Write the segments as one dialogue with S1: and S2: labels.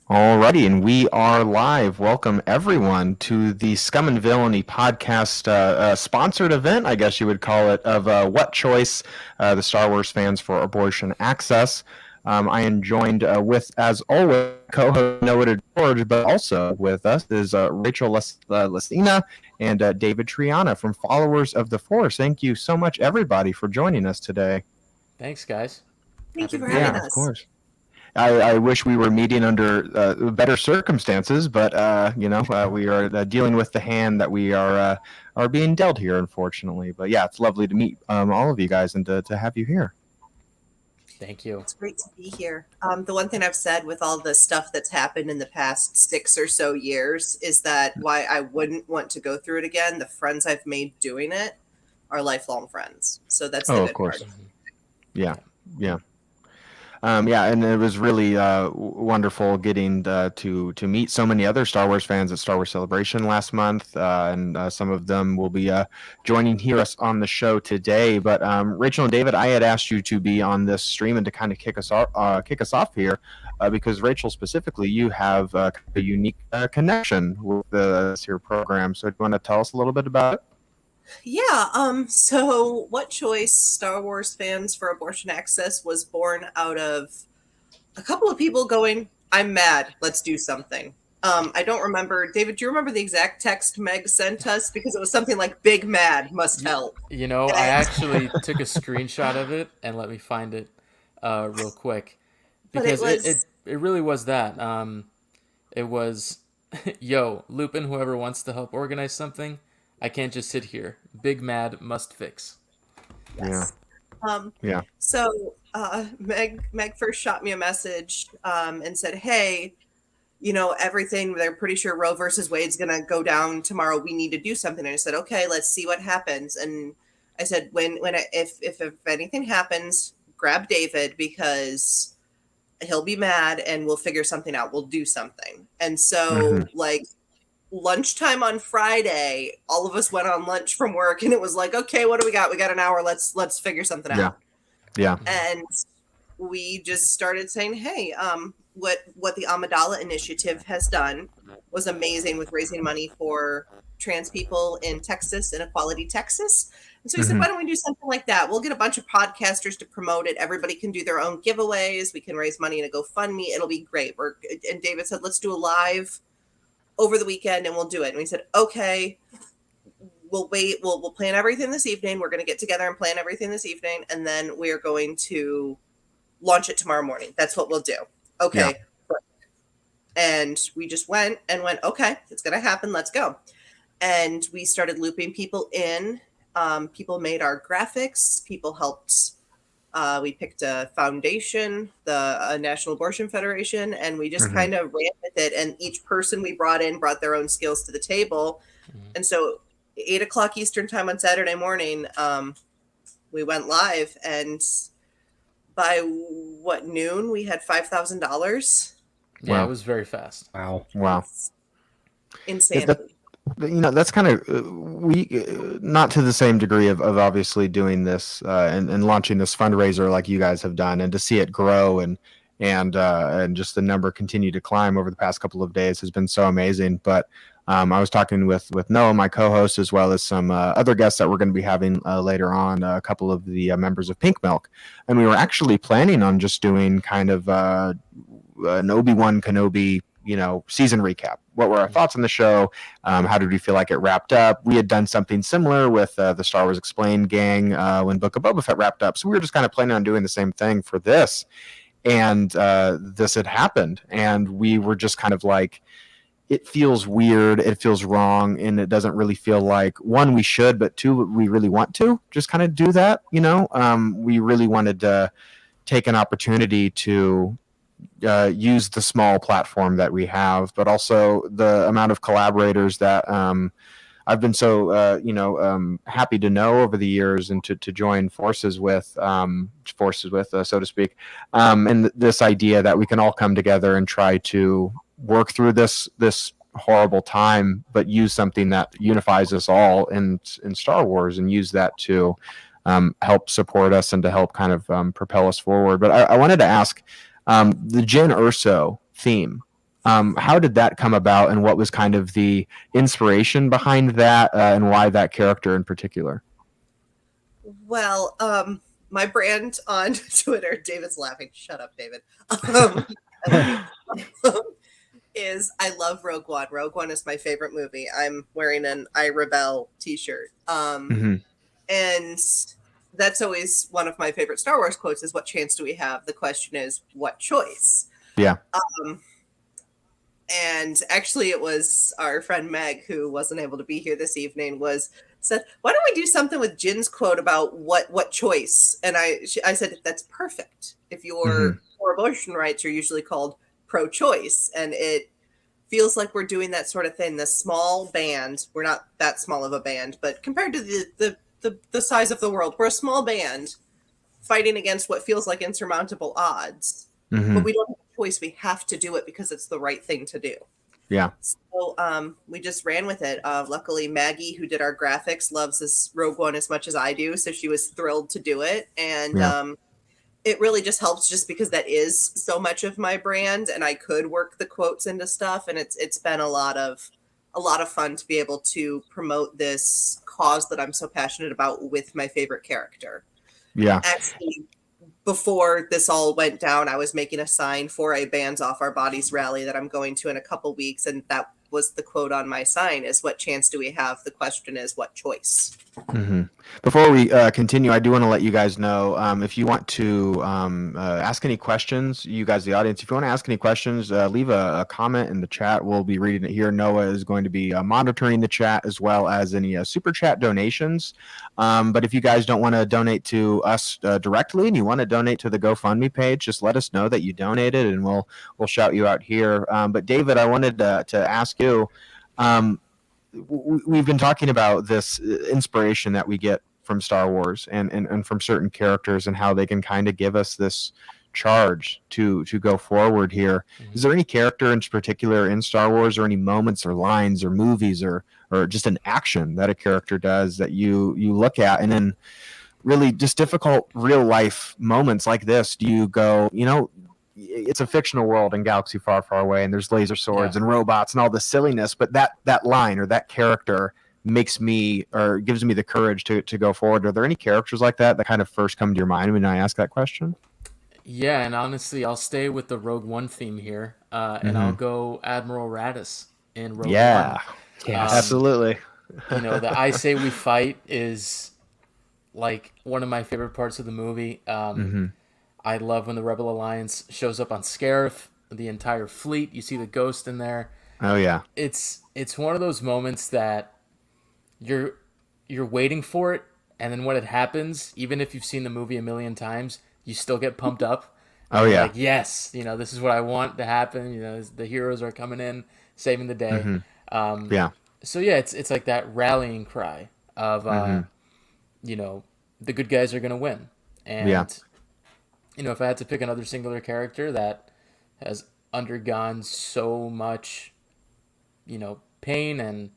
S1: Alrighty, and we are live. Welcome everyone to the Scum and Villainy podcast sponsored event, I guess you would call it, of What Choice, the Star Wars fans for abortion access. I am joined with, as always, co-host Noah George, but also with us is Rachel Lesina and David Triana from Followers of the Force. Thank you so much, everybody, for joining us today.
S2: Thanks, guys.
S3: Thank
S2: Happy
S3: you
S2: to
S3: for
S2: be
S3: having
S1: Yeah,
S2: here.
S1: of
S3: us.
S1: course. I wish we were meeting under better circumstances, but we are dealing with the hand that we are being dealt here, unfortunately. But yeah, it's lovely to meet all of you guys and to have you here.
S2: Thank you.
S3: It's great to be here. The one thing I've said with all the stuff that's happened in the past 6 or so years is that why I wouldn't want to go through it again. The friends I've made doing it are lifelong friends. So that's the
S1: Oh, of
S3: good part.
S1: course.
S2: Mhm.
S1: Yeah,
S2: Yeah.
S1: yeah. Yeah, and it was really wonderful getting to meet so many other Star Wars fans at Star Wars Celebration last month, and some of them will be joining here us on the show today. But Rachel and David, I had asked you to be on this stream and to kind of kick us off here, because Rachel specifically, you have a unique connection with this here program. So do you want to tell us a little bit about it?
S3: Yeah, so What Choice Star Wars Fans for Abortion Access was born out of a couple of people going, I'm mad, let's do something. I don't remember. David, do you remember the exact text Meg sent us? Because it was something like "Big Mad must
S2: You,
S3: help."
S2: I
S3: And
S2: actually took a screenshot of it and let me find it real quick
S3: but it
S2: because it,
S3: was
S2: it, it really was that. It was, yo, Lupin, whoever wants to help organize something, I can't just sit here. Big Mad must fix.
S1: Yeah,
S3: yes. Um,
S1: yeah.
S3: Meg first shot me a message and said, "Hey, everything. They're pretty sure Roe versus Wade's gonna go down tomorrow. We need to do something." And I said, "Okay, let's see what happens." And I said, if anything happens, grab David because he'll be mad and we'll figure something out. We'll do something. And
S1: Hmm.
S3: so like lunchtime on Friday, all of us went on lunch from work and it was like, okay, what do we got? We got an hour. Let's figure something
S1: Yeah,
S3: out.
S1: yeah.
S2: Mhm.
S3: And we just started saying, hey, what the Amidala Initiative has done was amazing with raising money for trans people in Texas, in Equality, Texas. And so we said,
S1: Hmm.
S3: why don't we do something like that? We'll get a bunch of podcasters to promote it. Everybody can do their own giveaways. We can raise money in a GoFundMe. It'll be great. And David said, let's do a live over the weekend and we'll do it. And we said, okay, we'll wait. We'll plan everything this evening. We're going to get together and plan everything this evening. And then we're going to launch it tomorrow morning. That's what we'll do.
S1: Yeah.
S3: Okay. And we just went, okay, it's going to happen. Let's go. And we started looping people in. People made our graphics. People helped. We picked a foundation, the National Abortion Federation, and we just
S1: Hmm.
S3: kind of ran with it. And each person we brought in brought their own skills to the table.
S2: Mhm.
S3: And so 8 o'clock Eastern time on Saturday morning, we went live. And by noon, we had $5,000.
S2: Yeah, it
S1: Wow,
S2: was very fast.
S4: Wow.
S1: wow.
S3: It's
S1: Yeah,
S3: insanity.
S1: that's kind of we not to the same degree of obviously doing this and launching this fundraiser like you guys have done, and to see it grow and just the number continue to climb over the past couple of days has been so amazing. But I was talking with Noah, my co-host, as well as some other guests that we're going to be having later on, a couple of the members of Pink Milk, and we were actually planning on just doing kind of an Obi-Wan Kenobi, season recap. What were our
S2: Mhm.
S1: thoughts on the show? How did we feel like it wrapped up? We had done something similar with the Star Wars Explained gang when Book of Boba Fett wrapped up. So we were just kind of planning on doing the same thing for this. And this had happened. And we were just kind of like, it feels weird, it feels wrong, and it doesn't really feel like, one, we should, but two, we really want to just kind of do that. We really wanted to take an opportunity to use the small platform that we have, but also the amount of collaborators that I've been so happy to know over the years and to join forces with, so to speak, and this idea that we can all come together and try to work through this horrible time, but use something that unifies us all in Star Wars, and use that to help support us and to help kind of propel us forward. But I wanted to ask the Jyn Erso theme. How did that come about, and what was kind of the inspiration behind that, and why that character in particular?
S3: Well, my brand on Twitter, David's laughing. Shut up, David. I love you. Is I love Rogue One. Rogue One is my favorite movie. I'm wearing an I Rebel t-shirt. And that's always one of my favorite Star Wars quotes is, what chance do we have? The question is, what choice?
S1: Yeah.
S3: And actually it was our friend Meg, who wasn't able to be here this evening, said, why don't we do something with Jin's quote about what choice? And I said, that's perfect. If you're for abortion rights, you're usually called pro-choice. And it feels like we're doing that sort of thing. This small band, we're not that small of a band, but compared to the size of the world, we're a small band fighting against what feels like insurmountable odds. But we don't have a choice. We have to do it because it's the right thing to do.
S1: Yeah.
S3: So we just ran with it. Luckily, Maggie, who did our graphics, loves this Rogue One as much as I do, so she was thrilled to do it. And it really just helps, just because that is so much of my brand, and I could work the quotes into stuff. And it's been a lot of fun to be able to promote this cause that I'm so passionate about with my favorite character.
S1: Yeah.
S3: Actually, before this all went down, I was making a sign for a Bands Off Our Bodies rally that I'm going to in a couple weeks, and that was the quote on my sign is, what chance do we have? The question is, what choice?
S1: Before we continue, I do want to let you guys know, if you want to ask any questions, you guys, the audience, if you want to ask any questions, leave a comment in the chat. We'll be reading it here. Noah is going to be monitoring the chat, as well as any super chat donations. But if you guys don't want to donate to us directly, and you want to donate to the GoFundMe page, just let us know that you donated, and we'll shout you out here. But David, I wanted to ask you, we've been talking about this inspiration that we get from Star Wars and from certain characters, and how they can kind of give us this charge to go forward here. Is there any character in particular in Star Wars, or any moments or lines or movies or just an action that a character does that you look at, and then really just difficult real life moments like this, do you go, it's a fictional world in galaxy far, far away, and there's laser swords and robots and all this silliness, but that line or that character makes me, or gives me the courage to go forward? Are there any characters like that kind of first come to your mind when I ask that question?
S2: Yeah, and honestly, I'll stay with the Rogue One theme here, and I'll go Admiral Raddus in Rogue One.
S1: Yeah, absolutely.
S2: The I Say We Fight is like one of my favorite parts of the movie. I love when the Rebel Alliance shows up on Scarif, the entire fleet. You see the Ghost in there.
S1: Oh yeah.
S2: It's one of those moments that you're waiting for it, and then when it happens, even if you've seen the movie a million times, you still get pumped up.
S1: Oh yeah.
S2: Like, yes, this is what I want to happen. The heroes are coming in, saving the day.
S1: Yeah.
S2: So yeah, it's like that rallying cry of the good guys are gonna win. And if I had to pick another singular character that has undergone so much, pain and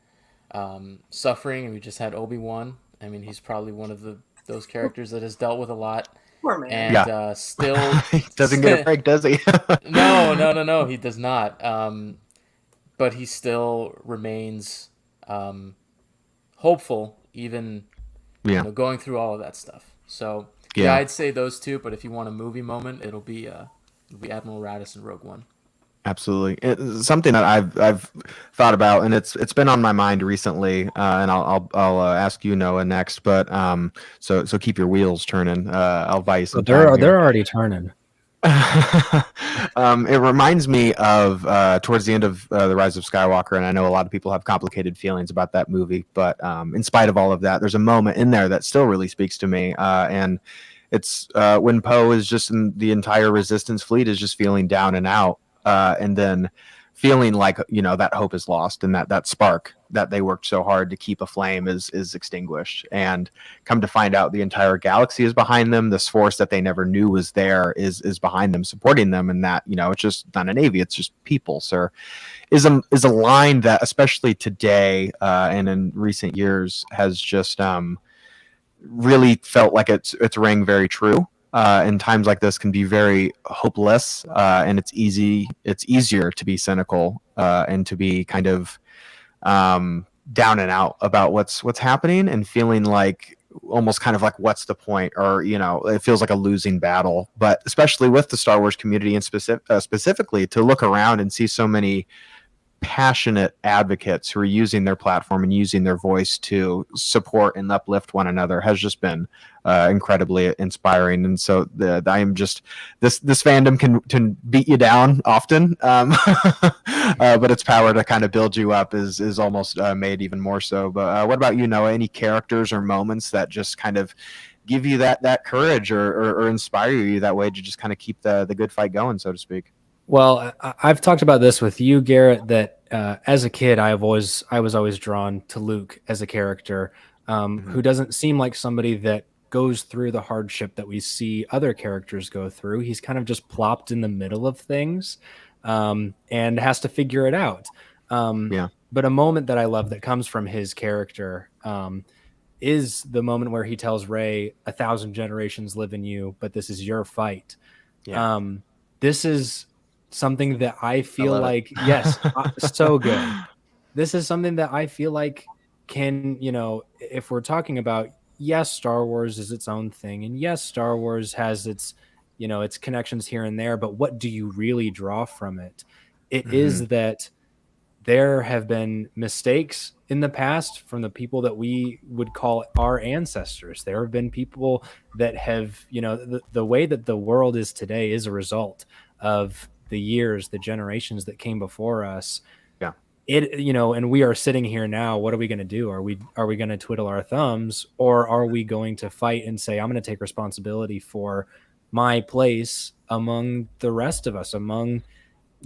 S2: suffering, and we just had Obi-Wan. I mean, he's probably one of those characters that has dealt with a lot.
S3: Poor man.
S2: And still
S1: he doesn't get a break, does he?
S2: No, he does not. But he still remains hopeful, even going through all of that stuff. So yeah, I'd say those two. But if you want a movie moment, it'll be Admiral Raddus in Rogue One.
S1: Absolutely, it's something that I've thought about, and it's been on my mind recently. And I'll ask you, Noah, next. But so keep your wheels turning. I'll buy you some.
S4: They're already turning.
S1: It reminds me of towards the end of The Rise of Skywalker, and I know a lot of people have complicated feelings about that movie, but in spite of all of that, there's a moment in there that still really speaks to me, and it's when Poe is just in the entire Resistance fleet is just feeling down and out, and then feeling like that hope is lost, and that spark that they worked so hard to keep aflame is extinguished, and come to find out the entire galaxy is behind them. This force that they never knew was there is behind them, supporting them, and that it's just not a navy, it's just people. Sir, is a line that, especially today and in recent years, has just really felt like it's rang very true. in times like this can be very hopeless, and it's easier to be cynical, and to be kind of down and out about what's happening, and feeling like almost kind of like, what's the point, or it feels like a losing battle. But especially with the Star Wars community, and specifically to look around and see so many passionate advocates who are using their platform and using their voice to support and uplift one another has just been incredibly inspiring. And so I am just this fandom can beat you down often, but its power to kind of build you up is almost made even more so. But what about you, Noah? Any characters or moments that just kind of give you that courage, or inspire you that way to just kind of keep the good fight going, so to speak?
S4: Well, I've talked about this with you, Garrett, that as a kid, I was always drawn to Luke as a character, who doesn't seem like somebody that goes through the hardship that we see other characters go through. He's kind of just plopped in the middle of things, and has to figure it out. But a moment that I love that comes from his character is the moment where he tells Rey, 1,000 generations live in you, but this is your fight. This is something that I feel like, yes, so good. This is something that I feel like can, if we're talking about, yes, Star Wars is its own thing, and yes, Star Wars has its, its connections here and there, but what do you really draw from it? It is that there have been mistakes in the past from the people that we would call our ancestors. There have been people that have, the way that the world is today is a result of the years, the generations that came before us. And we are sitting here now. What are we going to do? Are we going to twiddle our thumbs, or are we going to fight and say, I'm going to take responsibility for my place among the rest of us, among,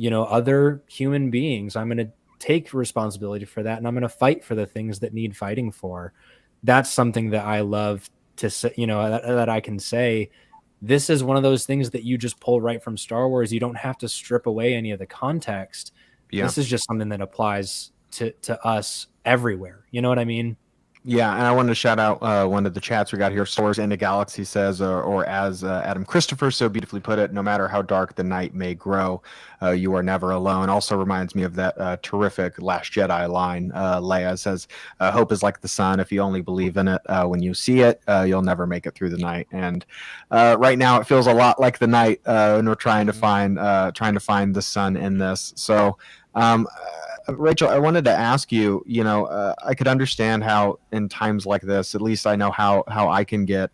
S4: other human beings? I'm going to take responsibility for that, and I'm going to fight for the things that need fighting for. That's something that I love to say, that I can say, this is one of those things that you just pull right from Star Wars. You don't have to strip away any of the context. This is just something that applies to us everywhere. You know what I mean?
S1: Yeah, and I wanted to shout out one of the chats we got here. Star Wars in the Galaxy says, or as Adam Christopher so beautifully put it, no matter how dark the night may grow, you are never alone. Also reminds me of that terrific Last Jedi line. Leia says, hope is like the sun. If you only believe in it, when you see it, you'll never make it through the night. And right now it feels a lot like the night, and we're trying to find the sun in this. So Rachel, I wanted to ask you, I could understand how in times like this, at least I know how I can get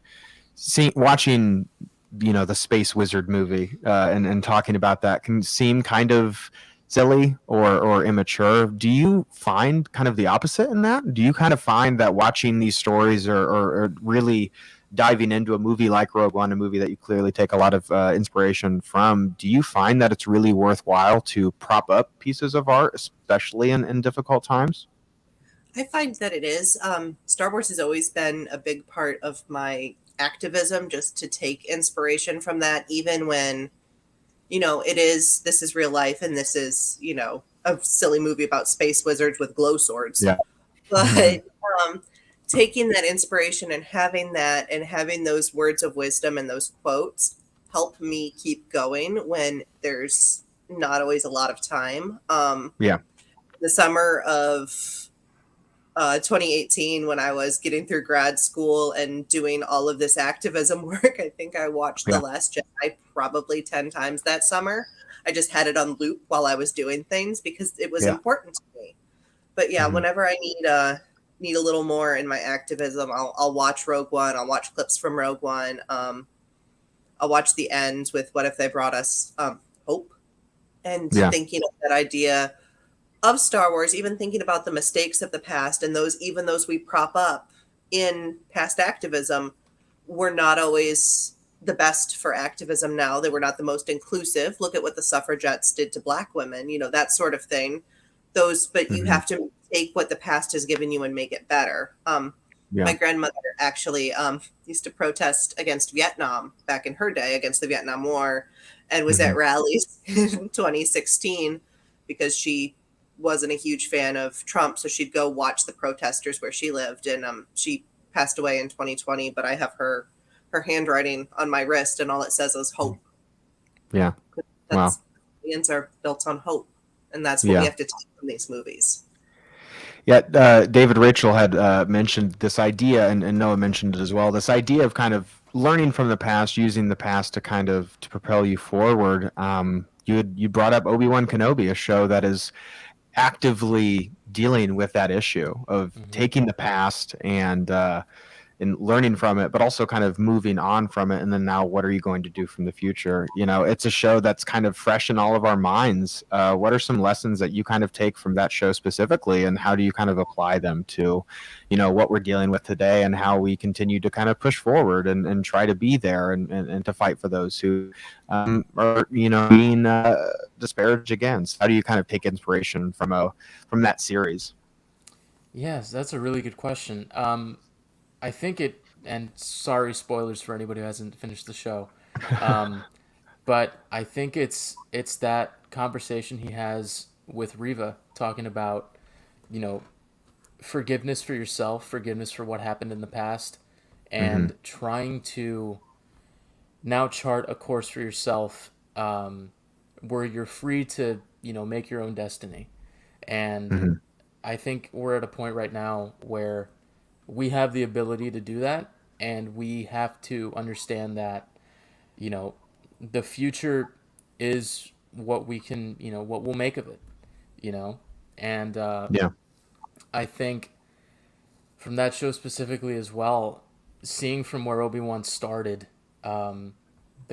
S1: watching, the Space Wizard movie, and talking about that can seem kind of silly or immature. Do you find kind of the opposite in that? Do you kind of find that watching these stories or really diving into a movie like Rogue One, a movie that you clearly take a lot of inspiration from, do you find that it's really worthwhile to prop up pieces of art, especially in difficult times?
S3: I find that it is. Star Wars has always been a big part of my activism, just to take inspiration from that, even when, this is real life, and this is, a silly movie about space wizards with glow swords.
S1: Yeah.
S3: But taking that inspiration and having those words of wisdom and those quotes help me keep going when there's not always a lot of time. The summer of 2018, when I was getting through grad school and doing all of this activism work, I think I watched The Last Jedi probably 10 times that summer. I just had it on loop while I was doing things because it was important to me. But whenever I need a little more in my activism, I'll watch Rogue One. I'll watch clips from Rogue One. I'll watch the end with What If They Brought Us Hope, and thinking of that idea of Star Wars, even thinking about the mistakes of the past, and those we prop up in past activism were not always the best for activism now. They were not the most inclusive. Look at what the suffragettes did to Black women, that sort of thing. But you have to take what the past has given you and make it better. My grandmother actually used to protest against Vietnam back in her day, against the Vietnam War, and was at rallies in 2016 because she wasn't a huge fan of Trump. So she'd go watch the protesters where she lived. And she passed away in 2020, but I have her her handwriting on my wrist, and all it says is hope.
S1: Yeah.
S3: That's aliens are built on hope, and that's what we have to take from these movies.
S1: Yeah, David Rachel had mentioned this idea, and Noah mentioned it as well. This idea of kind of learning from the past, using the past to kind of to propel you forward. You brought up Obi-Wan Kenobi, a show that is actively dealing with that issue of taking the past and learning from it, but also kind of moving on from it. And then now, what are you going to do from the future? You know, it's a show that's kind of fresh in all of our minds. What are some lessons that you kind of take from that show specifically, and how do you kind of apply them to, you know, what we're dealing with today, and how we continue to kind of push forward and try to be there and to fight for those who are, you know, being disparaged against? How do you kind of take inspiration from that series?
S2: Yes, that's a really good question. I think it, and sorry, spoilers for anybody who hasn't finished the show, but I think it's that conversation he has with Riva, talking about, you know, forgiveness for yourself, forgiveness for what happened in the past, and trying to now chart a course for yourself, where you're free to, you know, make your own destiny. And I think we're at a point right now where we have the ability to do that, and we have to understand that, you know, the future is what we can, you know, what we'll make of it, you know. And I think from that show specifically as well, seeing from where Obi-Wan started, the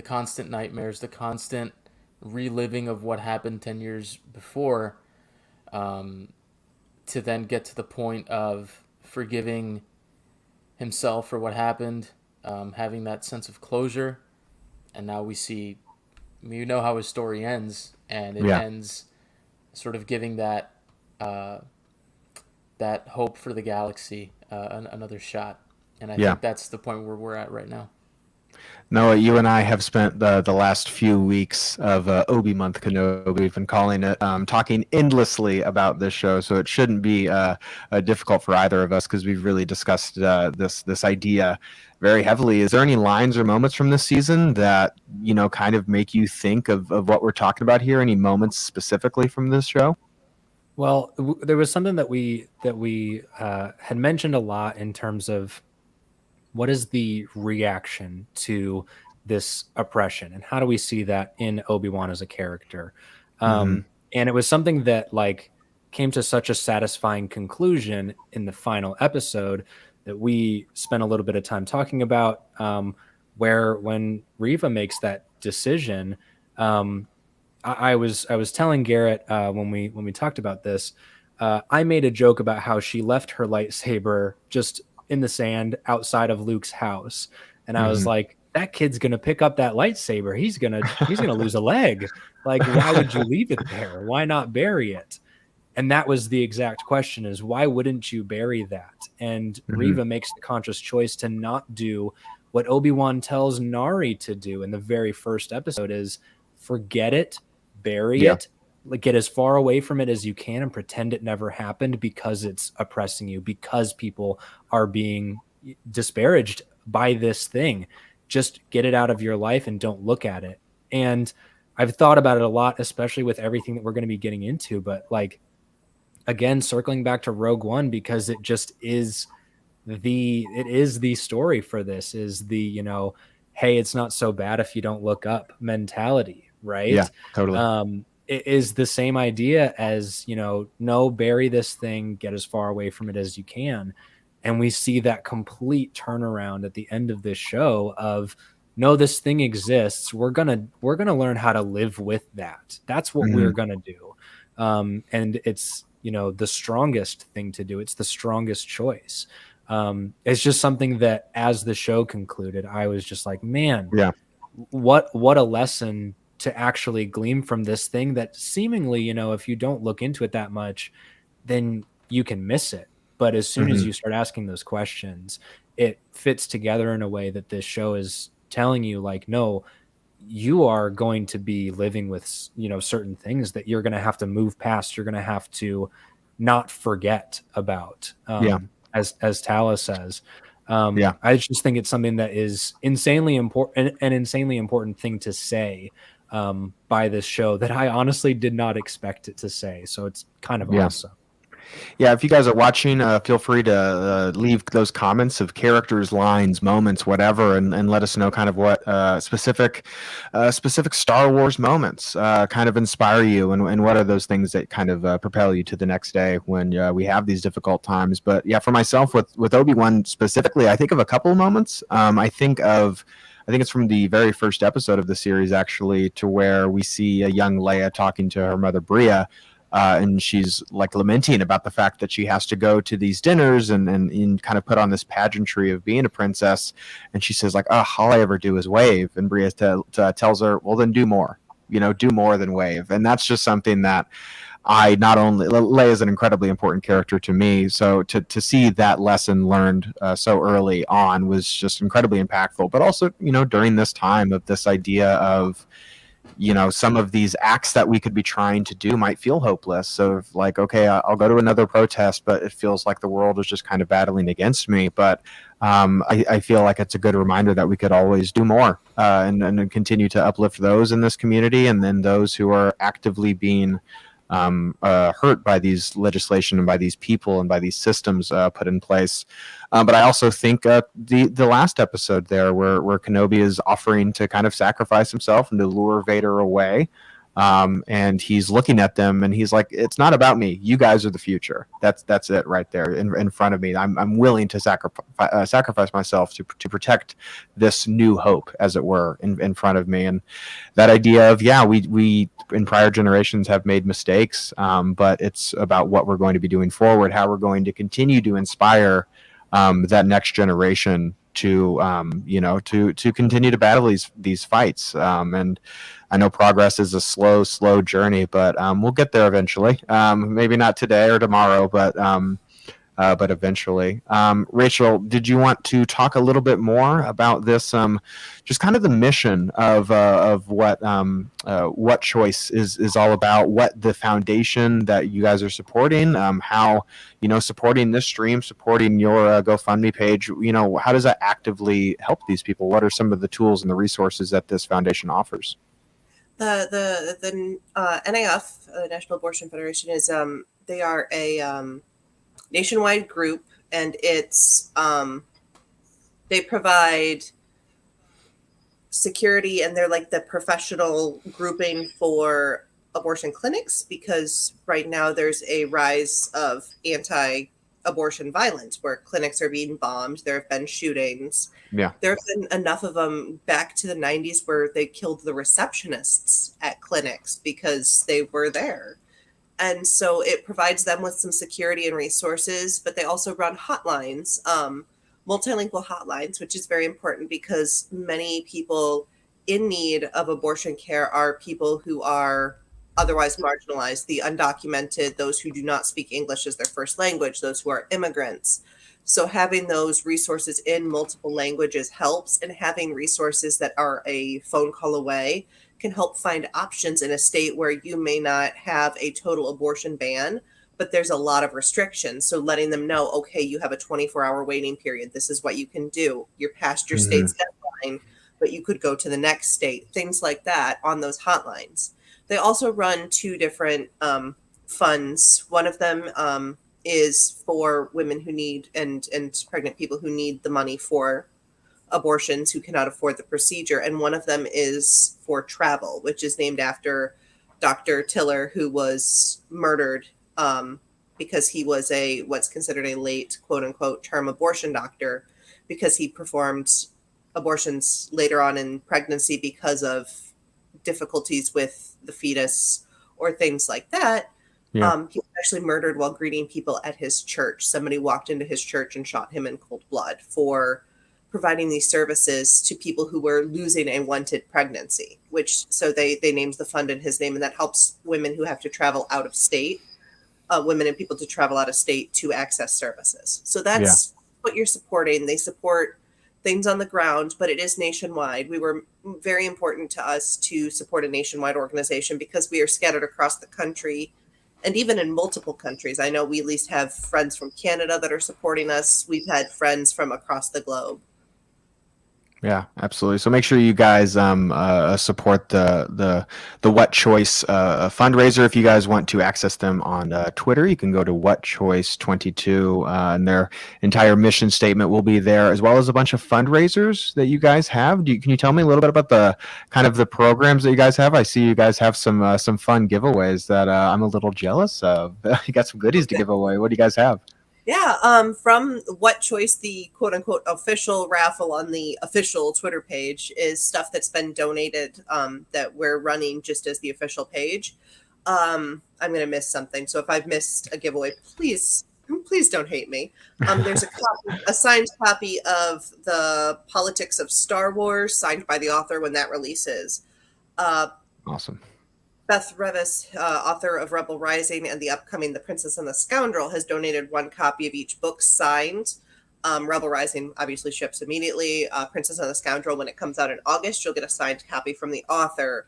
S2: constant nightmares, the constant reliving of what happened 10 years before, to then get to the point of forgiving himself for what happened, having that sense of closure. And now we see, you know how his story ends, and it ends sort of giving that that hope for the galaxy another shot. And I think that's the point where we're at right now.
S1: Noah, you and I have spent the last few weeks of Obi Month Kenobi. We've been calling it, talking endlessly about this show, so it shouldn't be difficult for either of us, because we've really discussed this idea very heavily. Is there any lines or moments from this season that, you know, kind of make you think of what we're talking about here? Any moments specifically from this show?
S4: Well, there was something that we had mentioned a lot in terms of what is the reaction to this oppression, and how do we see that in Obi-Wan as a character? And it was something that like came to such a satisfying conclusion in the final episode that we spent a little bit of time talking about, where when Riva makes that decision, I was telling Garrett when we talked about this, I made a joke about how she left her lightsaber just in the sand outside of Luke's house, and I was like, that kid's gonna pick up that lightsaber. He's gonna lose a leg. Like, why would you leave it there? Why not bury it? And that was the exact question: is why wouldn't you bury that? And Riva makes the conscious choice to not do what Obi-Wan tells Nari to do in the very first episode: is forget it, bury it, like get as far away from it as you can and pretend it never happened, because it's oppressing you, because people are being disparaged by this thing. Just get it out of your life and don't look at it. And I've thought about it a lot, especially with everything that we're going to be getting into. But like, again, circling back to Rogue One, because it just is the story for this, is the, you know, hey, it's not so bad if you don't look up mentality, right?
S1: Yeah, totally.
S4: It is the same idea as, you know, no, bury this thing, get as far away from it as you can. And we see that complete turnaround at the end of this show of, no, this thing exists. We're gonna learn how to live with that. That's what we're gonna do. And it's, you know, the strongest thing to do. It's the strongest choice. It's just something that, as the show concluded, I was just like, man, what a lesson to actually glean from this thing that seemingly, you know, if you don't look into it that much, then you can miss it. But as soon as you start asking those questions, it fits together in a way that this show is telling you, like, no, you are going to be living with, you know, certain things that you're going to have to move past. You're going to have to not forget about, as Tala says. I just think it's something that is insanely important, an insanely important thing to say by this show that I honestly did not expect it to say. So it's kind of awesome.
S1: Yeah, if you guys are watching, feel free to leave those comments of characters, lines, moments, whatever, and let us know kind of what specific Star Wars moments kind of inspire you, and what are those things that kind of propel you to the next day when we have these difficult times. But yeah, for myself with Obi-Wan specifically, I think of a couple of moments. I think it's from the very first episode of the series, actually, to where we see a young Leia talking to her mother Bria. And she's like lamenting about the fact that she has to go to these dinners and kind of put on this pageantry of being a princess. And she says, like, oh, all I ever do is wave. And Bria tells her, well, then do more, do more than wave. And that's just something that Leia is an incredibly important character to me. So to see that lesson learned so early on was just incredibly impactful. But also, during this time of this idea of, some of these acts that we could be trying to do might feel hopeless. So like, okay, I'll go to another protest, but it feels like the world is just kind of battling against me. But I feel like it's a good reminder that we could always do more and continue to uplift those in this community, and then those who are actively being hurt by these legislation and by these people and by these systems put in place. But I also think the last episode there where Kenobi is offering to kind of sacrifice himself and to lure Vader away. And he's looking at them and he's like, it's not about me. You guys are the future. That's it right there in front of me. I'm willing to sacrifice myself to protect this new hope, as it were, in front of me. And that idea of, we in prior generations have made mistakes, but it's about what we're going to be doing forward, how we're going to continue to inspire that next generation to continue to battle these fights. And I know progress is a slow journey, but we'll get there eventually. Maybe not today or tomorrow, but eventually. Rachel, did you want to talk a little bit more about this? Just kind of the mission of what Choice is all about, what the foundation that you guys are supporting, how supporting this stream, supporting your GoFundMe page. How does that actively help these people? What are some of the tools and the resources that this foundation offers?
S3: The NAF, National Abortion Federation, is they are a nationwide group, and it's they provide security, and they're like the professional grouping for abortion clinics, because right now there's a rise of anti-abortion violence where clinics are being bombed. There have been shootings.
S1: Yeah,
S3: there have been enough of them back to the 90s where they killed the receptionists at clinics because they were there. And so it provides them with some security and resources, but they also run hotlines, multilingual hotlines, which is very important because many people in need of abortion care are people who are otherwise marginalized, the undocumented, those who do not speak English as their first language, those who are immigrants. So having those resources in multiple languages helps, and having resources that are a phone call away can help find options in a state where you may not have a total abortion ban, but there's a lot of restrictions. So letting them know, okay, you have a 24-hour waiting period. This is what you can do. You're past your state's deadline, but you could go to the next state, things like that on those hotlines. They also run two different funds. One of them is for women who need and pregnant people who need the money for abortions, who cannot afford the procedure. And one of them is for travel, which is named after Dr. Tiller, who was murdered because he was what's considered a late, quote unquote, term abortion doctor, because he performed abortions later on in pregnancy because of difficulties with the fetus or things like that. Yeah. He was actually murdered while greeting people at his church. Somebody walked into his church and shot him in cold blood for providing these services to people who were losing a wanted pregnancy, so they named the fund in his name, and that helps women who have to travel out of state, women and people to travel out of state to access services. So that's what you're supporting. They support things on the ground, but it is nationwide. We were very important to us to support a nationwide organization because we are scattered across the country and even in multiple countries. I know we at least have friends from Canada that are supporting us. We've had friends from across the globe.
S1: Yeah, absolutely. So make sure you guys support the What Choice fundraiser. If you guys want to access them on Twitter, you can go to What Choice 22, and their entire mission statement will be there, as well as a bunch of fundraisers that you guys have. Can you tell me a little bit about the kind of the programs that you guys have? I see you guys have some fun giveaways that I'm a little jealous of. You got some goodies to give away. What do you guys have?
S3: Yeah, from What Choice, the quote unquote official raffle on the official Twitter page is stuff that's been donated that we're running just as the official page. I'm going to miss something. So if I've missed a giveaway, please don't hate me. There's a signed copy of the Politics of Star Wars signed by the author when that releases.
S1: Awesome.
S3: Beth Revis, author of Rebel Rising and the upcoming The Princess and the Scoundrel, has donated one copy of each book signed. Rebel Rising obviously ships immediately. Princess and the Scoundrel, when it comes out in August, you'll get a signed copy from the author.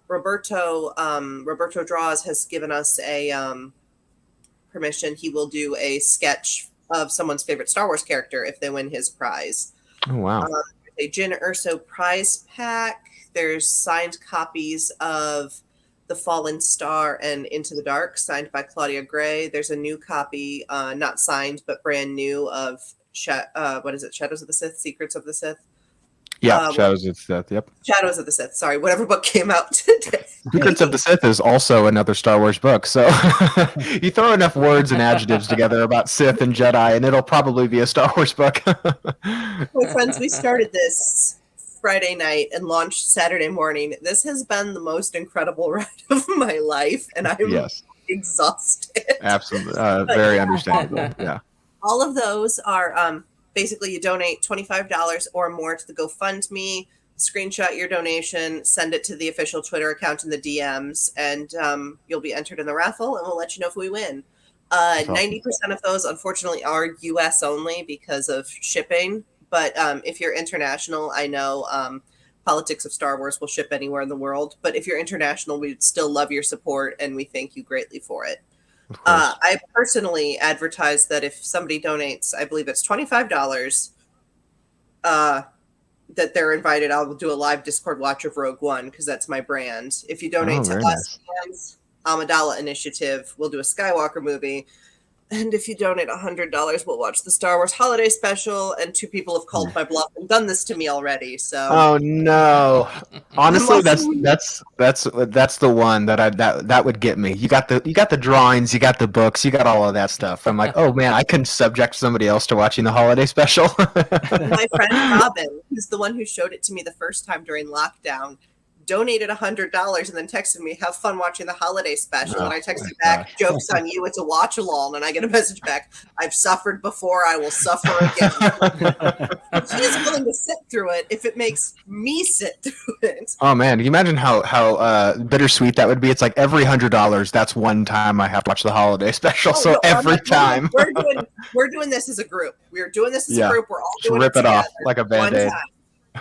S3: Roberto Draws has given us a permission. He will do a sketch of someone's favorite Star Wars character if they win his prize.
S1: Oh, wow.
S3: A Jyn Erso prize pack. There's signed copies of The Fallen Star and Into the Dark, signed by Claudia Gray. There's a new copy, not signed, but brand new, of what is it? Shadows of the Sith, Secrets of the Sith?
S1: Yeah, Shadows of the Sith, yep.
S3: Shadows of the Sith, sorry, whatever book came out today.
S1: Secrets of the Sith is also another Star Wars book, so you throw enough words and adjectives together about Sith and Jedi, and it'll probably be a Star Wars book.
S3: My friends, we started this Friday night and launched Saturday morning. This has been the most incredible ride of my life, and I'm exhausted.
S1: Absolutely. Very understandable. Yeah.
S3: All of those are basically you donate $25 or more to the GoFundMe, screenshot your donation, send it to the official Twitter account in the DMs, and you'll be entered in the raffle, and we'll let you know if we win. 90% of those, unfortunately, are US only because of shipping. But if you're international, I know Politics of Star Wars will ship anywhere in the world. But if you're international, we'd still love your support, and we thank you greatly for it. I personally advertise that if somebody donates, I believe it's $25, that they're invited. I'll do a live Discord watch of Rogue One because that's my brand. If you donate to us, Amidala Initiative, we'll do a Skywalker movie. And if you donate $100, we'll watch the Star Wars Holiday Special. And 2 people have called my bluff and done this to me already. So,
S1: oh no! Honestly, that's the one that would get me. You got the drawings, you got the books, you got all of that stuff. I'm like, oh man, I can subject somebody else to watching the Holiday Special.
S3: My friend Robin, who's the one who showed it to me the first time during lockdown, donated $100 and then texted me, have fun watching the Holiday Special. And I texted back, joke's on you, it's a watch along. And I get a message back, I've suffered before, I will suffer again. She's willing to sit through it if it makes me sit through it.
S1: Oh man, can you imagine how bittersweet that would be? It's like every $100, that's one time I have to watch the Holiday Special. Every time.
S3: We're doing this as a group. We're doing this as a group. We're all doing
S1: rip
S3: it
S1: off like a Band-Aid.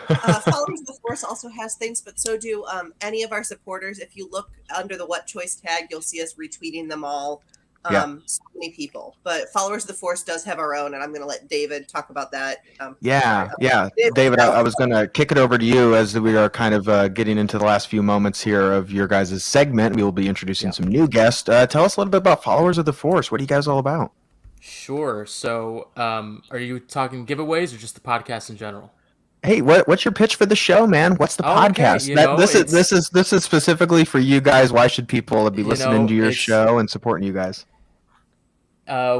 S3: Followers of the Force also has things, but so do any of our supporters. If you look under the What Choice tag, you'll see us retweeting them all. So many people. But Followers of the Force does have our own, and I'm going to let David talk about that.
S1: David, I was going to kick it over to you as we are kind of getting into the last few moments here of your guys' segment. We will be introducing some new guests. Tell us a little bit about Followers of the Force. What are you guys all about?
S2: Sure. So are you talking giveaways or just the podcast in general?
S1: Hey, what's your pitch for the show, man? What's the podcast? This is specifically for you guys. Why should people be listening to your show and supporting you guys?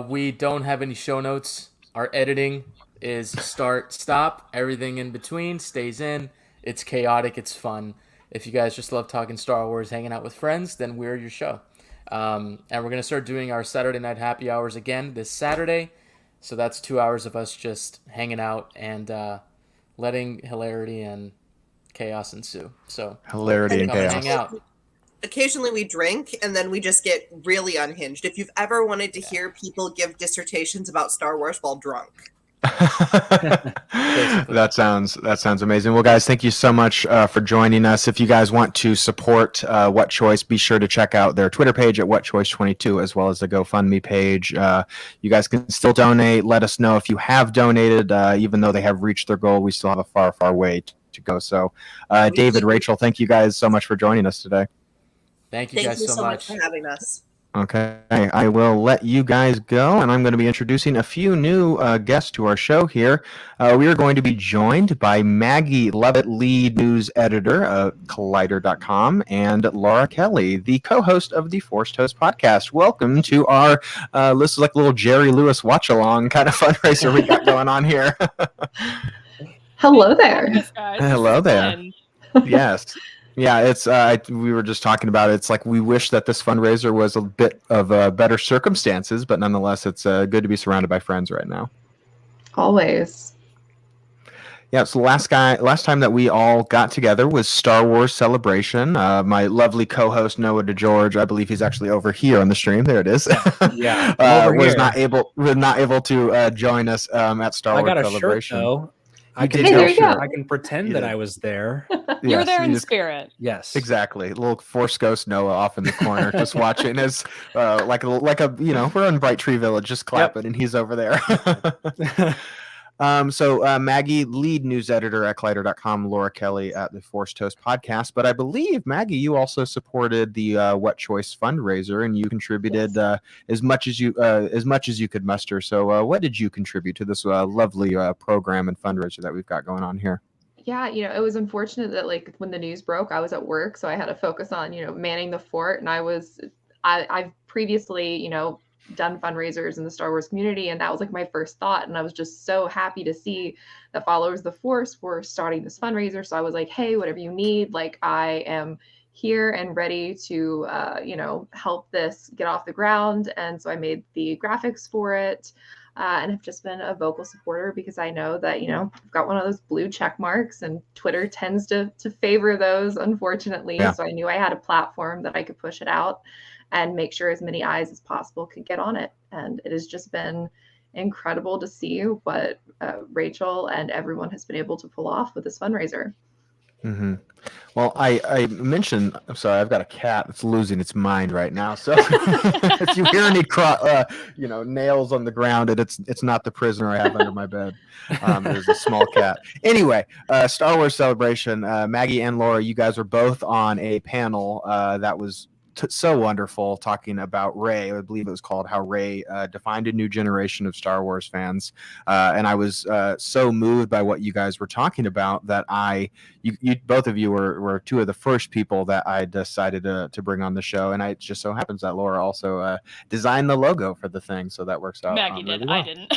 S2: We don't have any show notes. Our editing is start, stop. Everything in between stays in. It's chaotic. It's fun. If you guys just love talking Star Wars, hanging out with friends, then we're your show. And we're going to start doing our Saturday night happy hours again this Saturday. So that's 2 hours of us just hanging out and letting hilarity and chaos ensue. So
S1: hilarity and chaos.
S2: Hang out.
S3: Occasionally we drink and then we just get really unhinged. If you've ever wanted to hear people give dissertations about Star Wars while drunk,
S1: That sounds amazing. Well, guys, thank you so much for joining us. If you guys want to support What Choice, be sure to check out their Twitter page at What Choice 22, as well as the GoFundMe page. You guys can still donate. Let us know if you have donated. Even though they have reached their goal, we still have a far way to go. So, David, Rachel, thank you guys so much for joining us today.
S2: Thank you guys so much
S3: for having us.
S1: Okay, I will let you guys go, and I'm going to be introducing a few new guests to our show here. We are going to be joined by Maggie Levitt, lead news editor of Collider.com, and Laura Kelly, the co-host of the Forced Host podcast. Welcome to our, this is like a little Jerry Lewis watch-along kind of fundraiser we got going on here.
S5: Hello there.
S1: Hello there. Yes. Yeah, it's we were just talking about it. It's like we wish that this fundraiser was a bit of better circumstances, but nonetheless, it's good to be surrounded by friends right now.
S5: Always.
S1: Yeah, so last time that we all got together was Star Wars Celebration. My lovely co-host Noah DeGeorge, I believe he's actually over here on the stream. There it is.
S4: Yeah,
S1: was not able to join us at Star Wars
S4: got a
S1: Celebration.
S4: Shirt, though. I can pretend that I was there.
S6: You were there in spirit.
S4: Yes,
S1: exactly. A little Force Ghost Noah off in the corner, just watching as like a we're in Bright Tree Village, just clapping, and he's over there. So Maggie, lead news editor at Collider.com, Laura Kelly at the Forced Toast podcast. But I believe, Maggie, you also supported the What Choice fundraiser, and you contributed as much as you could muster. So what did you contribute to this lovely program and fundraiser that we've got going on here?
S5: Yeah, it was unfortunate that like when the news broke, I was at work, so I had to focus on, manning the fort. And I've previously, done fundraisers in the Star Wars community, and that was like my first thought. And I was just so happy to see that followers of the Force were starting this fundraiser. So I was like, hey, whatever you need, like I am here and ready to, help this get off the ground. And so I made the graphics for it. And have just been a vocal supporter because I know that, I've got one of those blue check marks, and Twitter tends to favor those, unfortunately. Yeah. So I knew I had a platform that I could push it out and make sure as many eyes as possible could get on it. And it has just been incredible to see what Rachel and everyone has been able to pull off with this fundraiser.
S1: Mm-hmm. Well, I mentioned, I'm sorry, I've got a cat that's losing its mind right now. So if you hear any nails on the ground, it's not the prisoner I have under my bed. There's a small cat. Anyway, Star Wars Celebration. Maggie and Laura, you guys were both on a panel that was so wonderful, talking about Rey. I believe it was called "How Rey Defined a New Generation of Star Wars Fans," and I was so moved by what you guys were talking about that you both of you were two of the first people that I decided to bring on the show, and it just so happens that Laura also designed the logo for the thing, so that works out.
S6: Maggie did.
S1: Really well.
S6: I didn't.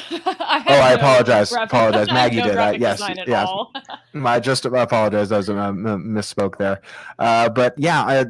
S1: I apologize. Maggie did.
S6: Yes.
S1: I just apologize. I was misspoke there. But yeah,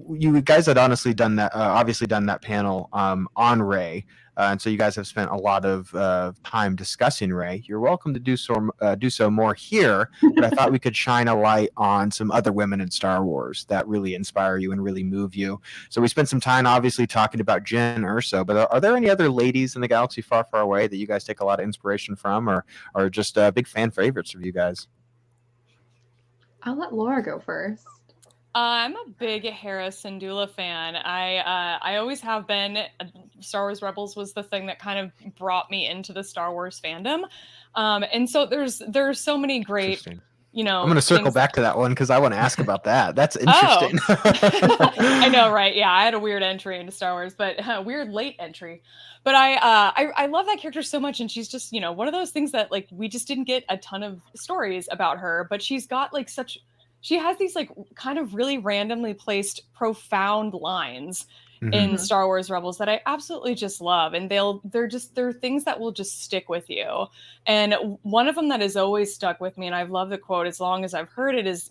S1: you guys had obviously done that panel on Rey, and so you guys have spent a lot of time discussing Rey. You're welcome to do so more here, but I thought we could shine a light on some other women in Star Wars that really inspire you and really move you. So we spent some time obviously talking about Jyn Erso, but are there any other ladies in the galaxy far away that you guys take a lot of inspiration from, or just big fan favorites of you guys?
S5: I'll let Laura go first.
S6: I'm a big Hera Syndulla fan. I always have been. Star Wars Rebels was the thing that kind of brought me into the Star Wars fandom, and so there's so many great. I'm going to
S1: circle back to that one because I want to ask about that. That's interesting.
S6: Oh. I know, right? Yeah, I had a weird entry into Star Wars, but weird late entry. But I love that character so much, and she's just one of those things that like we just didn't get a ton of stories about her, but she's got like she has these like kind of really randomly placed profound lines in Star Wars Rebels that I absolutely just love. And they're things that will just stick with you. And one of them that has always stuck with me, and I've loved the quote as long as I've heard it, is,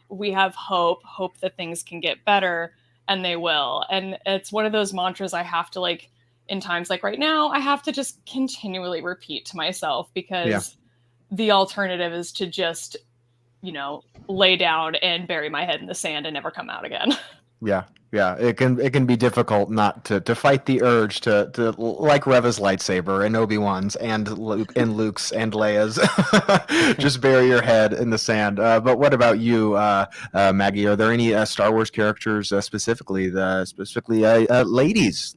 S6: we have hope that things can get better, and they will. And it's one of those mantras I have to, like, in times like right now, I have to just continually repeat to myself, because the alternative is to just lay down and bury my head in the sand and never come out again.
S1: Yeah, it can be difficult not to fight the urge to like Reva's lightsaber and Obi-Wan's and Luke's and Leia's, just bury your head in the sand. But what about you, Maggie? Are there any Star Wars characters specifically ladies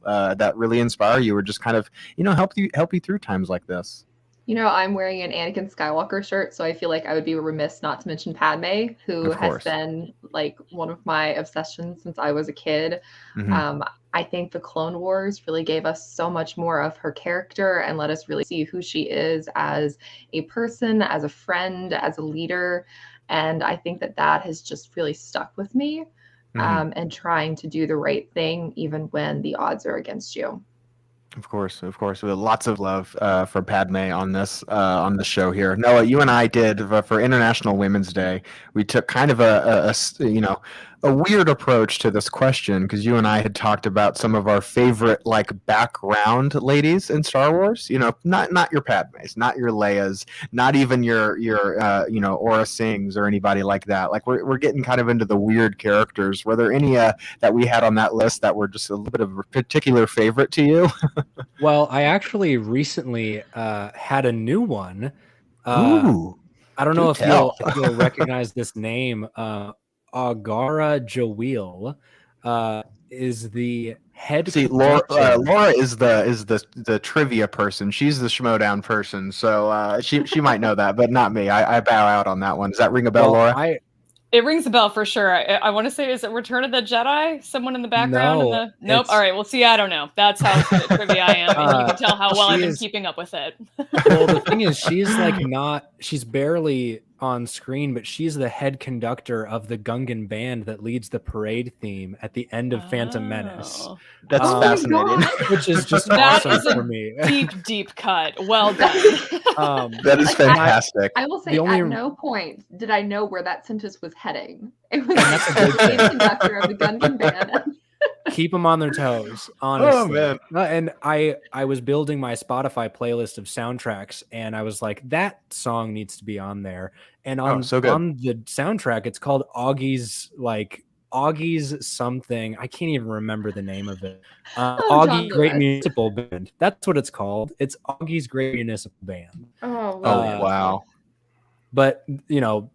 S1: that really inspire you or just kind of help you through times like this?
S5: I'm wearing an Anakin Skywalker shirt, so I feel like I would be remiss not to mention Padme, who
S1: Of
S5: has
S1: course.
S5: been like one of my obsessions since I was a kid.
S1: Mhm.
S5: I think the Clone Wars really gave us so much more of her character and let us really see who she is as a person, as a friend, as a leader. And I think that has just really stuck with me,
S1: Mhm.
S5: and trying to do the right thing even when the odds are against you.
S1: Of course. We have lots of love for Padme on this show here. Noah, you and I did for International Women's Day. We took kind of a weird approach to this question because you and I had talked about some of our favorite like background ladies in Star Wars. Not your Padmes, not your Leias, not even your Aura Sings or anybody like that. Like we're getting kind of into the weird characters. Were there any that we had on that list that were just a little bit of a particular favorite to you?
S4: Well, I actually recently had a new one.
S1: Ooh,
S4: I don't
S1: do
S4: know
S1: tell.
S4: if you'll recognize this name. Agara Jawil is the head
S1: See, Laura,
S4: conductor.
S1: Laura is the trivia person. She's the schmodown person, so she might know that, but not me. I bow out on that one. Does that ring a bell,
S4: Well,
S1: Laura?
S6: It rings a bell for sure. I want to say, is it Return of the Jedi? Someone in the background?
S4: No,
S6: Nope. All right. Well, see, I don't know. That's how good at trivia I am, and you can tell how well I've been keeping up with it.
S4: Well, the thing is, she's barely on screen, but she's the head conductor of the Gungan band that leads the parade theme at the end of Phantom Menace.
S1: That's
S5: Oh my
S1: fascinating.
S5: God.
S4: Which is just
S6: That
S4: awesome
S6: is a
S4: for me.
S6: deep cut. Well done.
S1: That is fantastic.
S5: I will say,
S4: The only-
S5: at no point did I know where that sentence was heading. It was
S4: that's a good
S5: the lead
S4: thing.
S5: conductor of the Gungan band.
S4: Keep them on their toes, honestly.
S1: man.
S4: And I was building my Spotify playlist of soundtracks, and I was like, that song needs to be on there. And on
S1: so good.
S4: on the soundtrack, it's called Augie's something. I can't even remember the name of it. Augie Great Municipal Band. That's what it's called. It's Augie's Great Municipal Band.
S5: Oh
S1: wow.
S4: But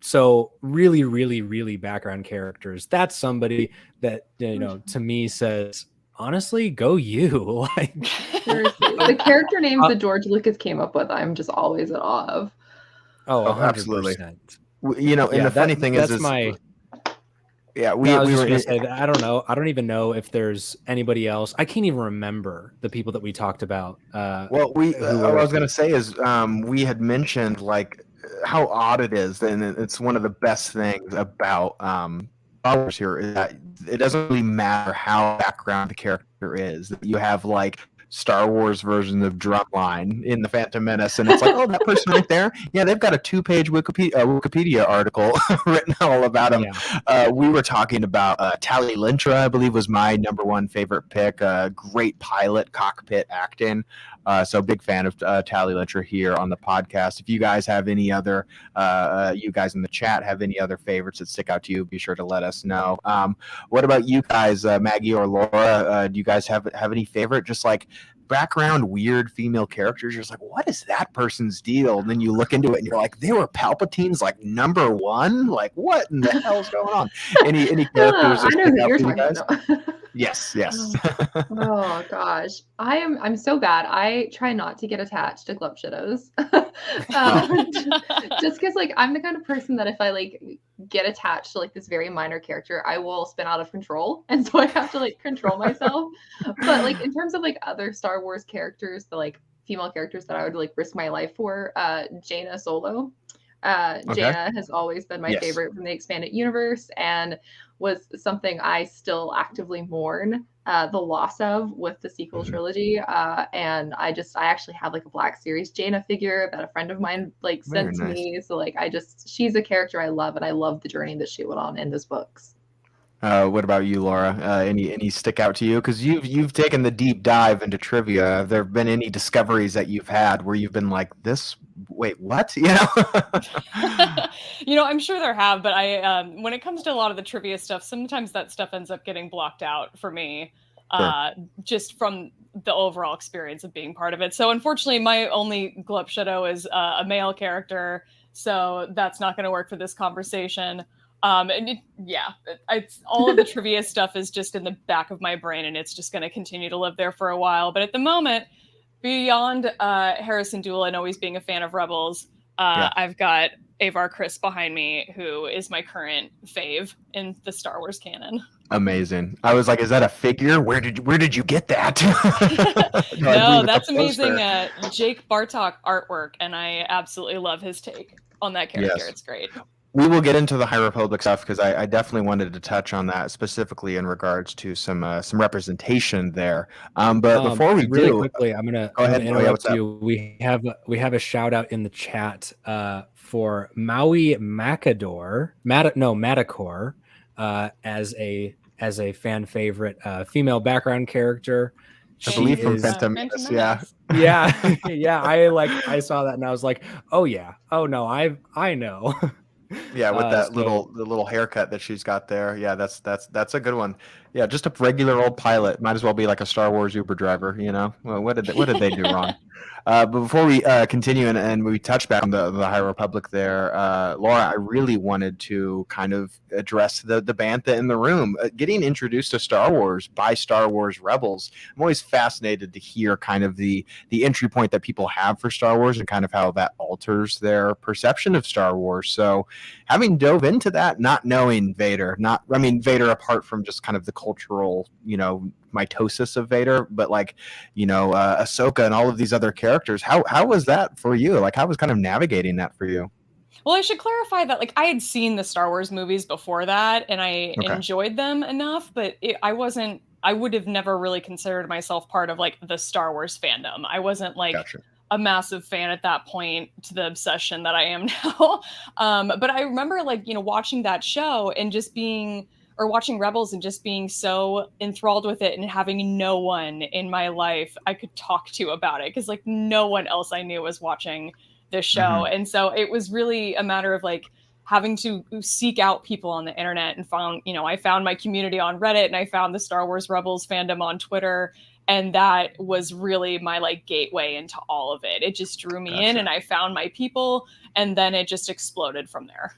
S4: so really, really, really background characters. That's somebody that to me says, honestly, go you. Like
S5: Seriously. The character names that George Lucas came up with, I'm just always at awe of.
S4: Oh, 100%.
S1: Absolutely. And the funny thing is
S4: my.
S1: Yeah,
S4: I was just gonna say that I don't know. I don't even know if there's anybody else. I can't even remember the people that we talked about.
S1: What I was gonna say is we had mentioned like how odd it is, and it's one of the best things about Star Wars here is that it doesn't really matter how background the character is. You have like Star Wars version of Drumline in the Phantom Menace, and it's like, oh, that person right there, yeah, they've got a 2-page Wikipedia article written all about him. Yeah. We were talking about Tali Lintra, I believe, was my number one favorite pick. Great pilot, cockpit acting. So big fan of Tali Lintra here on the podcast. If you guys have any other, you guys in the chat have any other favorites that stick out to you, be sure to let us know. What about you guys, Maggie or Laura? Do you guys have any favorite, just like background weird female characters? You're just like, what is that person's deal? And then you look into it and you're like, they were Palpatine's like number one? Like, what in the hell's going on? Any characters that stick out to you guys? Yes.
S5: Oh gosh, I'm so bad. I try not to get attached to Club Shadows. Just because like I'm the kind of person that if I like get attached to like this very minor character, I will spin out of control, and so I have to like control myself. But like in terms of like other Star Wars characters, the like female characters that I would like risk my life for, Jaina Solo. Jaina has always been my favorite from the expanded universe, and was something I still actively mourn the loss of with the sequel trilogy. And I actually have like a Black Series Jaina figure that a friend of mine like sent to me. So like she's a character I love, and I love the journey that she went on in those books.
S1: What about you, Laura? Any stick out to you? Because you've taken the deep dive into trivia. Have there been any discoveries that you've had where you've been like, this? Wait, what? You know?
S6: I'm sure there have, but when it comes to a lot of the trivia stuff, sometimes that stuff ends up getting blocked out for me,
S1: Sure.
S6: just from the overall experience of being part of it. So unfortunately, my only Glup Shadow is a male character, so that's not going to work for this conversation. It's all of the trivia stuff is just in the back of my brain, and it's just going to continue to live there for a while. But at the moment, beyond Harrison Dula and always being a fan of Rebels,
S1: Yeah.
S6: I've got Avar Kriss behind me, who is my current fave in the Star Wars canon.
S1: Amazing. I was like, is that a figure? Where did you get that? No, I
S6: No,
S1: believe it's a
S6: that's amazing.
S1: poster.
S6: Jake Bartok artwork, and I absolutely love his take on that character.
S1: Yes.
S6: It's great.
S1: We will get into the High Republic stuff because I definitely wanted to touch on that specifically in regards to some representation there. But before we
S4: really
S1: do,
S4: quickly, I'm gonna
S1: ahead. Oh, yeah,
S4: interrupt
S1: what's up?
S4: you. We have a shout out in the chat for Maui Matador, as a fan favorite female background character.
S1: I believe from
S4: is
S1: Phantom
S6: Phantom
S1: Menace,
S6: Menace.
S1: yeah.
S4: yeah. I saw that and I was like, oh yeah, oh no, I know.
S1: Yeah, with that
S4: so
S1: little haircut that she's got there. Yeah, that's a good one. Yeah, just a regular old pilot. Might as well be like a Star Wars Uber driver, you know? Well, what did they do wrong? But before we continue and we touch back on the High Republic there, Laura, I really wanted to kind of address the bantha in the room. Getting introduced to Star Wars by Star Wars Rebels, I'm always fascinated to hear kind of the entry point that people have for Star Wars and kind of how that alters their perception of Star Wars. So having dove into that, not knowing Vader, Vader apart from just kind of the cultural, mitosis of Vader, but like, Ahsoka and all of these other characters. How was that for you? Like, how was kind of navigating that for you?
S6: Well, I should clarify that, like, I had seen the Star Wars movies before that, and I
S1: Okay.
S6: enjoyed them enough, but I would have never really considered myself part of, like, the Star Wars fandom. I wasn't, like,
S1: Gotcha.
S6: a massive fan at that point to the obsession that I am now. But I remember, like, watching that show and watching Rebels and just being so enthralled with it and having no one in my life I could talk to about it, because, like, no one else I knew was watching this show.
S1: Mm-hmm.
S6: And so it was really a matter of, like, having to seek out people on the internet, and I found my community on Reddit, and I found the Star Wars Rebels fandom on Twitter. And that was really my, like, gateway into all of it. It just drew me in, and I found my people, and then it just exploded from there.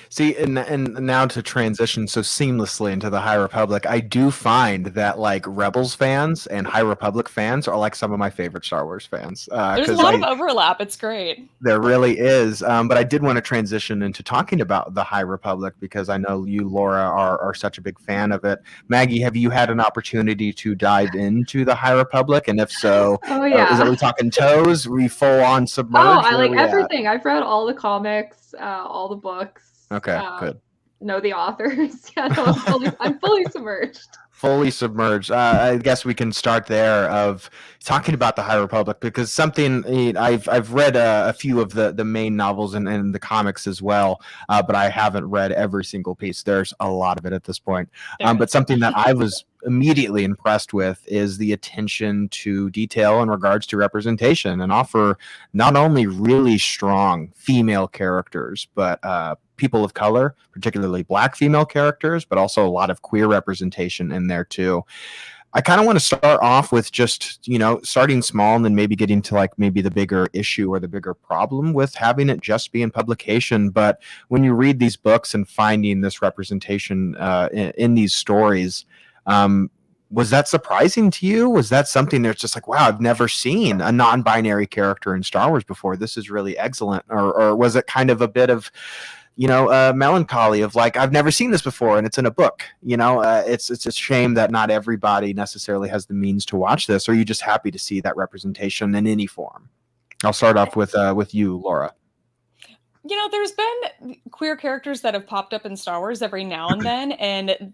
S1: See, and now to transition so seamlessly into the High Republic, I do find that like Rebels fans and High Republic fans are like some of my favorite Star Wars fans.
S6: There's a lot of overlap. It's great.
S1: There really is. But I did want to transition into talking about the High Republic because I know you, Laura, are such a big fan of it. Maggie, have you had an opportunity to dive into the High Republic? And if so,
S5: Oh yeah.
S1: are we talking toes? Are we full on submerged?
S5: Oh, I like everything. I've read all the comics, all the books.
S1: Okay, good.
S5: Know the authors. Yeah, no, I'm fully submerged.
S1: Fully submerged. I guess we can start there of talking about the High Republic, because something I've read a few of the main novels and the comics as well, but I haven't read every single piece. There's a lot of it at this point. But something that I was immediately impressed with is the attention to detail in regards to representation, and offer not only really strong female characters, but people of color, particularly Black female characters, but also a lot of queer representation in there too. I kind of want to start off with just, starting small and then maybe getting to like maybe the bigger issue or the bigger problem with having it just be in publication. But when you read these books and finding this representation in these stories, was that surprising to you? Was that something that's just like, wow, I've never seen a non-binary character in Star Wars before. This is really excellent. Or was it kind of a bit of, melancholy of like, I've never seen this before and it's in a book? It's a shame that not everybody necessarily has the means to watch this. Or are you just happy to see that representation in any form? I'll start off with you, Laura.
S6: There's been queer characters that have popped up in Star Wars every now and then, and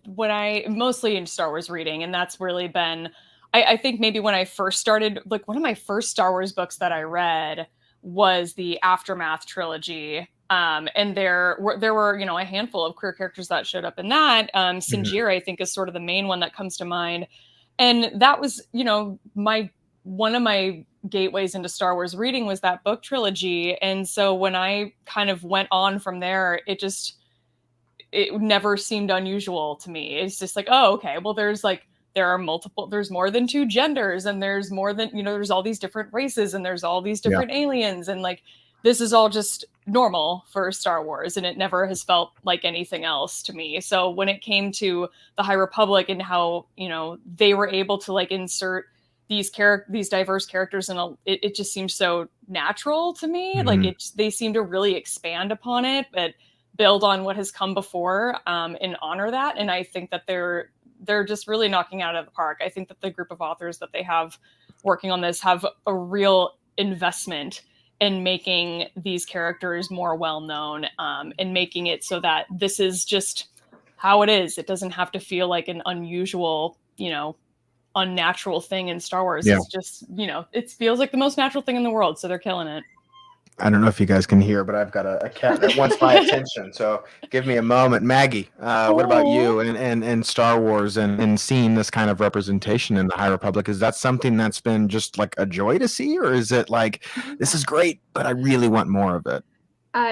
S6: mostly in Star Wars reading, and that's really been, I think maybe when I first started, like one of my first Star Wars books that I read was the Aftermath trilogy And there were, you know, a handful of queer characters that showed up in that. Sinjir, I think, is sort of the main one that comes to mind. And that was, you know, one of my gateways into Star Wars reading was that book trilogy. And so when I kind of went on from there, it never seemed unusual to me. It's just like, oh, okay, well, there's more than two genders, and there's more than, you know, there's all these different races, and there's all these different aliens, and like, this is all just normal for Star Wars, and it never has felt like anything else to me. So when it came to the High Republic and how, you know, they were able to like insert these diverse characters, and it just seems so natural to me. Like they seem to really expand upon it, but build on what has come before, and honor that. And I think that they're just really knocking it out of the park. I think that the group of authors that they have working on this have a real investment in making these characters more well-known, and making it so that this is just how it is. It doesn't have to feel like an unusual, you know, unnatural thing in Star Wars. It's just, you know, it feels like the most natural thing in the world. So they're killing it.
S1: I don't know if you guys can hear, but I've got a cat that wants my attention. So give me a moment. Maggie, what about you and Star Wars and seeing this kind of representation in the High Republic? Is that something that's been just like a joy to see, or is it like, this is great, but I really want more of it?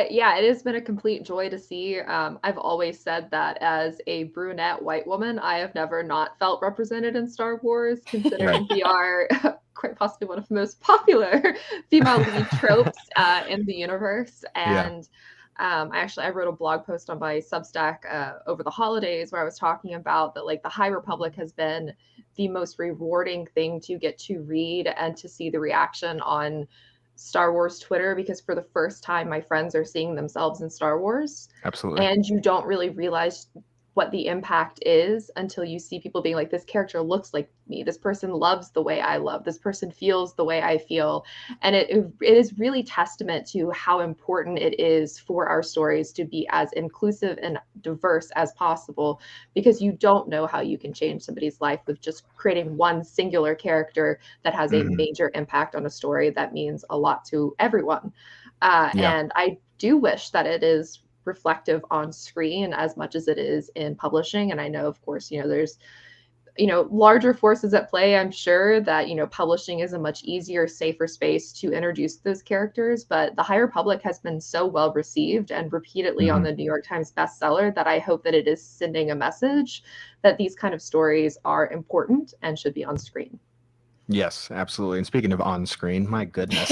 S5: Yeah, it has been a complete joy to see. I've always said that as a brunette white woman, I have never not felt represented in Star Wars, considering we are quite possibly one of the most popular female lead tropes in the universe. And I wrote a blog post on my Substack over the holidays where I was talking about that, like, the High Republic has been the most rewarding thing to get to read and to see the reaction on Star Wars Twitter, because for the first time my friends are seeing themselves in Star Wars.
S1: Absolutely.
S5: And you don't really realize what the impact is until you see people being like, this character looks like me, this person loves the way I love, this person feels the way I feel. And it is really testament to how important it is for our stories to be as inclusive and diverse as possible, because you don't know how you can change somebody's life with just creating one singular character that has a major impact on a story that means a lot to everyone. And I do wish that it is reflective on screen as much as it is in publishing. And I know, of course, you know, there's, you know, larger forces at play. I'm sure that, you know, publishing is a much easier, safer space to introduce those characters. But the High Republic has been so well received and repeatedly on the New York Times bestseller that I hope that it is sending a message that these kind of stories are important and should be on screen.
S1: Yes, absolutely. And speaking of on screen, my goodness.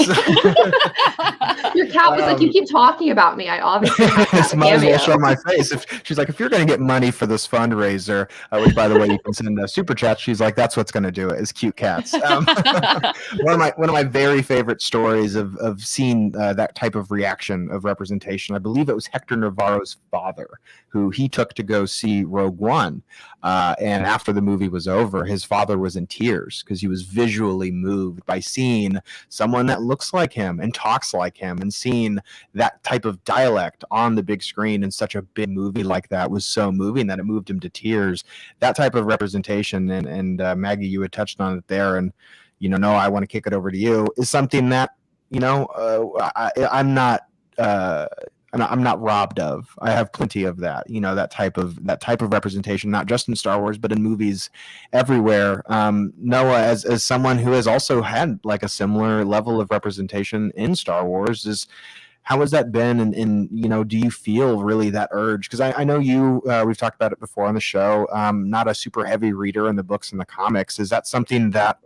S5: Your cat was like, you keep talking about me. I obviously have to have a
S1: might as well
S5: cameo.
S1: show my face. She's like, if you're going to get money for this fundraiser, which, by the way, you can send a super chat. She's like, that's what's going to do it, is cute cats. One of my very favorite stories of seeing that type of reaction of representation. I believe it was Hector Navarro's father, who he took to go see Rogue One. And after the movie was over, his father was in tears because he was visually moved by seeing someone that looks like him and talks like him, and seeing that type of dialect on the big screen in such a big movie like that was so moving that it moved him to tears. That type of representation, and Maggie, you had touched on it there, and you know, I want to kick it over to you, is something that, you know, I'm not robbed of. I have plenty of that, you know, that type of representation, not just in Star Wars, but in movies everywhere. Noah, as someone who has also had like a similar level of representation in Star Wars, how has that been? And you know, do you feel really that urge? Because I know you, we've talked about it before on the show, not a super heavy reader in the books and the comics. Is that something that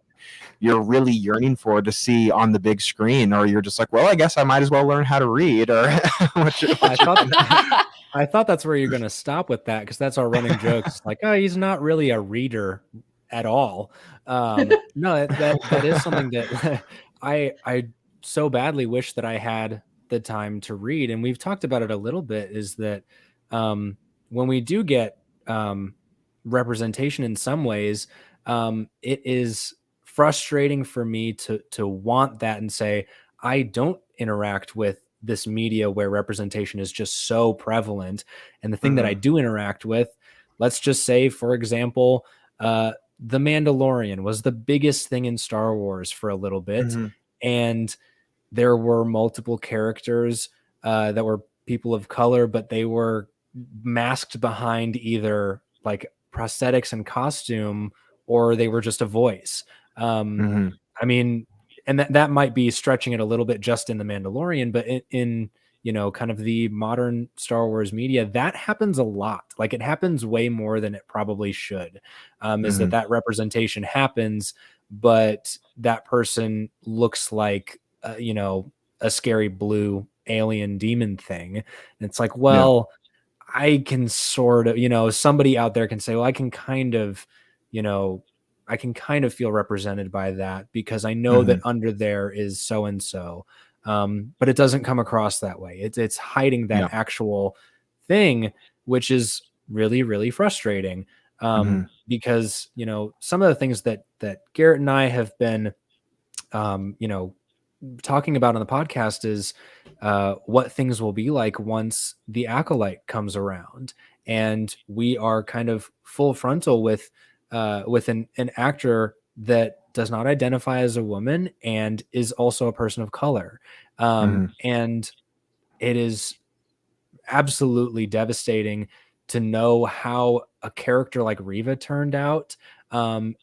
S1: you're really yearning for to see on the big screen, or you're just like, well, I guess I might as well learn how to read? Or
S4: I thought that's where you're going to stop with that, because that's our running joke. It's like, oh, he's not really a reader at all. No, that is something that I so badly wish that I had the time to read. And we've talked about it a little bit, is that when we do get representation in some ways, it is frustrating for me to want that and say, I don't interact with this media where representation is just so prevalent. And the thing that I do interact with, let's just say, for example, The Mandalorian was the biggest thing in Star Wars for a little bit. And there were multiple characters that were people of color, but they were masked behind either like prosthetics and costume, or they were just a voice. I mean, and that might be stretching it a little bit just in The Mandalorian, but in you know, kind of the modern Star Wars media, that happens a lot. Like it happens way more than it probably should. Is that representation happens, but that person looks like you know, a scary blue alien demon thing. And it's like, well, I can sort of, you know, somebody out there can say, well, I can kind of, you know, I can kind of feel represented by that because I know that under there is so and so. But it doesn't come across that way. It's hiding that actual thing, which is really, really frustrating. Because, you know, some of the things that Garrett and I have been, you know, talking about on the podcast is what things will be like once the acolyte comes around, and we are kind of full frontal with an actor that does not identify as a woman and is also a person of color, and it is absolutely devastating to know how a character like Riva turned out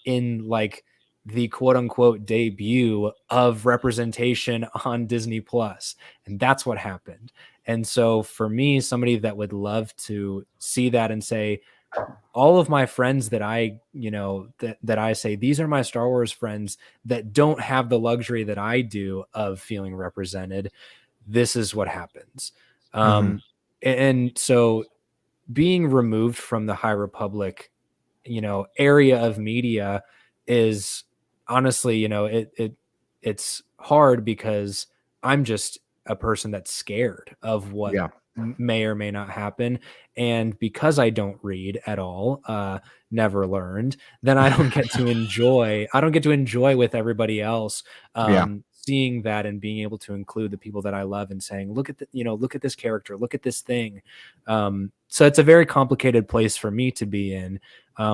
S4: in like the quote unquote debut of representation on Disney Plus. And that's what happened. And so for me, somebody that would love to see that and say, all of my friends that I, you know, that I say, these are my Star Wars friends that don't have the luxury that I do of feeling represented. This is what happens. And so being removed from the High Republic, you know, area of media is honestly, you know, it's hard because I'm just a person that's scared of what may or may not happen. And because I don't read at all, never learned, then I don't get to enjoy with everybody else, seeing that and being able to include the people that I love and saying, look at look at this character, look at this thing. So it's a very complicated place for me to be in,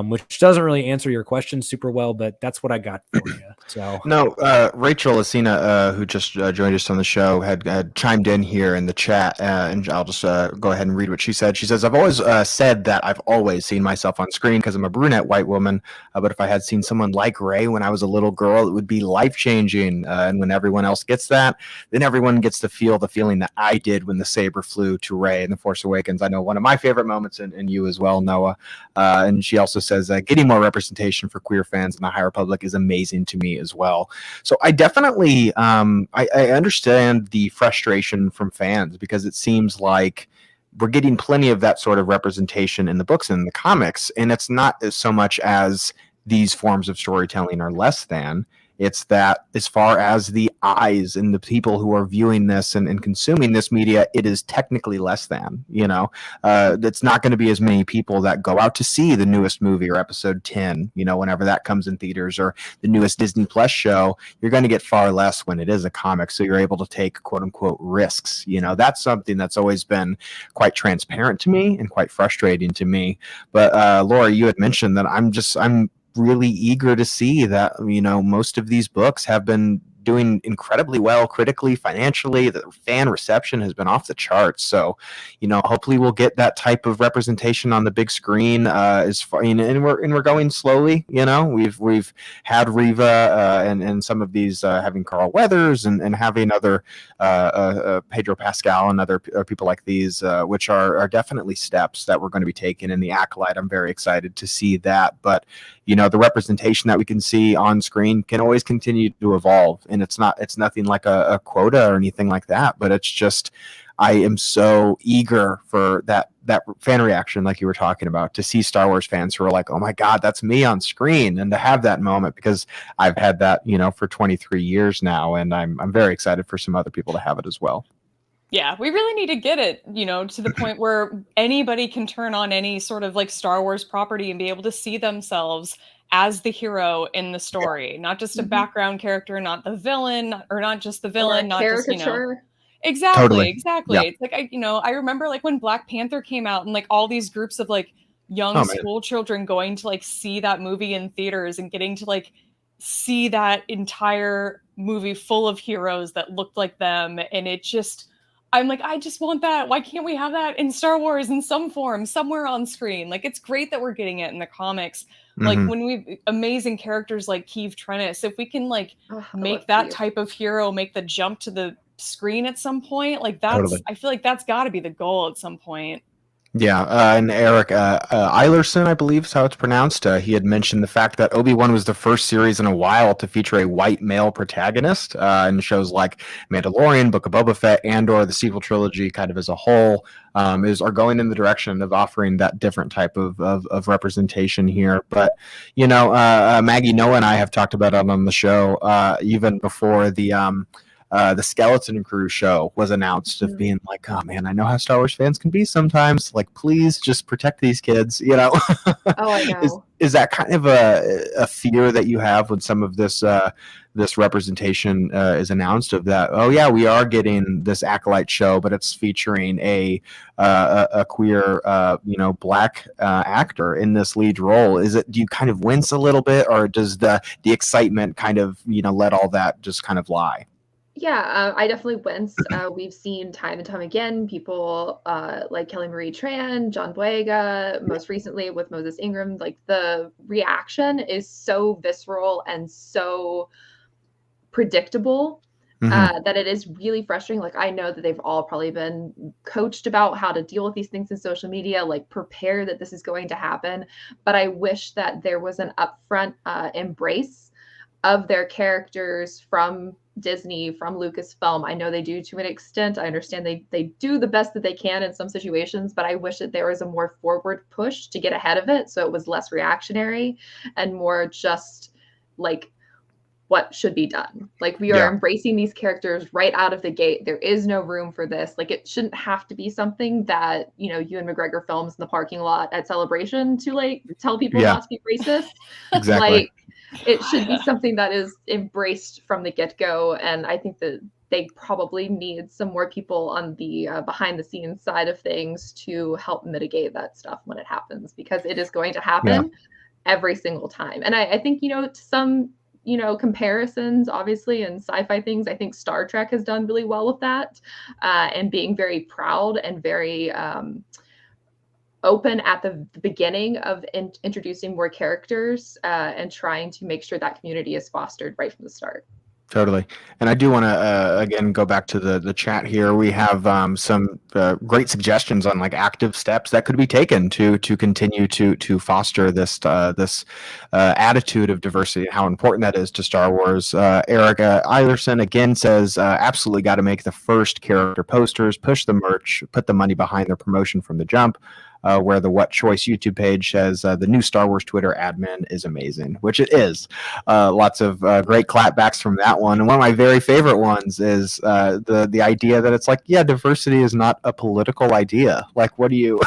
S4: which doesn't really answer your question super well, but that's what I got for you. So
S1: no, Rachel Asina, who just joined us on the show, had chimed in here in the chat, and I'll just go ahead and read what she said. She says, "I've always said that I've always seen myself on screen because I'm a brunette white woman, but if I had seen someone like Rey when I was a little girl, it would be life changing. And when everyone else gets that, then everyone gets to feel the feeling that I did when the saber flew to Rey in The Force Awakens. I know one of my favorite moments, and you as well, Noah." And she also says, "Getting more representation for queer fans in the High Republic is amazing to me as well." So I definitely I understand the frustration from fans because it seems like we're getting plenty of that sort of representation in the books and in the comics, and it's not so much as these forms of storytelling are less than. It's that as far as the eyes and the people who are viewing this and consuming this media, it is technically less than, you know. It's not going to be as many people that go out to see the newest movie or episode 10, you know, whenever that comes in theaters, or the newest Disney Plus show. You're going to get far less when it is a comic. So you're able to take quote unquote risks. You know, that's something that's always been quite transparent to me and quite frustrating to me. But Laura, you had mentioned that I'm really eager to see that, you know, most of these books have been doing incredibly well critically, financially. The fan reception has been off the charts. So, you know, hopefully we'll get that type of representation on the big screen. As far, you know, and we're going slowly. You know, we've had Riva and some of these having Carl Weathers and having other Pedro Pascal and other people like these, which are definitely steps that we're going to be taking. In the Acolyte, I'm very excited to see that. But you know, the representation that we can see on screen can always continue to evolve, and it's nothing like a quota or anything like that, but it's just, I am so eager for that fan reaction, like you were talking about, to see Star Wars fans who are like, oh my God, that's me on screen, and to have that moment, because I've had that, you know, for 23 years now, and I'm very excited for some other people to have it as well.
S6: Yeah, we really need to get it, you know, to the point where anybody can turn on any sort of like Star Wars property and be able to see themselves as the hero in the story, not just a background character, not the villain, or not just the villain, not just, you know. Exactly,
S1: Totally.
S6: exactly.
S1: Yeah.
S6: It's like, I remember like when Black Panther came out and like all these groups of like young school children going to like see that movie in theaters and getting to like see that entire movie full of heroes that looked like them. And it just, I'm like, I just want that. Why can't we have that in Star Wars in some form, somewhere on screen? Like, it's great that we're getting it in the comics. Like, when we amazing characters like Keeve Trennis, if we can like make that type of hero make the jump to the screen at some point, like that's, I feel like that's got to be the goal at some point.
S1: Yeah, and Eric Eilerson, I believe is how it's pronounced. He had mentioned the fact that Obi-Wan was the first series in a while to feature a white male protagonist, in shows like Mandalorian, Book of Boba Fett, and/or the sequel trilogy, kind of as a whole, are going in the direction of offering that different type of representation here. But Maggie, Noah, and I have talked about it on the show even before the Skeleton Crew show was announced, of being like, oh man, I know how Star Wars fans can be sometimes. Like, please just protect these kids,
S5: Oh, I know.
S1: Is that kind of a fear that you have when some of this this representation is announced, of that? Oh yeah, we are getting this Acolyte show, but it's featuring a queer black actor in this lead role. Do you kind of wince a little bit, or does the excitement kind of let all that just kind of lie?
S5: Yeah, I definitely wince. We've seen time and time again people like Kelly Marie Tran, John Boyega, most recently with Moses Ingram. Like, the reaction is so visceral and so predictable that it is really frustrating. Like, I know that they've all probably been coached about how to deal with these things in social media, like prepare that this is going to happen. But I wish that there was an upfront embrace of their characters from Disney, from Lucasfilm. I know they do to an extent. I understand they do the best that they can in some situations, but I wish that there was a more forward push to get ahead of it, so it was less reactionary and more just like what should be done. Like, we are embracing these characters right out of the gate. There is no room for this. Like, it shouldn't have to be something that, Ewan McGregor films in the parking lot at Celebration to like tell people not to be racist.
S1: Exactly.
S5: Like, it should be something that is embraced from the get-go. And I think that they probably need some more people on the behind the scenes side of things to help mitigate that stuff when it happens, because it is going to happen every single time. And I think, to some, comparisons, obviously, in sci-fi things, I think Star Trek has done really well with that, and being very proud and very open at the beginning of introducing more characters and trying to make sure that community is fostered right from the start.
S1: Totally. And I do want to, again, go back to the chat here. We have some great suggestions on like active steps that could be taken to continue to foster this attitude of diversity and how important that is to Star Wars. Eric Eilerson again says, absolutely got to make the first character posters, push the merch, put the money behind their promotion from the jump. Where the What Choice YouTube page says the new Star Wars Twitter admin is amazing, which it is. Lots of great clapbacks from that one. And one of my very favorite ones is the idea that it's like, yeah, diversity is not a political idea. Like, what do you?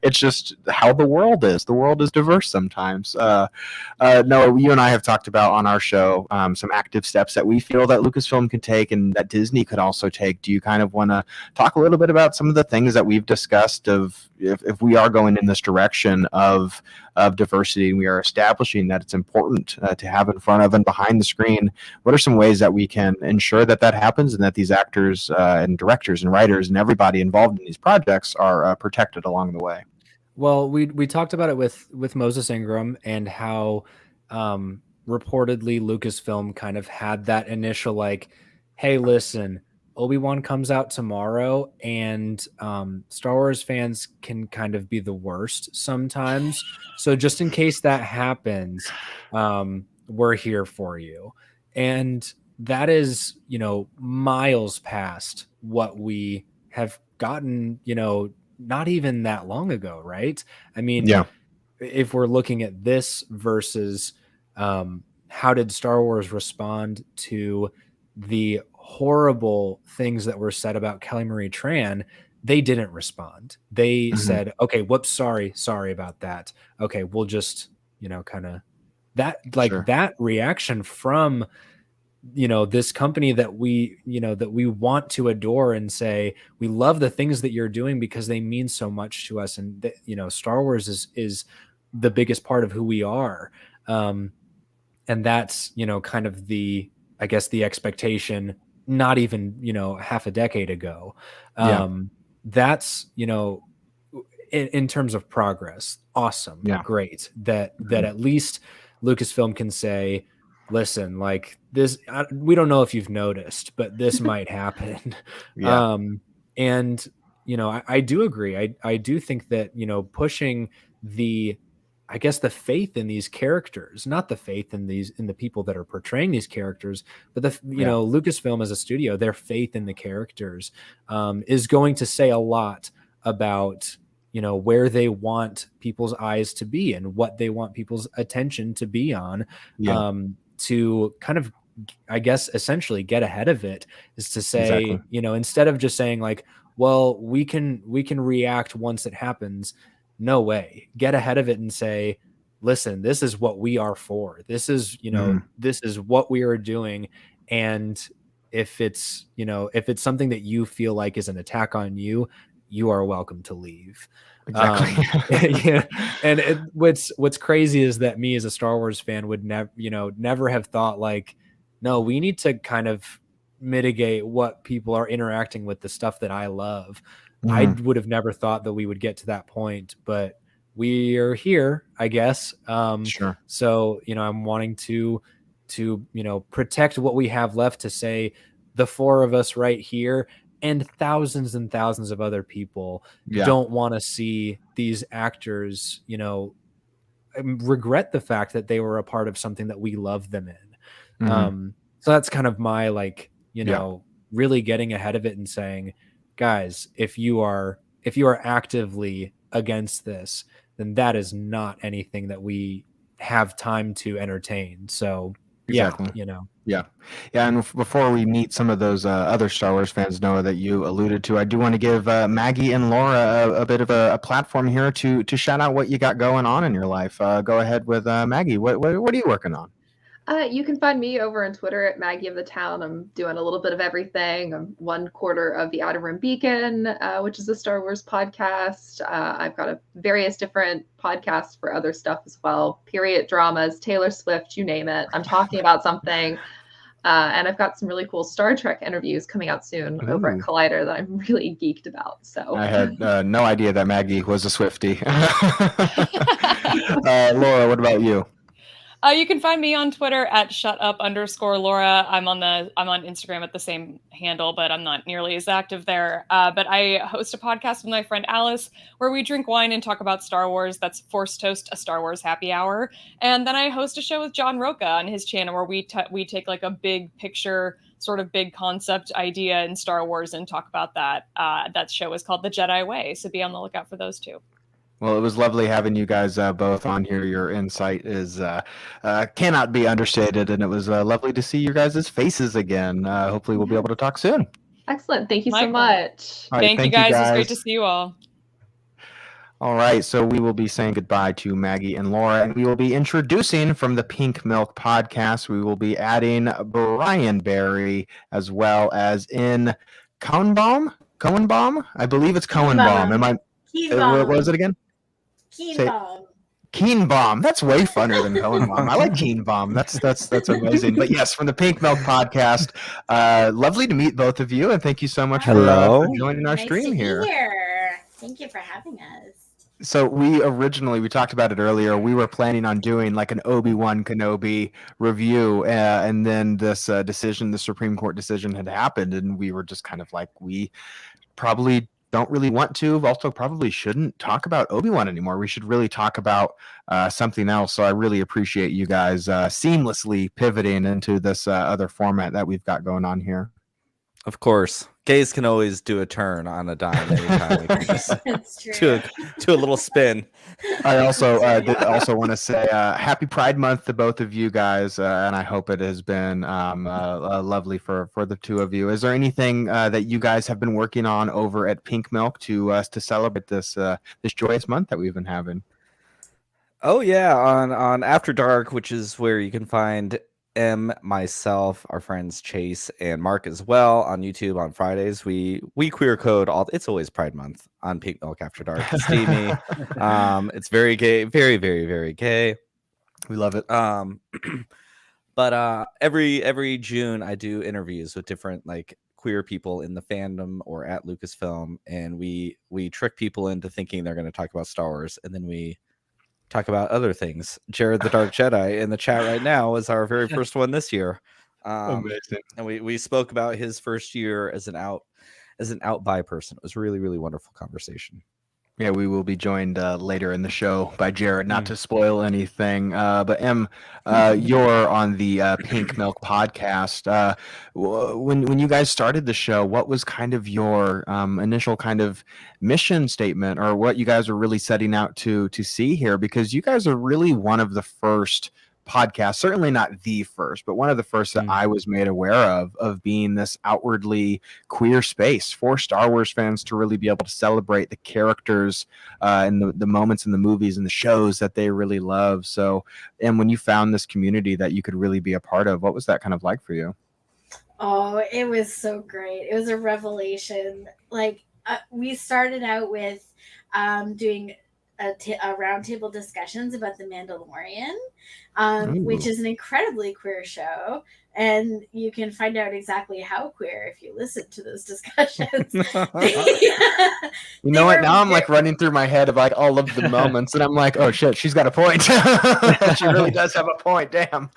S1: It's just how the world is. The world is diverse sometimes. No, you and I have talked about on our show some active steps that we feel that Lucasfilm can take and that Disney could also take. Do you kind of want to talk a little bit about some of the things that we've discussed of if we are going in this direction of diversity and we are establishing that it's important to have in front of and behind the screen, what are some ways that we can ensure that happens and that these actors and directors and writers and everybody involved in these projects are protected along the way?
S4: Well, we talked about it with Moses Ingram and how reportedly Lucasfilm kind of had that initial like, hey, listen, Obi-Wan comes out tomorrow, and Star Wars fans can kind of be the worst sometimes. So just in case that happens, we're here for you. And that is, miles past what we have gotten, not even that long ago, right? I mean, if we're looking at this versus how did Star Wars respond to the horrible things that were said about Kelly Marie Tran, they didn't respond. They said, okay, whoops, sorry about that. Okay, we'll just, kind of that, like that reaction from, this company that we want to adore and say, we love the things that you're doing because they mean so much to us. And, Star Wars is the biggest part of who we are. And that's, kind of I guess the expectation not even, half a decade ago.
S1: Yeah.
S4: That's, in terms of progress, awesome.
S1: Yeah.
S4: Great. That at least Lucasfilm can say, listen, like this, we don't know if you've noticed, but this might happen.
S1: Yeah.
S4: And, I do agree. I do think that, pushing I guess the faith in these characters, not the faith in the people that are portraying these characters, but Lucasfilm as a studio, their faith in the characters is going to say a lot about, where they want people's eyes to be and what they want people's attention to be on, to kind of, I guess, essentially get ahead of it, is to say,
S1: Exactly.
S4: Instead of just saying like, well, we can react once it happens. No way. Get ahead of it and say, listen, this is what we are for. This is, this is what we are doing. And if it's something that you feel like is an attack on you, you are welcome to leave.
S1: Exactly.
S4: Yeah. And what's crazy is that me as a Star Wars fan would never have thought like, no, we need to kind of mitigate what people are interacting with, the stuff that I love. I would have never thought that we would get to that point, but we are here, I guess.
S1: Sure.
S4: So, I'm wanting to protect what we have left, to say the four of us right here and thousands of other people don't want to see these actors, regret the fact that they were a part of something that we love them in. So that's kind of my, like, really getting ahead of it and saying, guys, if you are actively against this, then that is not anything that we have time to entertain. So
S1: Exactly. Yeah. And before we meet some of those other Star Wars fans, Noah, that you alluded to, I do want to give Maggie and Laura a bit of a platform here to shout out what you got going on in your life. Go ahead with Maggie. What are you working on?
S5: You can find me over on Twitter at Maggie of the Town. I'm doing a little bit of everything. I'm 1/4 of the Outer Rim Beacon, which is a Star Wars podcast. I've got various different podcasts for other stuff as well. Period dramas, Taylor Swift, you name it. I'm talking about something. And I've got some really cool Star Trek interviews coming out soon over at Collider that I'm really geeked about. So
S1: I had no idea that Maggie was a Swiftie. Laura, what about you?
S6: You can find me on Twitter at @shutup_Laura. I'm on Instagram at the same handle, but I'm not nearly as active there. But I host a podcast with my friend Alice where we drink wine and talk about Star Wars. That's Force Toast, a Star Wars happy hour. And then I host a show with John Roca on his channel where we take like a big picture, sort of big concept idea in Star Wars and talk about that. That show is called The Jedi Way. So be on the lookout for those two.
S1: Well, it was lovely having you guys both on here. Your insight is cannot be understated, and it was lovely to see your guys' faces again. Hopefully, we'll be able to talk soon.
S5: Excellent. Thank you so much.
S1: All right,
S6: thank you guys. It's great to see you all.
S1: All right, so we will be saying goodbye to Maggie and Laura, and we will be introducing from the Pink Milk podcast. We will be adding Brian Barry as well as in Cohenbaum. I believe it's Cohenbaum. Am I? What was it again? Keenbaum. That's way funner than Cohenbaum. I like Keenbaum. That's amazing. But yes, from the Pink Milk podcast. Lovely to meet both of you, and thank you so much for joining our stream here.
S7: Thank you for having us.
S1: So we talked about it earlier. We were planning on doing like an Obi-Wan Kenobi review, and then this the Supreme Court decision had happened, and we were just kind of like, we probably don't really want to, also probably shouldn't talk about Obi-Wan anymore. We should really talk about something else. So I really appreciate you guys seamlessly pivoting into this other format that we've got going on here.
S8: Of course, gays can always do a turn on a dime anytime. We can just do a little spin.
S1: I also want to say happy Pride Month to both of you guys, and I hope it has been lovely for the two of you. Is there anything that you guys have been working on over at Pink Milk to celebrate this joyous month that we've been having?
S8: Oh yeah, on After Dark, which is where you can find myself, our friends Chase and Mark as well on YouTube on Fridays. We queer code all. It's always Pride Month on Pink Milk After Dark. It's steamy. It's very gay, very, very, very gay.
S1: We love it.
S8: But every June I do interviews with different like queer people in the fandom or at Lucasfilm, and we trick people into thinking they're going to talk about Star Wars, and then we talk about other things. Jared the Dark Jedi in the chat right now was our very first one this year.
S1: Amazing.
S8: And we spoke about his first year as an out bi person. It was a really, really wonderful conversation.
S1: Yeah, we will be joined later in the show by Jared, not to spoil anything. But Em, you're on the Pink Milk podcast. When you guys started the show, what was kind of your initial kind of mission statement, or what you guys are really setting out to see here? Because you guys are really one of the first podcast, certainly not the first, but one of the first that I was made aware of being this outwardly queer space for Star Wars fans to really be able to celebrate the characters and the moments in the movies and the shows that they really love. So, and when you found this community that you could really be a part of, what was that kind of like for you?
S7: Oh, it was so great. It was a revelation. Like we started out with doing a roundtable discussions about The Mandalorian, which is an incredibly queer show. And you can find out exactly how queer if you listen to those discussions.
S1: You know what? Now I'm like running through my head of like all of the moments, and I'm like, oh shit, she's got a point. She really does have a point. Damn.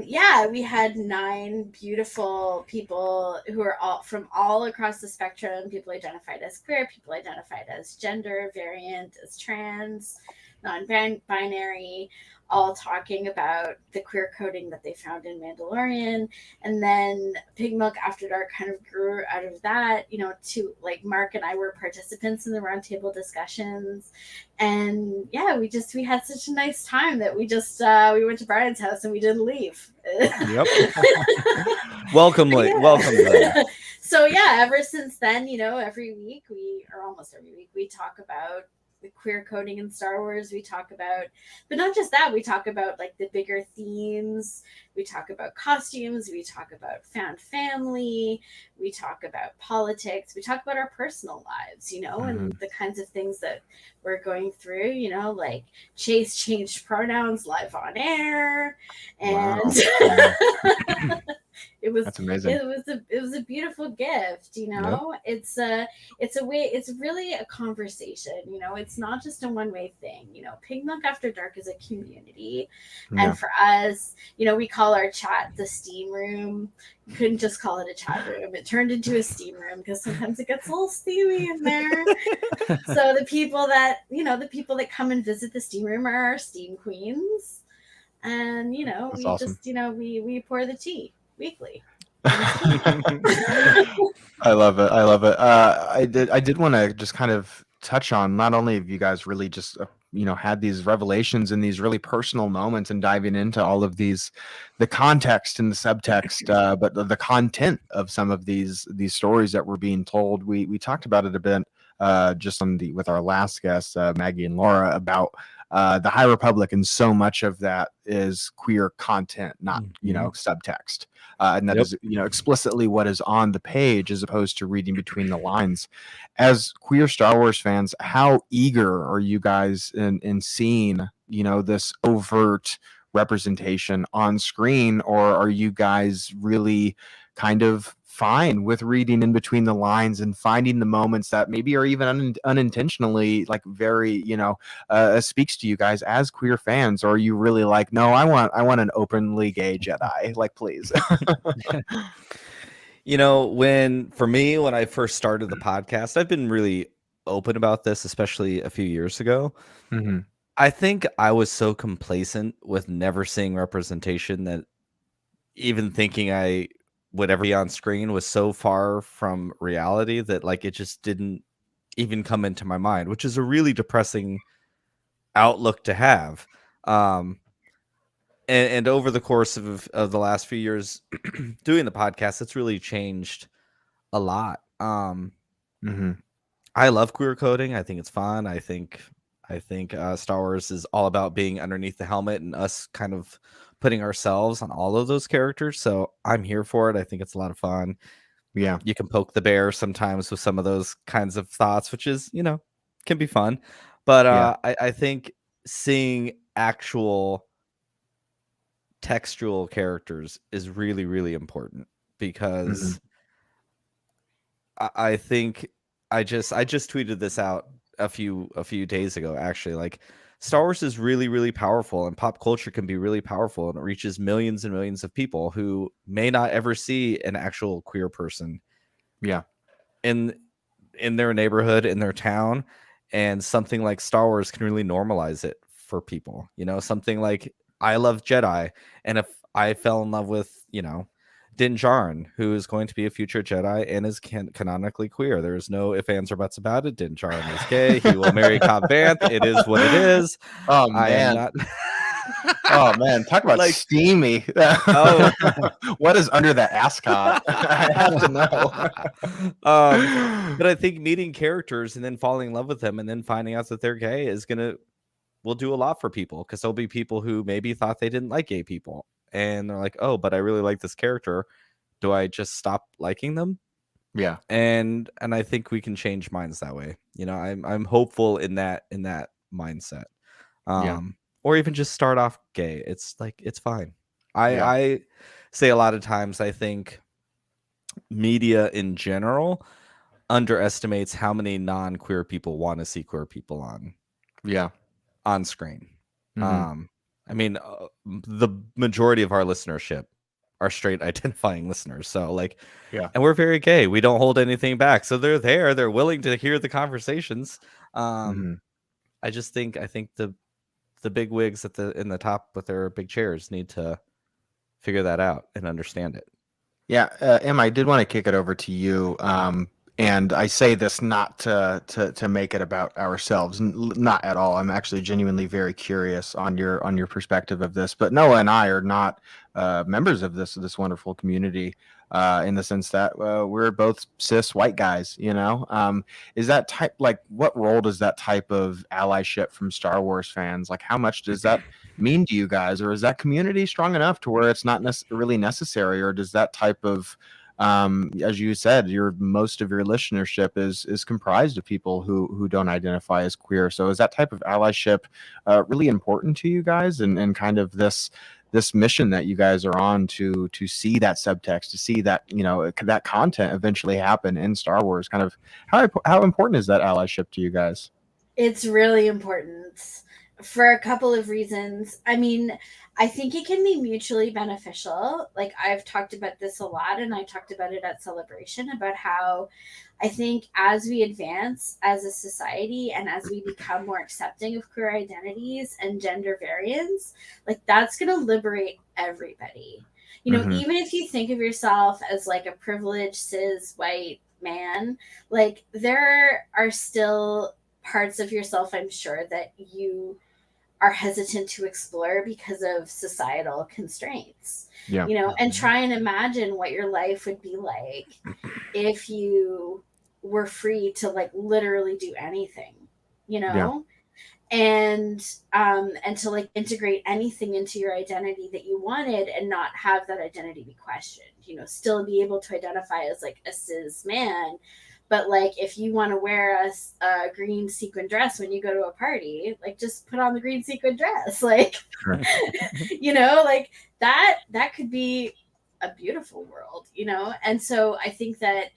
S7: Yeah, we had 9 beautiful people who are all from all across the spectrum. People identified as queer, people identified as gender variant, as trans, non-binary, all talking about the queer coding that they found in Mandalorian. And then Pig Milk After Dark kind of grew out of that, to like Mark and I were participants in the roundtable discussions. And yeah, we had such a nice time that we just we went to Brian's house and we didn't leave.
S8: Yep. Welcome late.
S7: So yeah, ever since then, every week almost every week we talk about the queer coding in Star Wars. We talk about, but not just that, we talk about like the bigger themes. We talk about costumes. We talk about found family. We talk about politics. We talk about our personal lives, and the kinds of things that we're going through, like Chase changed pronouns live on air. And
S1: wow. That's amazing.
S7: It was a beautiful gift, Yep. It's really a conversation, it's not just a one-way thing. Pig Milk After Dark is a community. Yeah. And for us, we call our chat the steam room. You couldn't just call it a chat room. It turned into a steam room because sometimes it gets a little steamy in there. So the people that come and visit the steam room are our steam queens. And,
S1: That's
S7: we
S1: awesome.
S7: just, we pour the tea weekly.
S1: I love it. I did want to just kind of touch on, not only have you guys really just had these revelations and these really personal moments and diving into all of the context and the subtext, but the content of some of these stories that were being told. We talked about it a bit just with our last guest, Maggie and Laura, about the High Republic, and so much of that is queer content, not subtext, and that is explicitly what is on the page as opposed to reading between the lines. As queer Star Wars fans, how eager are you guys in seeing this overt representation on screen, or are you guys really kind of fine with reading in between the lines and finding the moments that maybe are even unintentionally like very speaks to you guys as queer fans? Or are you really like, no, I want an openly gay Jedi, like, please?
S8: When I first started the podcast, I've been really open about this, especially a few years ago.
S1: Mm-hmm.
S8: I think I was so complacent with never seeing representation that even thinking I would ever be on screen was so far from reality that like it just didn't even come into my mind, which is a really depressing outlook to have. And over the course of the last few years doing the podcast, it's really changed a lot. I love queer coding. I think it's fun. I think Star Wars is all about being underneath the helmet and us kind of putting ourselves on all of those characters. So I'm here for it. I think it's a lot of fun.
S1: Yeah.
S8: You can poke the bear sometimes with some of those kinds of thoughts, which is, can be fun. But I think seeing actual textual characters is really, really important, because I think I just tweeted this out a few days ago, actually. Like, Star Wars is really, really powerful, and pop culture can be really powerful, and it reaches millions and millions of people who may not ever see an actual queer person in their neighborhood, in their town. And something like Star Wars can really normalize it for people. You know, something like, I love Jedi, and if I fell in love with, Din Djarin, who is going to be a future Jedi and is canonically queer. There's no ifs, ands, or buts about it. Din Djarin is gay. He will marry Cobb Vanth. It is what it is.
S1: Oh,
S8: I am
S1: man.
S8: not.
S1: Oh, man. Talk about
S8: Like-
S1: steamy.
S8: Oh.
S1: What is under that ascot? I have to know.
S8: But I think meeting characters and then falling in love with them and then finding out that they're gay will do a lot for people, because there'll be people who maybe thought they didn't like gay people, and they're like, oh, but I really like this character. Do I just stop liking them?
S1: Yeah.
S8: And I think we can change minds that way. I'm hopeful in that mindset. Or even just start off gay. It's like, it's fine. I say a lot of times, I think media in general underestimates how many non-queer people want to see queer people on screen. I mean, the majority of our listenership are straight identifying listeners, so and we're very gay. We don't hold anything back, so they're willing to hear the conversations. I think the big wigs in the top with their big chairs need to figure that out and understand it.
S1: Yeah, Emma, I did want to kick it over to you. And I say this not to make it about ourselves, not at all. I'm actually genuinely very curious on your perspective of this. But Noah and I are not members of this wonderful community, in the sense that we're both cis white guys. Is that type, like, what role does that type of allyship from Star Wars fans, like, how much does that mean to you guys, or is that community strong enough to where it's not really necessary, or does that type of as you said, most of your listenership is comprised of people who don't identify as queer. So is that type of allyship really important to you guys, and kind of this mission that you guys are on to see that subtext, to see that that content eventually happen in Star Wars? Kind of how important is that allyship to you guys?
S7: It's really important for a couple of reasons. I mean, I think it can be mutually beneficial. Like, I've talked about this a lot, and I talked about it at Celebration, about how I think as we advance as a society and as we become more accepting of queer identities and gender variance, like, that's going to liberate everybody. Even if you think of yourself as like a privileged cis white man, like, there are still parts of yourself, I'm sure, that you are hesitant to explore because of societal constraints. And try and imagine what your life would be like if you were free to, like, literally do anything, and to, like, integrate anything into your identity that you wanted and not have that identity be questioned. Still be able to identify as, like, a cis man, but, like, if you want to wear a green sequin dress when you go to a party, like, just put on the green sequin dress. Like, like, that could be a beautiful world, And so I think that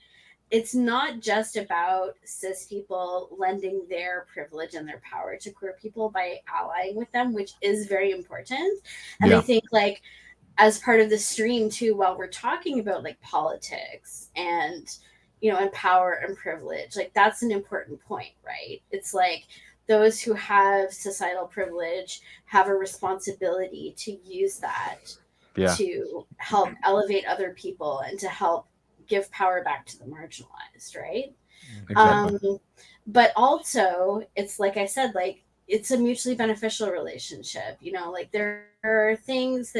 S7: it's not just about cis people lending their privilege and their power to queer people by allying with them, which is very important. And I think, like, as part of the stream too, while we're talking about, like, politics and and power and privilege, like, that's an important point, right? It's like, those who have societal privilege have a responsibility to use that to help elevate other people and to help give power back to the marginalized, right?
S1: Exactly.
S7: But also, it's like I said, like, it's a mutually beneficial relationship. Like, there are things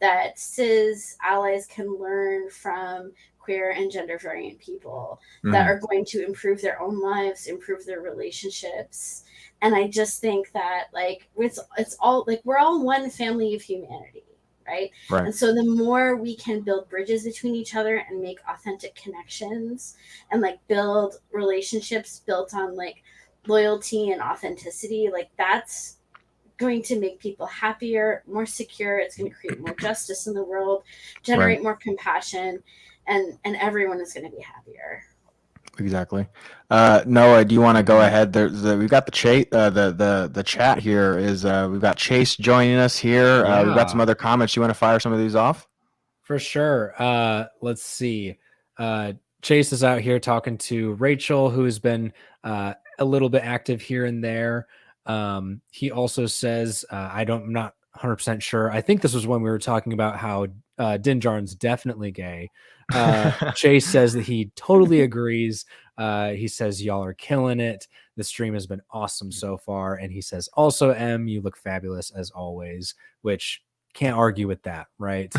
S7: that cis allies can learn from queer and gender variant people that are going to improve their own lives, improve their relationships. And I just think that, like, it's all, like, we're all one family of humanity, right? And so the more we can build bridges between each other and make authentic connections and, like, build relationships built on, like, loyalty and authenticity, like, that's going to make people happier, more secure. It's going to create more justice in the world, generate more compassion, and everyone is going to be happier.
S1: Exactly. Noah, do you want to go ahead? We've got the chat here is we've got Chase joining us here. We've got some other comments. You want to fire some of these off?
S4: For sure. Let's see. Chase is out here talking to Rachel, who has been a little bit active here and there. He also says, I'm not 100% sure. I think this was when we were talking about how Dinjarn's definitely gay. Chase says that he totally agrees. He says y'all are killing it. The stream has been awesome so far. And he says, also, M, you look fabulous as always, which can't argue with that, right?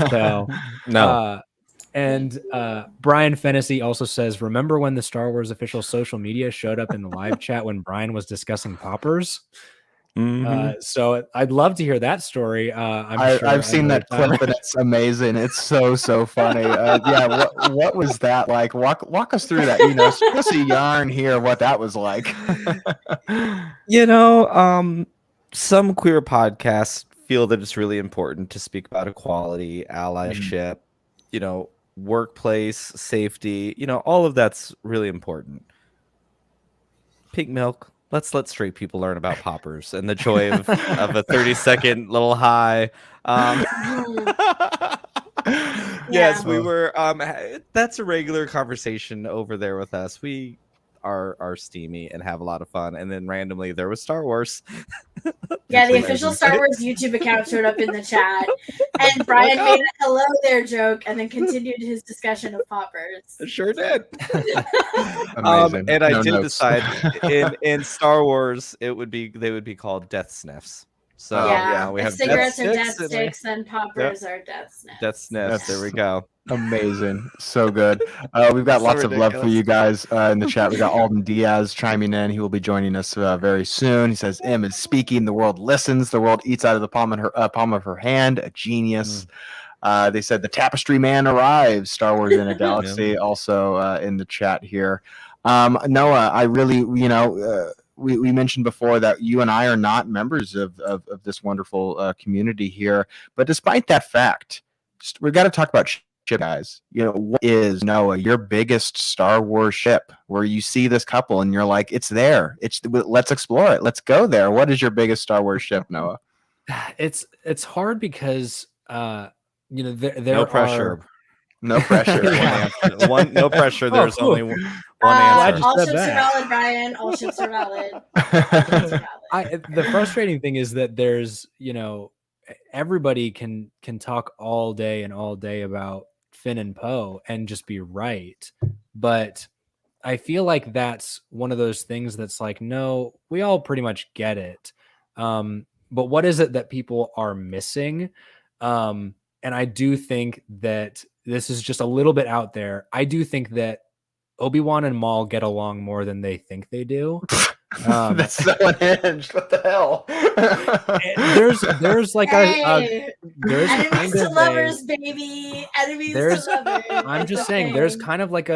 S4: So
S8: no.
S4: And Brian Fennessy also says, remember when the Star Wars official social media showed up in the live chat when Brian was discussing poppers? So I'd love to hear that story.
S1: I've seen that clip and it's amazing. It's so funny. Yeah, what was that like? Walk us through that. Give us a yarn here what that was like.
S8: Some queer podcasts feel that it's really important to speak about equality, allyship, workplace safety. All of that's really important. Pink milk. Let's let straight people learn about poppers and the joy of a 30-second little high. Yes, we were. That's a regular conversation over there with us. We are steamy and have a lot of fun. And then randomly there was Star Wars.
S7: Yeah, the official Star Wars YouTube account showed up in the chat, and Brian made a hello there joke and then continued his discussion of poppers.
S8: Sure did. And I did decide in Star Wars they would be called death sniffs. So we have
S7: cigarettes are death sticks, and poppers are death sniffs.
S8: Death sniffs. There we go.
S1: Amazing. So good. We've got lots of love for you guys in the chat. We got Alden Diaz chiming in. He will be joining us very soon. He says, M is speaking. The world listens. The world eats out of the palm of her hand. A genius. They said the tapestry man arrives. Star Wars in a Galaxy also in the chat here. Noah, I really, we mentioned before that you and I are not members of this wonderful community here. But despite that fact, we've got to talk about ship, guys. What is, Noah, your biggest Star Wars ship where you see this couple and you're like, it's there. Let's explore it. Let's go there. What is your biggest Star Wars ship, Noah?
S4: It's hard because there
S8: no pressure.
S1: No pressure.
S8: No pressure. There's only one answer.
S7: All ships are valid, Brian. All ships are valid.
S4: The frustrating thing is that there's, everybody can talk all day about Finn and Poe and just be right. But I feel like that's one of those things that's like, no, we all pretty much get it. But what is it that people are missing? And I do think that this is just a little bit out there. I do think that Obi-Wan and Maul get along more than they think they do.
S1: That's so unhinged. What the hell?
S4: There's like there's
S7: enemies
S4: kind
S7: to
S4: of
S7: lovers, baby. Enemies to lovers.
S4: I'm just saying there's kind of like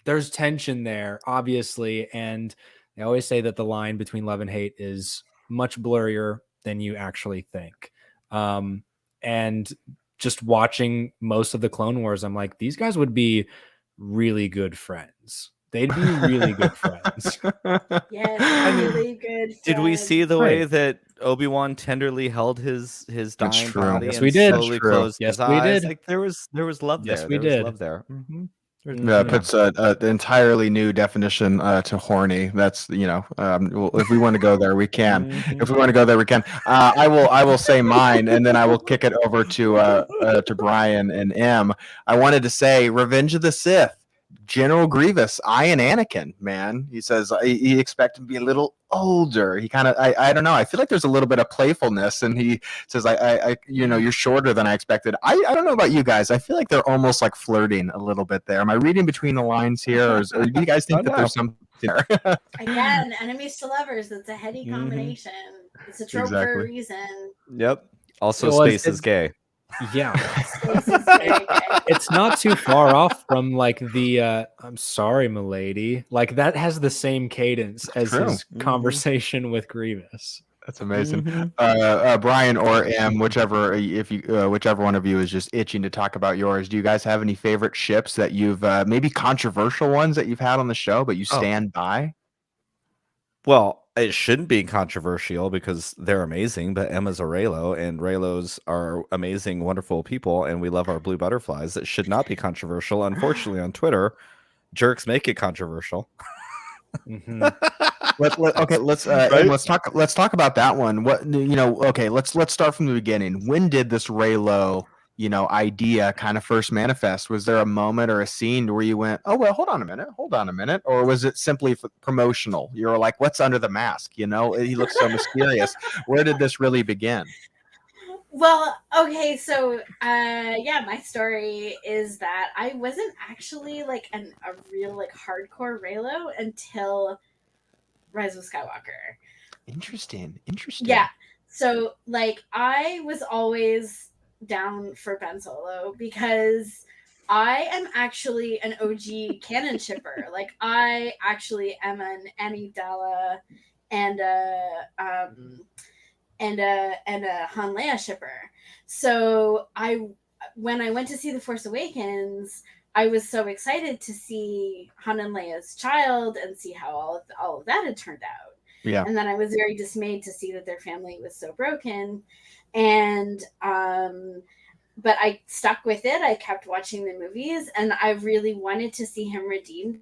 S4: there's tension there, obviously, and they always say that the line between love and hate is much blurrier than you actually think. And just watching most of the Clone Wars, I'm like, these guys would be really good friends. They'd be really good friends.
S7: Yes, really good friends.
S8: Did we see the way that Obi-Wan tenderly held his dying body?
S4: Yes, we did.
S8: Slowly closed his
S4: we
S8: eyes?
S4: did.
S8: Like there was love there.
S4: Yes, we
S8: there
S4: did.
S8: Was love there. Mm-hmm.
S1: Puts an entirely new definition to horny. That's if we want to go there, we can. If we want to go there, we can. I will say mine, and then I will kick it over to Brian and M. I wanted to say Revenge of the Sith. General Grievous, and Anakin, man. He says he expected to be a little older. He kind of, I don't know. I feel like there's a little bit of playfulness, and he says, you're shorter than I expected. I don't know about you guys. I feel like they're almost like flirting a little bit there. Am I reading between the lines here, or do you guys think that there's something there?
S7: Again, enemies to lovers. That's a heady combination. It's a trope for a reason.
S8: Yep. Also, space is gay.
S4: Yeah. It's not too far off from like the I'm sorry, milady. Like that has the same cadence as his conversation with Grievous.
S1: That's amazing.
S8: Mhm.
S1: Brian or M, whichever whichever one of you is just itching to talk about yours. Do you guys have any favorite ships that you've maybe controversial ones that you've had on the show, but you
S8: Oh.
S1: stand by?
S8: Well, it shouldn't be controversial because they're amazing, but Emma's a Raylo, and Raylos are amazing, wonderful people, and we love our blue butterflies. It should not be controversial. Unfortunately, on Twitter, jerks make it controversial.
S1: Okay, let's and let's talk about that one. What okay, let's start from the beginning. When did this Raylo, idea kind of first manifest? Was there a moment or a scene where you went, "Oh, well, hold on a minute," or was it simply promotional? You were like, "What's under the mask?" He looks so mysterious. Where did this really begin?
S7: Well, okay, so my story is that I wasn't actually like a real like hardcore Raylo until Rise of Skywalker.
S1: Interesting.
S7: Yeah. So like I was always down for Ben Solo because I am actually an OG canon shipper. Like I actually am an Annie Dalla and a Han Leia shipper. So when I went to see The Force Awakens, I was so excited to see Han and Leia's child and see how all of that had turned out.
S1: Yeah.
S7: And then I was very dismayed to see that their family was so broken. And but I stuck with it. I kept watching the movies, and I really wanted to see him redeemed,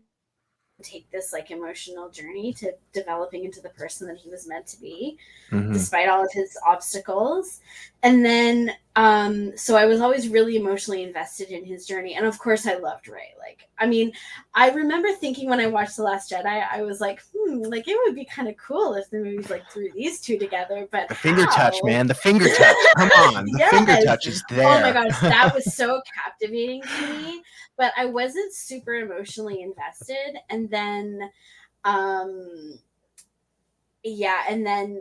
S7: take this like emotional journey to developing into the person that he was meant to be, despite all of his obstacles. And then so I was always really emotionally invested in his journey, and of course I loved Rey. Like, I mean, I remember thinking when I watched The Last Jedi, I was like, like it would be kind of cool if the movies like threw these two together. But
S1: the finger touch, man, the finger touch, come on. The finger touch is there.
S7: Oh my gosh, that was so captivating to me. But I wasn't super emotionally invested. And then and then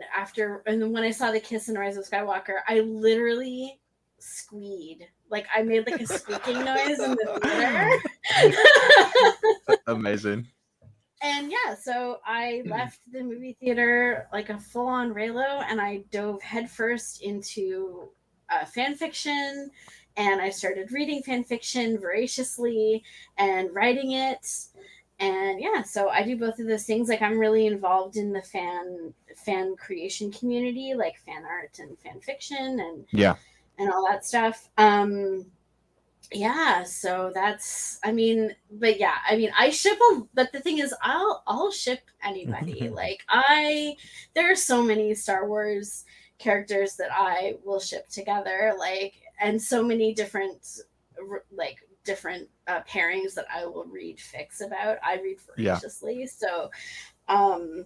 S7: when I saw the kiss in Rise of Skywalker, I literally squeed. Like I made like a squeaking noise in the theater.
S1: Amazing.
S7: And yeah, so I left the movie theater like a full-on Raylo, and I dove headfirst into fan fiction, and I started reading fan fiction voraciously and writing it. And yeah, so I do both of those things. Like I'm really involved in the fan creation community, like fan art and fan fiction and all that stuff. Yeah, so that's I ship but the thing is I'll ship anybody. Like there are so many Star Wars characters that I will ship together, like, and so many different pairings that I will read fics about. I read voraciously. So and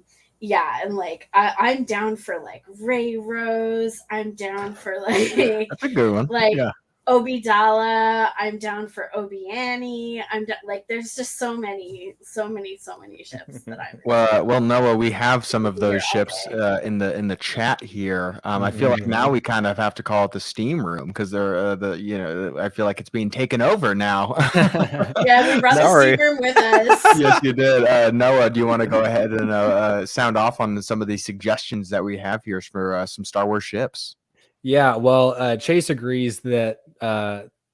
S7: like I'm down for like Ray Rose. I'm down for like
S1: that's a good one.
S7: Like Obi Dalla. I'm down for Obi Annie. Like there's just so many ships that I'm
S1: well Noah, we have some of those ships in the chat here. I feel like now we kind of have to call it the steam room because they're I feel like it's being taken over now.
S7: Yeah, we brought the steam room with us.
S1: Yes, you did. Noah, do you want to go ahead and sound off on some of the suggestions that we have here for some Star Wars ships?
S4: Yeah, well, Chase agrees that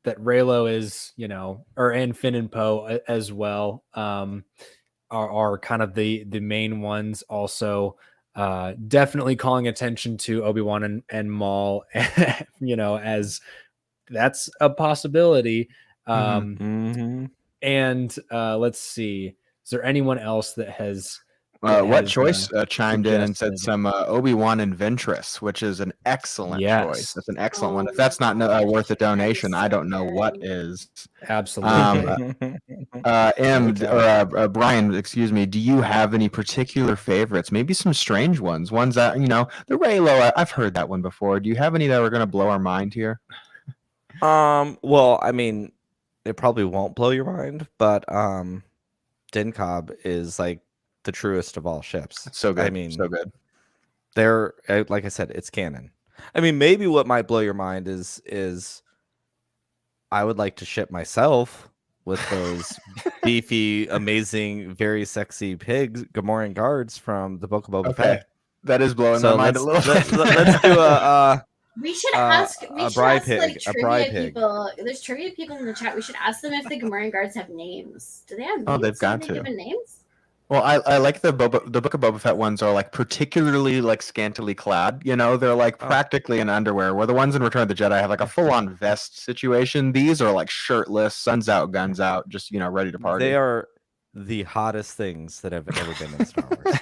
S4: Raylo is, and Finn and Poe as well, are kind of the main ones. Also, definitely calling attention to Obi-Wan and Maul, as that's a possibility. And let's see, is there anyone else that has?
S1: What choice chimed in and said some Obi-Wan and Ventress, which is an excellent choice. That's an excellent one. If that's not worth a donation, I don't know what is.
S4: Absolutely.
S1: Brian, excuse me, do you have any particular favorites? Maybe some strange ones that, the Raylo, I've heard that one before. Do you have any that are going to blow our mind here?
S8: Well, I mean, it probably won't blow your mind, but Din Cobb is like the truest of all ships.
S1: It's so good.
S8: I mean,
S1: so good.
S8: They're, like I said, it's canon. I mean, maybe what might blow your mind is I would like to ship myself with those beefy, amazing, very sexy pigs, Gamorrean guards from the Book of Boba Fett.
S1: That is blowing
S8: So
S1: my mind a little bit.
S8: let's do a
S7: We should ask. We
S8: a
S7: should
S8: bride
S7: ask
S8: pig,
S7: like
S8: a bride
S7: trivia
S8: pig.
S7: people. There's trivia people in the chat. We should ask them if the Gamorrean guards have names. Do they have names?
S1: Oh, they've got
S7: Are they
S1: to.
S7: given names?
S1: Well, I like the Book of Boba Fett ones are like particularly like scantily clad. You know, they're like practically in underwear. Where the ones in Return of the Jedi have like a full on vest situation. These are like shirtless, suns out, guns out, just ready to party.
S8: They are the hottest things that have ever been in Star Wars.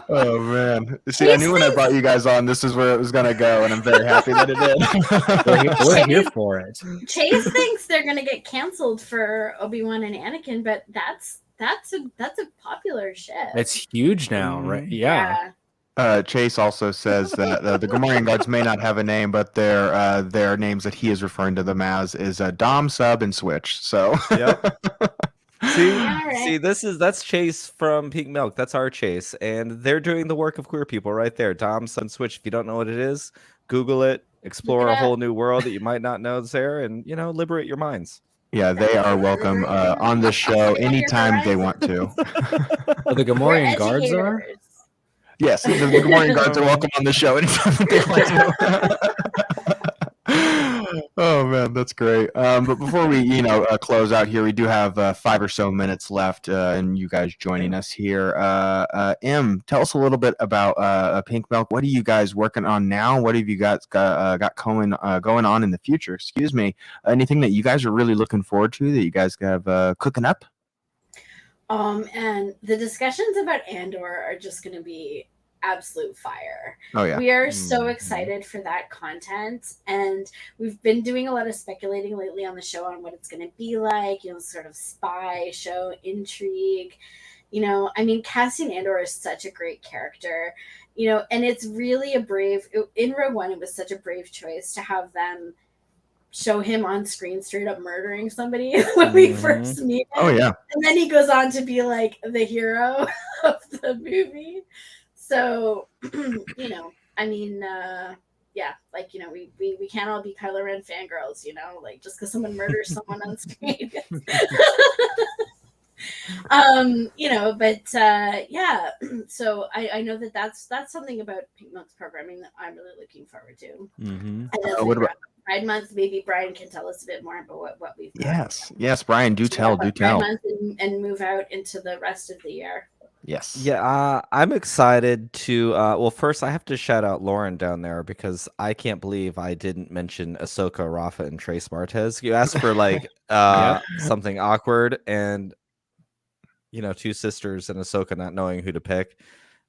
S1: Oh man! See, I knew when I brought you guys on, this is where it was gonna go, and I'm very happy that it did.
S4: We're here for it.
S7: Chase thinks they're gonna get canceled for Obi-Wan and Anakin, but that's a popular ship.
S4: It's huge now, right? Yeah.
S1: Chase also says that the Gamorrean guards may not have a name, but their names that he is referring to them as is Dom, Sub, and Switch. So.
S8: Yep. See,
S7: right.
S8: that's Chase from Pink Milk. That's our Chase, and they're doing the work of queer people right there. Dom, Sub, and Switch. If you don't know what it is, Google it. Explore a whole new world that you might not know is there, and liberate your minds.
S1: Yeah, they are welcome on this show anytime they want to.
S4: Oh, the Gamorrean guards are?
S1: Yes, the Gamorrean guards are welcome on the show anytime they want to. Oh man, that's great. But before we, close out here, we do have 5 or so minutes left, and you guys joining us here. Em, tell us a little bit about Pink Milk. What are you guys working on now? What have you got going on in the future? Excuse me. Anything that you guys are really looking forward to that you guys have cooking up?
S7: And the discussions about Andor are just going to be absolute fire.
S1: Oh yeah,
S7: we are so excited for that content, and we've been doing a lot of speculating lately on the show on what it's going to be like, sort of spy show intrigue. I mean, Cassian Andor is such a great character, and it's really in Rogue One, it was such a brave choice to have them show him on screen straight up murdering somebody when we first meet him.
S1: Oh yeah,
S7: and then he goes on to be like the hero of the movie. So, I mean, we can't all be Kylo Ren fangirls, just because someone murders someone on screen. Yeah. So I know that's something about Pink Milk's programming that I'm really looking forward to.
S8: Mm-hmm.
S1: What about
S7: Pride Month? Maybe Brian can tell us a bit more about what we've got.
S1: Yes, Brian, do tell.
S7: Pride Month and move out into the rest of the year.
S1: Yes.
S8: Yeah, I'm excited to. Well, first I have to shout out Lauren down there because I can't believe I didn't mention Ahsoka, Rafa, and Trace Martez. You asked for something awkward, and 2 sisters and Ahsoka not knowing who to pick.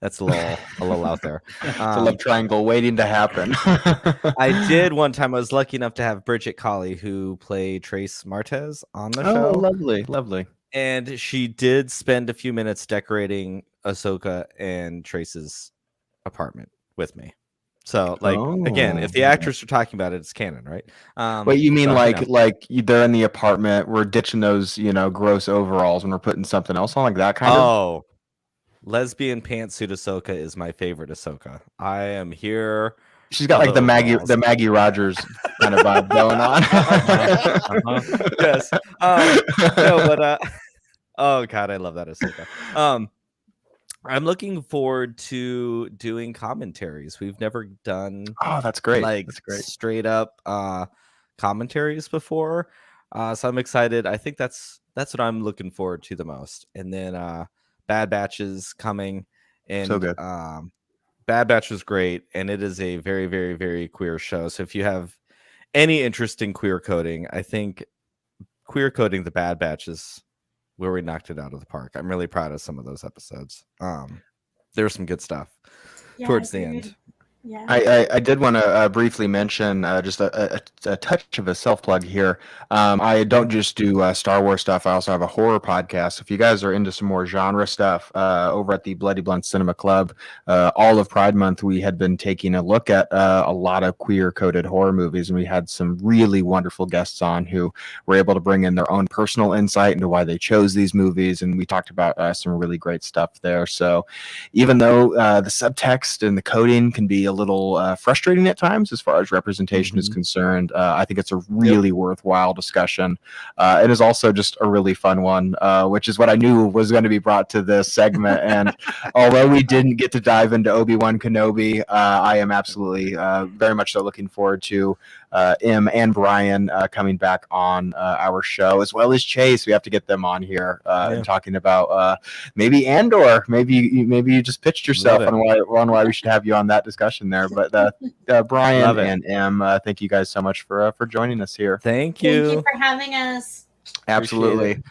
S8: That's a little out there.
S1: It's a love triangle waiting to happen.
S8: I did one time. I was lucky enough to have Bridget Colley, who played Trace Martez, on the show.
S1: Oh, lovely.
S8: And she did spend a few minutes decorating Ahsoka and Trace's apartment with me. So, again, if the actors are talking about it, it's canon, right?
S1: Wait, you mean they're in the apartment, we're ditching those, gross overalls, and we're putting something else on, like that kind of?
S8: Oh, lesbian pantsuit Ahsoka is my favorite Ahsoka. I am here.
S1: She's got the Maggie Rogers kind of vibe going on.
S8: Yes. No, but oh god, I love that Ahsoka. I'm looking forward to doing commentaries. We've never done
S1: that's great.
S8: That's great. Straight up commentaries before. So I'm excited. I think that's what I'm looking forward to the most. And then Bad Batch is coming, and
S1: so good.
S8: Bad Batch was great, and it is a very, very, very queer show. So if you have any interest in queer coding, I think queer coding the Bad Batch is where we knocked it out of the park. I'm really proud of some of those episodes. There was some good stuff towards the end.
S7: Yeah.
S1: I did want to briefly mention just a touch of a self-plug here. I don't just do Star Wars stuff. I also have a horror podcast. So if you guys are into some more genre stuff, over at the Bloody Blunt Cinema Club, all of Pride Month, we had been taking a look at a lot of queer-coded horror movies, and we had some really wonderful guests on who were able to bring in their own personal insight into why they chose these movies, and we talked about some really great stuff there. So even though the subtext and the coding can be a little frustrating at times as far as representation is concerned. I think it's a really worthwhile discussion. It is also just a really fun one, which is what I knew was going to be brought to this segment. And although we didn't get to dive into Obi-Wan Kenobi, I am absolutely very much so looking forward to Em and Brian coming back on our show, as well as Chase. We have to get them on here and talking about maybe Andor. Maybe you just pitched yourself on why we should have you on that discussion there. But Brian and Em, thank you guys so much for joining us here.
S8: Thank you.
S7: Thank you for having us.
S1: Absolutely.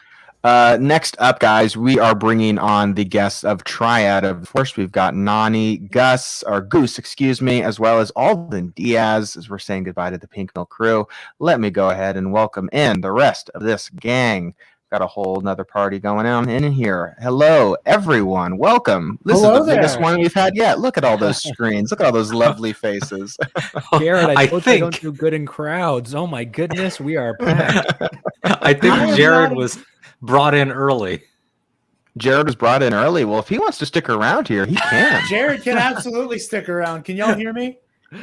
S1: Next up, guys, we are bringing on the guests of Triad of Force. We've got Goose, excuse me, as well as Alden Diaz, as we're saying goodbye to the Pink Mill crew. Let me go ahead and welcome in the rest of this gang. Got a whole nother party going on in here. Hello, everyone. Welcome. This is the biggest one we've had yet. Look at all those screens. Look at all those lovely faces.
S4: Garrett, I told you I don't do good in crowds. Oh my goodness, we are packed.
S9: I think Jared was brought in early.
S1: Jared was brought in early. Well, if he wants to stick around here, he can.
S10: Jared can absolutely stick around. Can y'all hear me?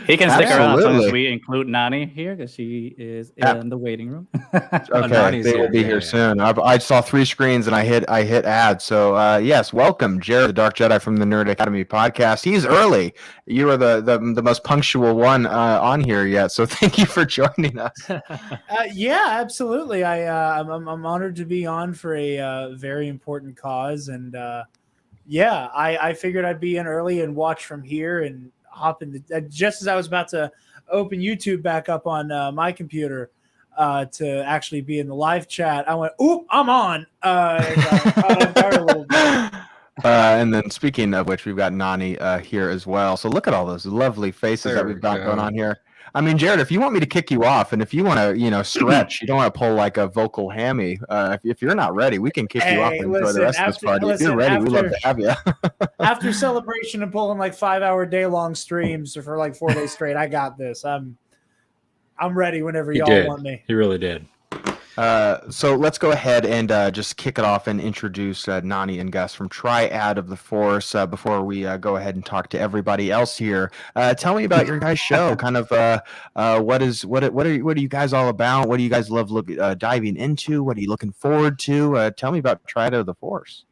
S11: He can stick around as long as we include Nani here because she is in the waiting room.
S1: Okay, they will be here soon. I saw 3 screens and I hit add. So yes, welcome, Jared, the Dark Jedi from the Nerd Academy podcast. He's early. You are the most punctual one on here yet. So thank you for joining us.
S10: Yeah, absolutely. I'm honored to be on for a very important cause, and I figured I'd be in early and watch from here and hop in just as I was about to open YouTube back up on my computer to actually be in the live chat. I went, "Oop, I'm on!"
S1: And then speaking of which, we've got Nani here as well. So look at all those lovely faces that we've got going on here. I mean, Jared, if you want me to kick you off, and if you want to, stretch, you don't want to pull like a vocal hammy. If you're not ready, we can kick you off and enjoy the rest of this party. If you're ready, we'd love to have you.
S10: After celebration and pulling like 5-hour day-long streams for like 4 days straight, I got this. I'm ready whenever y'all want me.
S9: He really did.
S1: So let's go ahead and just kick it off and introduce Nani and Gus from Triad of the Force before we go ahead and talk to everybody else here. Tell me about your guys' show. Kind of what are you guys all about? What do you guys love diving into? What are you looking forward to? Tell me about Triad of the Force.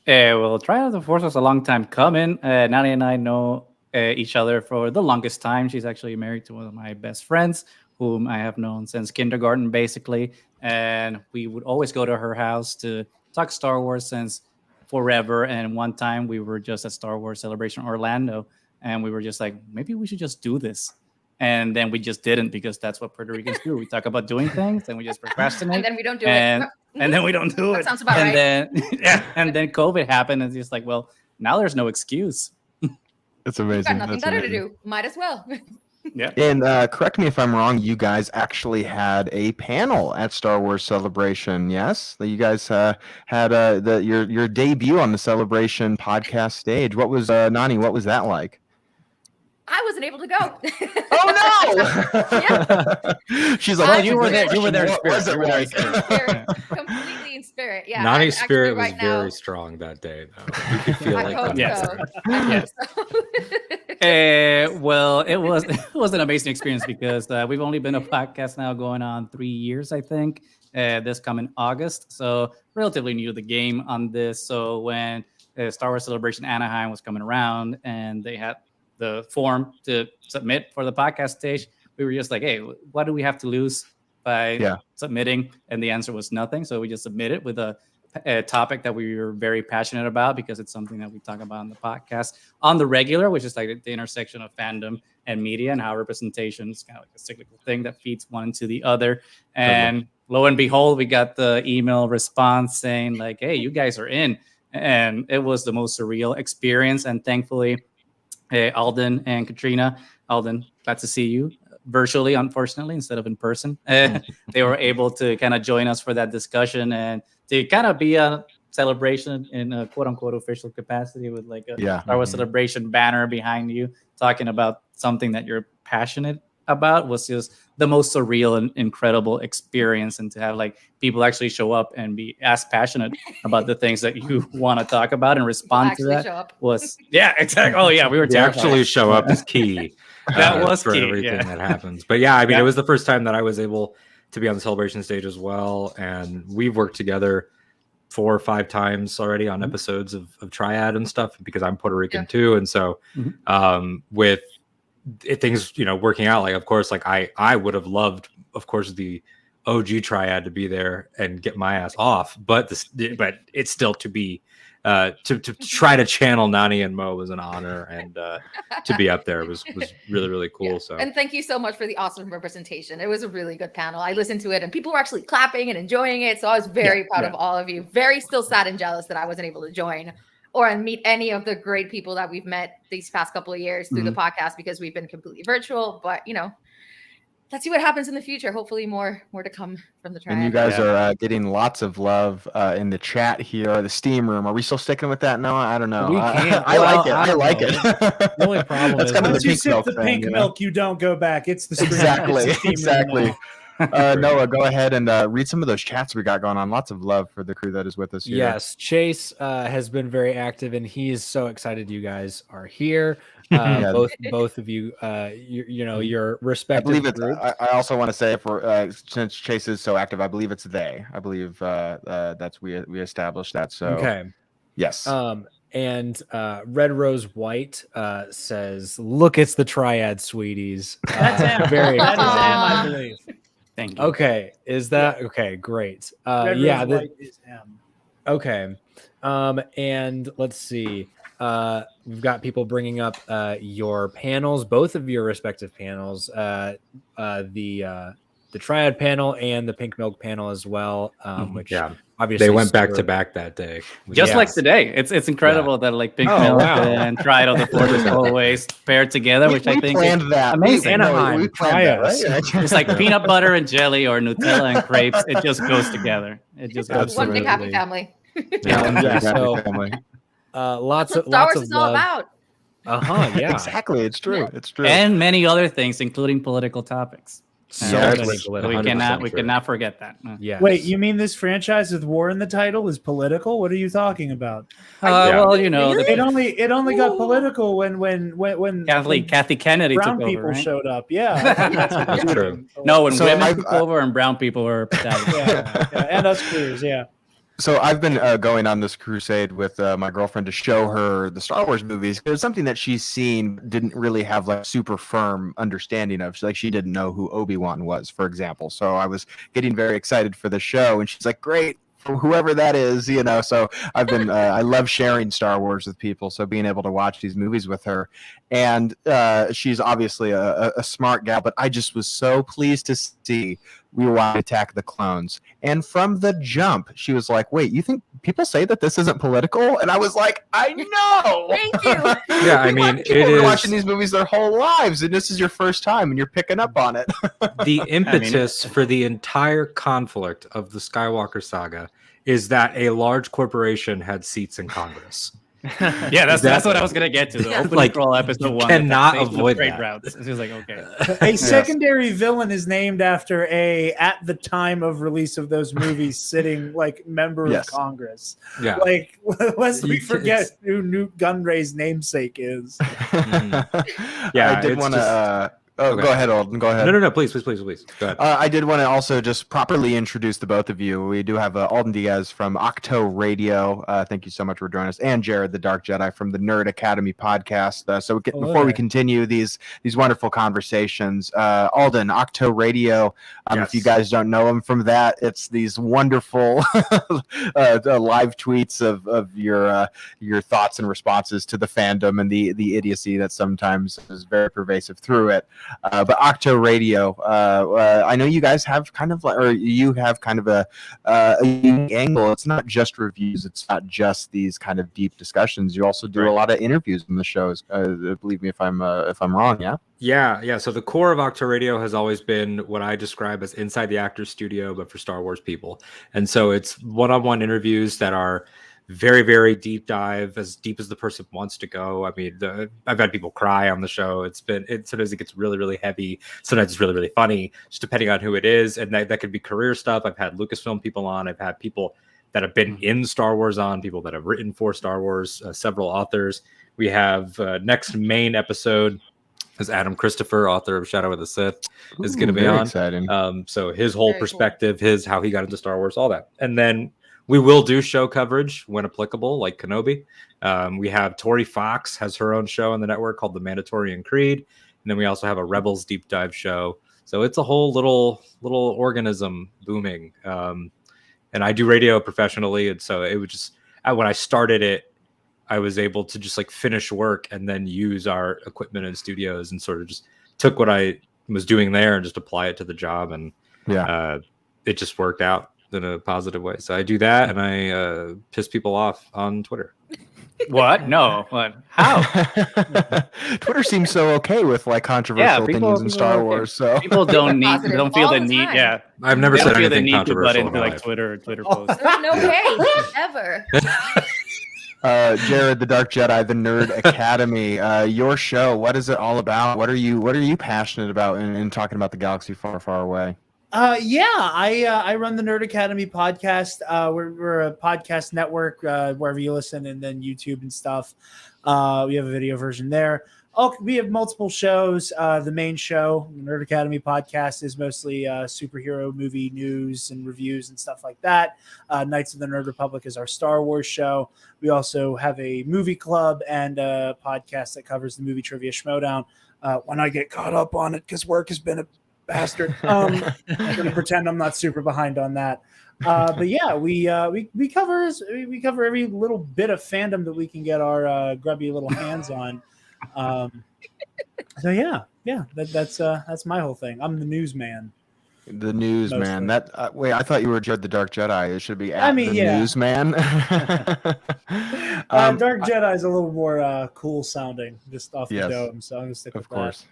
S11: Well, Triad of the Force was a long time coming. Nani and I know each other for the longest time. She's actually married to one of my best friends, whom I have known since kindergarten, basically. And we would always go to her house to talk Star Wars since forever. And one time we were just at Star Wars Celebration Orlando, and we were just like, maybe we should just do this. And then we just didn't, because that's what Puerto Ricans do. We talk about doing things, and we just procrastinate.
S6: And then we don't do
S11: it.
S6: And
S11: then we don't do it.
S6: That sounds about right.
S11: And then COVID happened, and it's just like, well, now there's no excuse.
S1: It's amazing.
S6: We've got nothing better to do. Might as well.
S11: Yeah.
S1: And correct me if I'm wrong, you guys actually had a panel at Star Wars Celebration, yes? You guys had your debut on the Celebration podcast stage. What was Nani, what was that like?
S6: I wasn't able to go.
S1: Oh no! She's like,
S11: well, you were there. You were there in spirit.
S6: Completely in spirit. Yeah.
S9: Nani's spirit was very strong that day, though. You could feel
S6: I hope so.
S11: Yes. Well, it was an amazing experience because we've only been a podcast now going on 3 years, I think. This coming August, so relatively new to the game on this. So when Star Wars Celebration Anaheim was coming around and they had the form to submit for the podcast stage, we were just like, hey, what do we have to lose by submitting? And the answer was nothing. So we just submitted with a topic that we were very passionate about, because it's something that we talk about on the podcast on the regular, which is like the intersection of fandom and media, and how representation is kind of like a cyclical thing that feeds one into the other. And lo and behold, we got the email response saying like, hey, you guys are in. And it was the most surreal experience. And thankfully, Alden and Katrina, Alden, glad to see you virtually, unfortunately, instead of in person. They were able to kind of join us for that discussion and to kind of be a celebration in a quote unquote official capacity with like a Star Wars Celebration banner behind you, talking about something that you're passionate about was just the most surreal and incredible experience, and to have like people actually show up and be as passionate about the things that you want to talk about and respond to that
S6: show up.
S11: was exactly. Oh yeah, we were
S9: To
S11: terrified.
S9: actually show up is key.
S11: That was
S9: for
S11: key,
S9: everything
S11: yeah.
S9: that happens. But yeah, I mean,
S11: Yeah.
S9: it was the first time that I was able to be on the celebration stage as well, and we've worked together 4 or 5 times already on episodes of Triad and stuff, because I'm Puerto Rican too, and so with things working out, like of course, like I would have loved, of course, the OG Triad to be there and get my ass off, but it's still to be to try to channel Nani and Mo was an honor, and to be up there was really, really cool. So,
S6: And thank you so much for the awesome representation. It was a really good panel. I listened to it and people were actually clapping and enjoying it. So I was very proud of all of you. Very still sad and jealous that I wasn't able to join or meet any of the great people that we've met these past couple of years through the podcast, because we've been completely virtual. But let's see what happens in the future. Hopefully more to come from the Triad.
S1: And you guys are getting lots of love in the chat here, the Steam room. Are we still sticking with that, Noah? I don't know.
S4: We can't.
S1: I like it.
S4: I
S1: I
S4: don't
S1: like
S4: know.
S1: it.
S4: The only problem
S1: That's
S4: is
S1: kind of
S10: Once
S1: the
S10: you
S1: pink
S10: sip
S1: milk
S10: the
S1: thing,
S10: pink
S1: you know?
S10: milk, you don't go back. It's the stream.
S1: Exactly.
S10: It's the Steam room
S1: Exactly.
S10: now.
S1: Noah, go ahead and read some of those chats we got going on. Lots of love for the crew that is with us here.
S4: Yes, Chase has been very active, and he is so excited you guys are here. Both of you, your
S1: I
S4: respective
S1: believe it's.
S4: groups.
S1: I also want to say, for since Chase is so active, I believe it's they. I believe that's we established that. So
S4: Okay.
S1: yes.
S4: And Red Rose White says, "Look, it's the Triad, sweeties."
S10: That's Am.
S4: Very
S10: That is
S4: excited.
S10: Am, I believe.
S11: Thank you.
S4: Okay, is that okay? Great.
S10: Red Rose White is Am.
S4: Okay. And let's see. We've got people bringing up your panels, both of your respective panels, the Triad panel and the Pink Milk panel as well, which obviously
S9: they went back to back that day.
S11: Just like today. It's incredible that like Pink Milk and Triad on the Fortress always paired together, which I think is amazing.
S4: We planned that, right?
S11: It's like peanut butter and jelly or Nutella and crepes. It just goes together. It just goes
S6: One big happy family.
S4: Lots
S6: That's
S4: of
S6: what Star
S4: lots
S6: Wars
S4: of
S6: is all
S4: love.
S6: about.
S4: Yeah.
S1: Exactly. It's true. It's true.
S11: And many other things, including political topics.
S4: So
S1: many
S11: we cannot forget that.
S4: Yeah.
S10: Wait, you mean this franchise with war in the title is political? What are you talking about?
S11: Well,
S10: it only got political when
S11: Kathy Kennedy
S10: brown
S11: took
S10: people
S11: over, right?
S10: showed up. Yeah,
S1: That's true.
S11: No, when
S1: So
S11: women took over and brown people were
S10: and us queers. Yeah.
S1: So I've been going on this crusade with my girlfriend to show her the Star Wars movies. It was something that she's seen, didn't really have like super firm understanding of. She didn't know who Obi-Wan was, for example. So I was getting very excited for the show, and she's like, "Great, whoever that is," So I've been I love sharing Star Wars with people. So being able to watch these movies with her, and she's obviously a smart gal, but I just was so pleased to see we were watching Attack the Clones, and from the jump, she was like, "Wait, you think people say that this isn't political?" And I was like, "I know."
S6: Thank you.
S9: Yeah, I mean,
S1: people
S9: it
S1: are
S9: is
S1: watching these movies their whole lives, and this is your first time, and you're picking up on it.
S9: the impetus for the entire conflict of the Skywalker saga is that a large corporation had seats in Congress.
S11: Yeah, that's what I was gonna get to. The opening crawl episode one.
S9: Cannot avoid
S11: trade
S9: that.
S11: routes. It's just like okay.
S10: A secondary villain is named after at the time of release of those movies, sitting like member of Congress.
S9: Yeah.
S10: Like, lest we forget who Newt Gunray's namesake is.
S9: Yeah,
S1: I did want to. Go ahead, Alden. Go ahead.
S9: No, please. Go ahead.
S1: I did want to also just properly introduce the both of you. We do have Alden Diaz from Octo Radio. Thank you so much for joining us, and Jared, the Dark Jedi from the Nerd Academy podcast. Before we continue these wonderful conversations, Alden, Octo Radio. If you guys don't know him from that, it's these wonderful live tweets of your thoughts and responses to the fandom and the idiocy that sometimes is very pervasive through it. But Octo Radio, I know you guys have kind of a unique angle. It's not just reviews. It's not just these kind of deep discussions. You also do a lot of interviews in the shows. Believe me if I'm wrong. Yeah.
S9: Yeah. So the core of Octo Radio has always been what I describe as inside the actor's studio, but for Star Wars people. And so it's one-on-one interviews that are very, very deep dive, as deep as the person wants to go. I mean, I've had people cry on the show. Sometimes it gets really, really heavy. Sometimes it's really, really funny, just depending on who it is. And that could be career stuff. I've had Lucasfilm people on. I've had people that have been in Star Wars on, people that have written for Star Wars, several authors. We have next main episode is Adam Christopher, author of Shadow of the Sith, is going to be on.
S1: Exciting.
S9: So his whole
S6: Very
S9: perspective, how he got into Star Wars, all that. And then we will do show coverage when applicable, like Kenobi. We have Tori Fox has her own show on the network called The Mandatorian Creed. And then we also have a Rebels deep dive show. So it's a whole little organism booming. And I do radio professionally. And so it was just, when I started it, I was able to just like finish work and then use our equipment in studios and sort of just took what I was doing there and just apply it to the job. And it just worked out in a positive way. So I do that and I piss people off on Twitter.
S11: What? No. What? How?
S1: Twitter seems so okay with like controversial opinions in Star Wars. So
S11: people don't feel the need.
S6: time.
S11: Yeah,
S9: I've never said anything
S11: to butt
S9: controversial in
S11: into
S9: my
S11: like
S9: life.
S11: Twitter posts.
S12: There's no way ever.
S1: Jared, the Dark Jedi, the Nerd Academy, your show. What is it all about? What are you passionate about in talking about the galaxy far, far away?
S10: I run the Nerd Academy podcast. We're a podcast network wherever you listen, and then YouTube and stuff. We have a video version there. We have multiple shows. The main show, the Nerd Academy podcast, is mostly superhero movie news and reviews and stuff like that. Knights of the Nerd Republic is our Star Wars show. We also have a movie club and a podcast that covers the movie Trivia Schmodown. When I get caught up on it, because work has been a bastard. I'm gonna pretend I'm not super behind on that. But yeah, we cover every little bit of fandom that we can get our grubby little hands on. So yeah, that's my whole thing. I'm the newsman.
S1: The newsman. That wait, I thought you were Jared the Dark Jedi. It should be
S10: I mean,
S1: the
S10: yeah.
S1: newsman.
S10: Dark Jedi is a little more cool sounding, just off the dome. So I'm gonna stick with
S1: of course.
S10: that.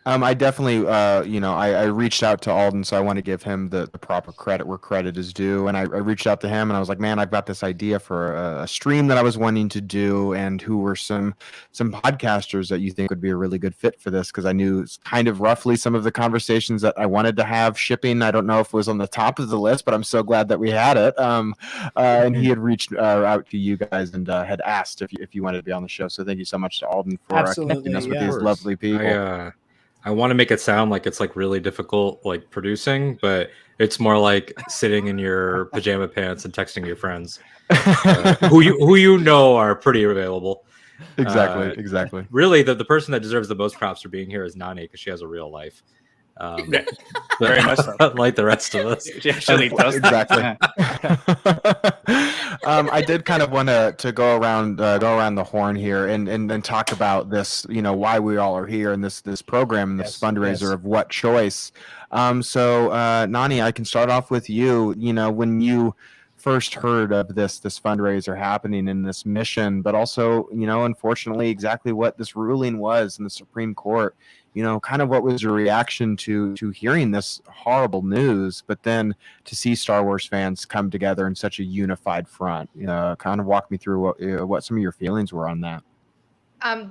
S1: I definitely, I reached out to Alden, so I want to give him the proper credit where credit is due. And I reached out to him, and I was like, man, I've got this idea for a stream that I was wanting to do, and who were some podcasters that you think would be a really good fit for this? Because I knew kind of roughly some of the conversations that I wanted to have. Shipping, I don't know if it was on the top of the list, but I'm so glad that we had it. And he had reached out to you guys and had asked if you wanted to be on the show. So thank you so much to Alden for connecting us with these lovely people.
S9: I want to make it sound like it's like really difficult, like producing, but it's more like sitting in your pajama pants and texting your friends, who you know are pretty available.
S1: Exactly.
S9: Really, the person that deserves the most props for being here is Nani, because she has a real life.
S11: Very much so.
S9: Like the rest of us.
S11: She actually does.
S1: Exactly. I did kind of want to go around the horn here and talk about this, why we all are here in this program and this fundraiser of What Choice. So Nani, I can start off with you. When you first heard of this fundraiser happening in this mission, but also, unfortunately, exactly what this ruling was in the Supreme Court. Kind of what was your reaction to hearing this horrible news, but then to see Star Wars fans come together in such a unified front? Kind of walk me through what some of your feelings were on that.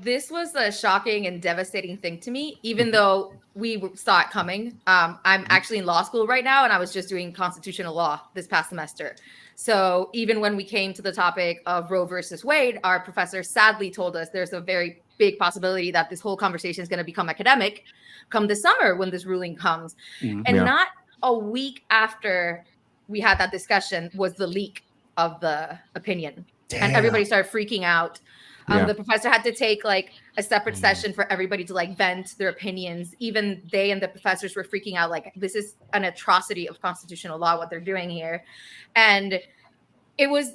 S12: This was a shocking and devastating thing to me, even though we saw it coming. I'm actually in law school right now, and I was just doing constitutional law this past semester. So even when we came to the topic of Roe versus Wade, our professor sadly told us there's a very big possibility that this whole conversation is going to become academic come the summer when this ruling comes. And not a week after we had that discussion was the leak of the opinion. Damn. And everybody started freaking out. The professor had to take like a separate session for everybody to like vent their opinions. Even they and the professors were freaking out, like, this is an atrocity of constitutional law, what they're doing here. And it was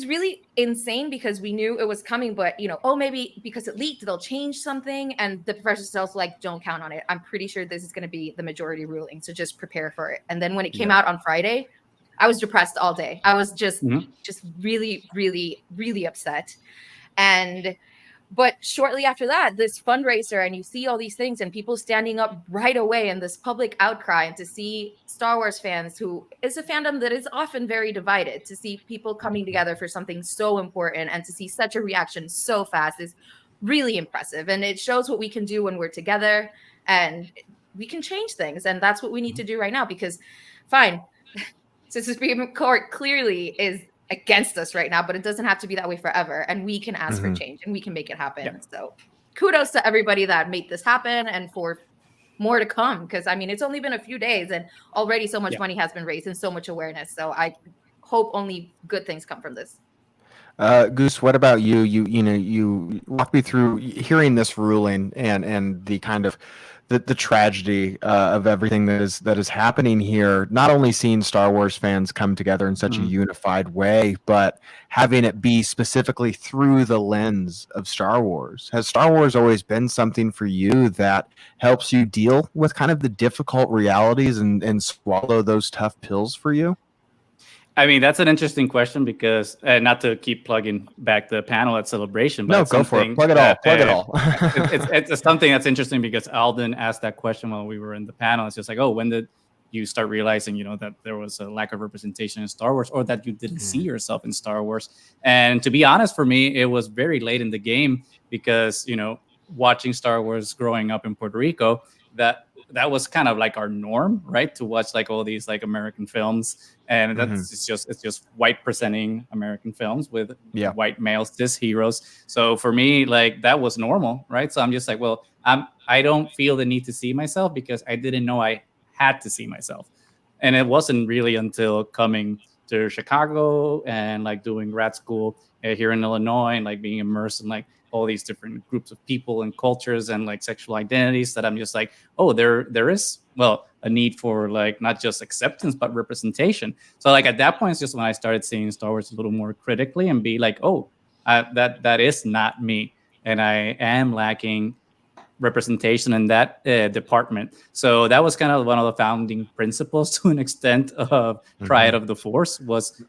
S12: really insane because we knew it was coming, but maybe because it leaked, they'll change something. And the professors also like, don't count on it. I'm pretty sure this is going to be the majority ruling. So just prepare for it. And then when it came out on Friday, I was depressed all day. I was just really, really, really upset. And But shortly after that, this fundraiser, and you see all these things and people standing up right away and this public outcry, and to see Star Wars fans, who is a fandom that is often very divided, to see people coming together for something so important and to see such a reaction so fast is really impressive. And it shows what we can do when we're together, and we can change things. And that's what we need to do right now, because fine, since the Supreme Court clearly is against us right now, but it doesn't have to be that way forever. And we can ask for change and we can make it happen. Yeah. So kudos to everybody that made this happen, and for more to come. Because I mean, it's only been a few days and already so much money has been raised and so much awareness. So I hope only good things come from this.
S1: Goose, what about you? You walk me through hearing this ruling and the kind of the tragedy of everything that is happening here. Not only seeing Star Wars fans come together in such a unified way, but having it be specifically through the lens of Star Wars. Has Star Wars always been something for you that helps you deal with kind of the difficult realities and swallow those tough pills for you?
S11: I mean, that's an interesting question, because not to keep plugging back the panel at Celebration, but
S1: no, go for it. Plug it all. Plug it all.
S11: It's something that's interesting, because Alden asked that question while we were in the panel. It's just like, oh, when did you start realizing, that there was a lack of representation in Star Wars, or that you didn't see yourself in Star Wars? And to be honest, for me, it was very late in the game, because, watching Star Wars growing up in Puerto Rico, that was kind of like our norm, right? To watch like all these like American films, and that's it's just white presenting American films with white male cis heroes. So for me, like, that was normal, right? So I'm just like, well, I don't feel the need to see myself, because I didn't know I had to see myself. And it wasn't really until coming to Chicago and like doing grad school here in Illinois, and like being immersed in like all these different groups of people and cultures and like sexual identities, that I'm just like, oh, there is, well, a need for like not just acceptance but representation. So like at that point, it's just when I started seeing Star Wars a little more critically and be like, oh, that is not me, and I am lacking representation in that department. So that was kind of one of the founding principles, to an extent, of Triad of the Force, was,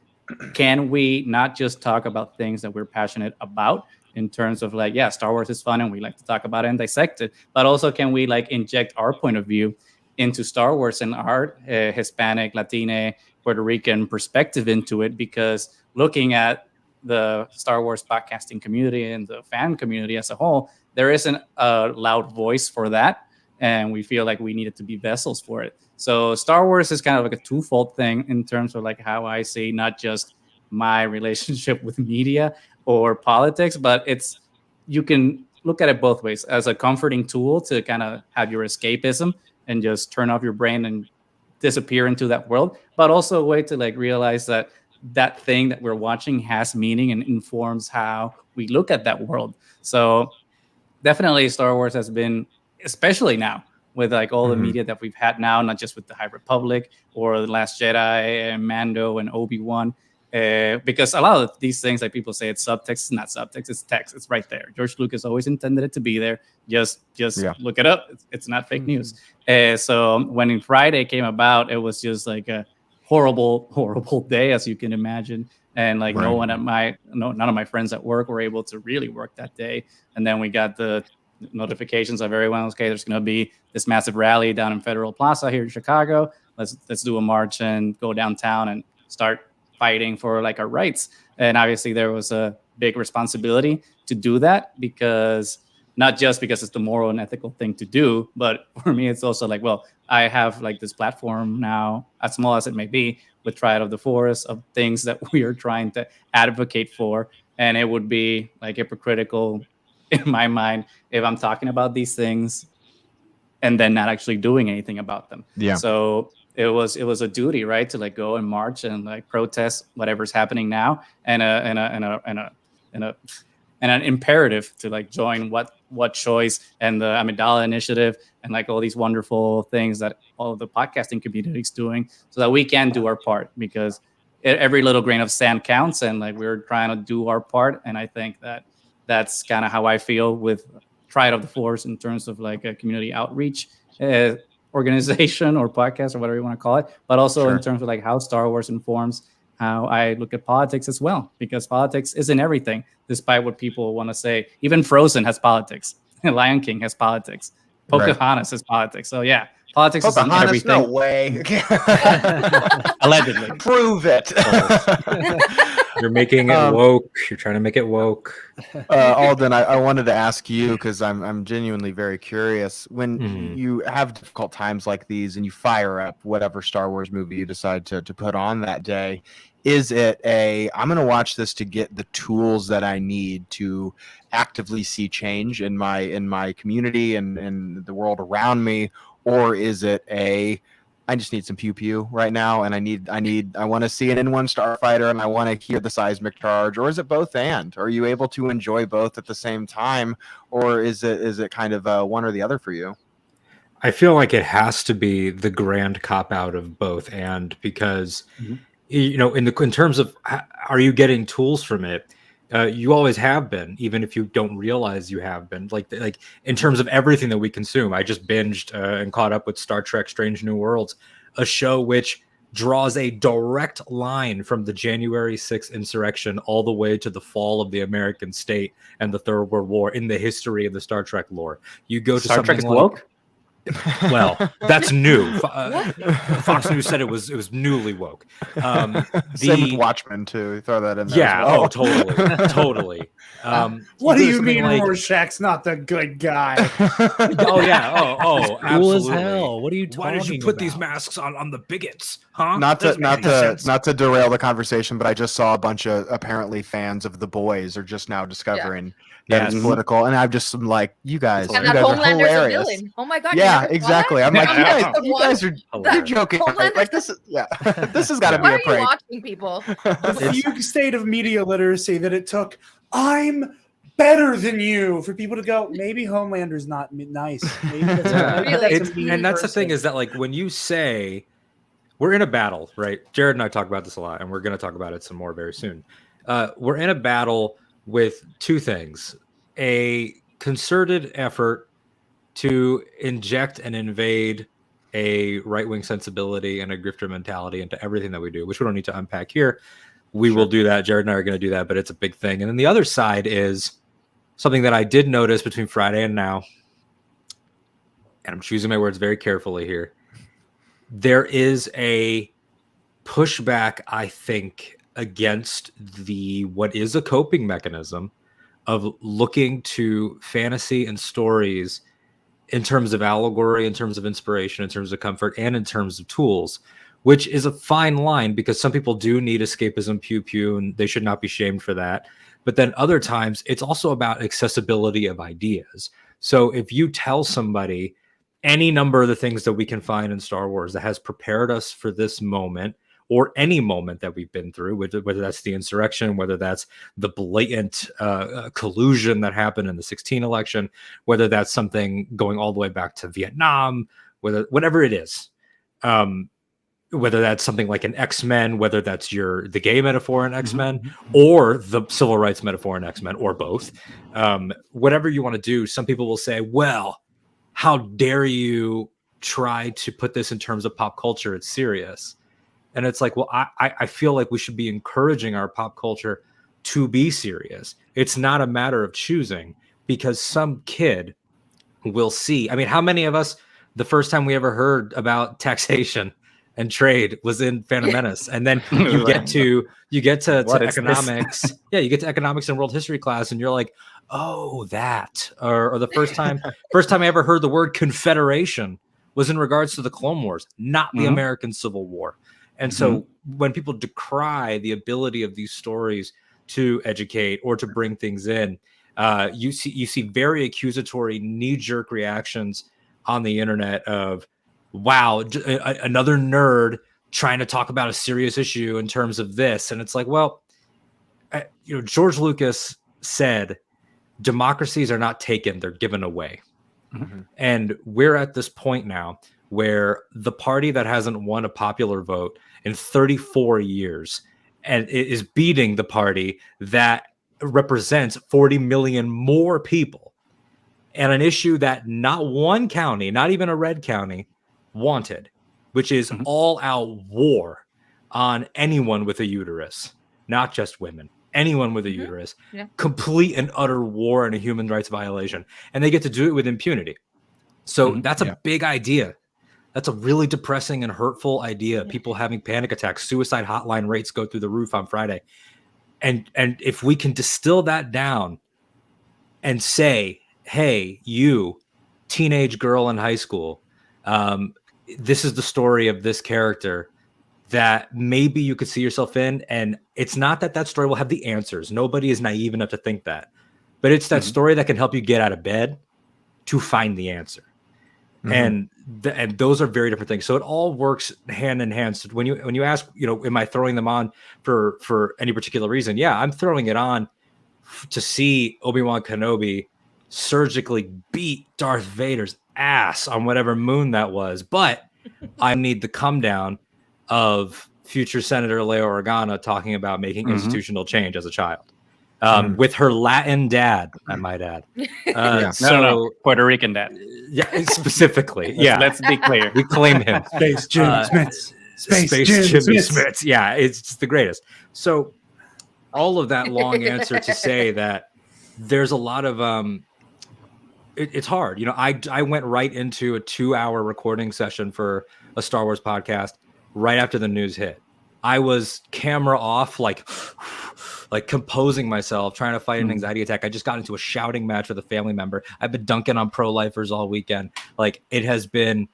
S11: can we not just talk about things that we're passionate about, in terms of like, yeah, Star Wars is fun and we like to talk about it and dissect it, but also can we like inject our point of view into Star Wars and our Hispanic, Latina, Puerto Rican perspective into it? Because looking at the Star Wars podcasting community and the fan community as a whole, there isn't a loud voice for that, and we feel like we needed to be vessels for it. So Star Wars is kind of like a twofold thing, in terms of like how I see not just my relationship with media or politics, but you can look at it both ways, as a comforting tool to kind of have your escapism and just turn off your brain and disappear into that world, but also a way to like realize that that thing that we're watching has meaning and informs how we look at that world. So definitely Star Wars has been, especially now with like all the media that we've had now, not just with the High Republic or The Last Jedi and Mando and Obi-Wan, because a lot of these things, like people say it's subtext, it's not subtext, it's text. It's right there. George Lucas always intended it to be there. Just look it up. It's not fake news. So when Friday came about, it was just like a horrible day, as you can imagine. And like none of my friends at work were able to really work that day. And then we got the notifications of everyone, okay, there's going to be this massive rally down in Federal Plaza here in Chicago. Let's do a march and go downtown and start fighting for like our rights. And obviously there was a big responsibility to do that, because not just because it's the moral and ethical thing to do, but for me it's also like, well, I have like this platform now, as small as it may be, with Triad of the Forest, of things that we are trying to advocate for. And it would be like hypocritical in my mind if I'm talking about these things and then not actually doing anything about them. So it was a duty, right, to like go and march and like protest whatever's happening now, and an imperative to like join what choice and the Amidala Initiative and like all these wonderful things that all of the podcasting community is doing, so that we can do our part, because every little grain of sand counts, and like we're trying to do our part. And I think that's kind of how I feel with Triad of the Force, in terms of like a community outreach organization or podcast or whatever you want to call it, but also in terms of like how Star Wars informs how I look at politics as well, because politics isn't everything, despite what people want to say. Even Frozen has politics. Lion King has politics. Pocahontas has politics. So yeah, politics isn't
S1: Pocahontas,
S11: everything.
S1: no way.
S11: Allegedly.
S1: Prove it.
S9: You're making it woke. You're trying to make it woke.
S1: Alden, I wanted to ask you, because I'm genuinely very curious. When you have difficult times like these and you fire up whatever Star Wars movie you decide to put on that day, is it I'm going to watch this to get the tools that I need to actively see change in my community and the world around me, or is it I just need some pew pew right now, and I want to see an N1 starfighter, and I want to hear the seismic charge, or is it both and? Are you able to enjoy both at the same time, or is it kind of one or the other for you?
S9: I feel like it has to be the grand cop out of both and, because you know, in terms of are you getting tools from it? You always have been, even if you don't realize you have been. Like in terms of everything that we consume, I just binged and caught up with Star Trek: Strange New Worlds, a show which draws a direct line from the January 6th insurrection all the way to the fall of the American state and the Third World War in the history of the Star Trek lore. You go to
S11: Star
S9: something
S11: Trek is
S9: like,
S11: woke?
S9: Well, that's new. Fox News said it was newly woke.
S1: Same with Watchmen too. Throw that in there.
S9: Yeah.
S1: As well.
S9: Oh, totally.
S10: What do
S9: go to
S10: you
S9: something
S10: mean
S9: like,
S10: Rorschach's not the good guy?
S9: Oh yeah. Oh,
S11: Cool as
S9: absolutely.
S11: hell. What are you talking
S9: Why did you put these
S11: about?
S9: masks on the bigots? Huh?
S1: Not
S9: Doesn't make any sense.
S1: to derail the conversation, but I just saw a bunch of apparently fans of The Boys are just now discovering that it's
S9: Yes.
S1: political, and I'm just like, you guys
S12: And
S1: are
S12: that Homelander's a
S1: hilarious.
S12: villain. Oh my god! you
S1: Yeah,
S12: never saw
S1: exactly.
S12: that?
S1: I'm like,
S12: Yeah.
S1: you guys are
S9: Hilarious.
S1: you're joking. Right?
S12: Homelander's
S1: Like this is this has got to
S12: Why
S1: be
S12: are
S1: a
S12: you
S1: prank.
S12: watching people?
S10: The fugue state of media literacy that it took. I'm better than you for people to go. Maybe Homelander's not nice. Maybe that's, maybe that's a mean
S9: And that's the
S10: person.
S9: thing, is that like when you say we're in a battle, right? Jared and I talk about this a lot, and we're going to talk about it some more very soon. We're in a battle with two things: a concerted effort to inject and invade a right-wing sensibility and a grifter mentality into everything that we do, which we don't need to unpack here. We will do that. Jared and I are going to do that, but it's a big thing. And then the other side is something that I did notice between Friday and now, and I'm choosing my words very carefully here. There is a pushback, I think, against what is a coping mechanism of looking to fantasy and stories in terms of allegory, in terms of inspiration, in terms of comfort, and in terms of tools, which is a fine line, because some people do need escapism, pew pew, and they should not be shamed for that. But then other times it's also about accessibility of ideas. So if you tell somebody any number of the things that we can find in Star Wars that has prepared us for this moment, or any moment that we've been through, whether that's the insurrection, whether that's the blatant collusion that happened in the 2016 election, whether that's something going all the way back to Vietnam, whatever it is, whether that's something like an X-Men, whether that's the gay metaphor in X-Men, or the civil rights metaphor in X-Men, or both, whatever you want to do, some people will say, well, how dare you try to put this in terms of pop culture? It's serious. And it's like, well, I feel like we should be encouraging our pop culture to be serious. It's not a matter of choosing, because some kid will see. I mean, how many of us, the first time we ever heard about taxation and trade was in Phantom Menace, and then you get to economics. Yeah, you get to economics and world history class, and you're like, oh, that. Or the first time I ever heard the word confederation was in regards to the Clone Wars, not the American Civil War. And so when people decry the ability of these stories to educate or to bring things in, you see very accusatory, knee-jerk reactions on the internet of, wow, another nerd trying to talk about a serious issue in terms of this. And it's like, well, George Lucas said, democracies are not taken, they're given away. And we're at this point now where the party that hasn't won a popular vote in 34 years and it is beating the party that represents 40 million more people, and an issue that not one county, not even a red county, wanted, which is all out war on anyone with a uterus, not just women, anyone with a uterus,
S12: Yeah.
S9: complete and utter war and a human rights violation. And they get to do it with impunity. So that's a big idea. That's a really depressing and hurtful idea. People having panic attacks, suicide hotline rates go through the roof on Friday. And if we can distill that down and say, hey, you teenage girl in high school, this is the story of this character that maybe you could see yourself in. And it's not that story will have the answers. Nobody is naive enough to think that. But it's that story that can help you get out of bed to find the answer. And those are very different things. So it all works hand in hand. So when you ask, am I throwing them on for any particular reason? Yeah, I'm throwing it on to see Obi-Wan Kenobi surgically beat Darth Vader's ass on whatever moon that was. But I need the come down of future Senator Leia Organa talking about making institutional change as a child. With her Latin dad, I might add.
S11: No, Puerto Rican dad.
S9: Yeah, specifically.
S11: Let's be clear.
S9: We claim him.
S10: Space Jim Smits.
S9: Space Jim Smits. Yeah, it's just the greatest. So all of that long answer to say that there's a lot of it's hard. I went right into a 2-hour recording session for a Star Wars podcast right after the news hit. I was camera off, like composing myself, trying to fight an anxiety attack. I just got into a shouting match with a family member. I've been dunking on pro-lifers all weekend. Like, it has been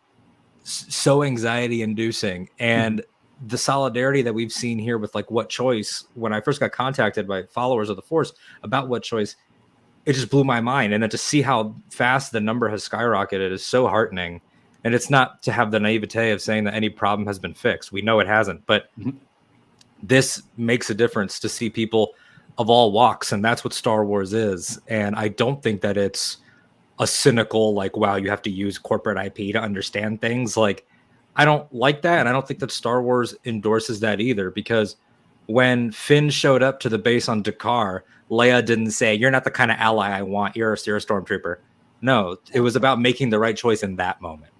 S9: so anxiety inducing. And the solidarity that we've seen here with like What Choice, when I first got contacted by followers of the Force about What Choice, it just blew my mind. And then to see how fast the number has skyrocketed is so heartening. And it's not to have the naivete of saying that any problem has been fixed. We know it hasn't, but this makes a difference to see people of all walks. And that's what Star Wars is. And I don't think that it's a cynical, like, wow, you have to use corporate IP to understand things. Like, I don't like that. And I don't think that Star Wars endorses that either, because when Finn showed up to the base on Dakar, Leia didn't say, you're not the kind of ally I want. You're a stormtrooper. No, it was about making the right choice in that moment.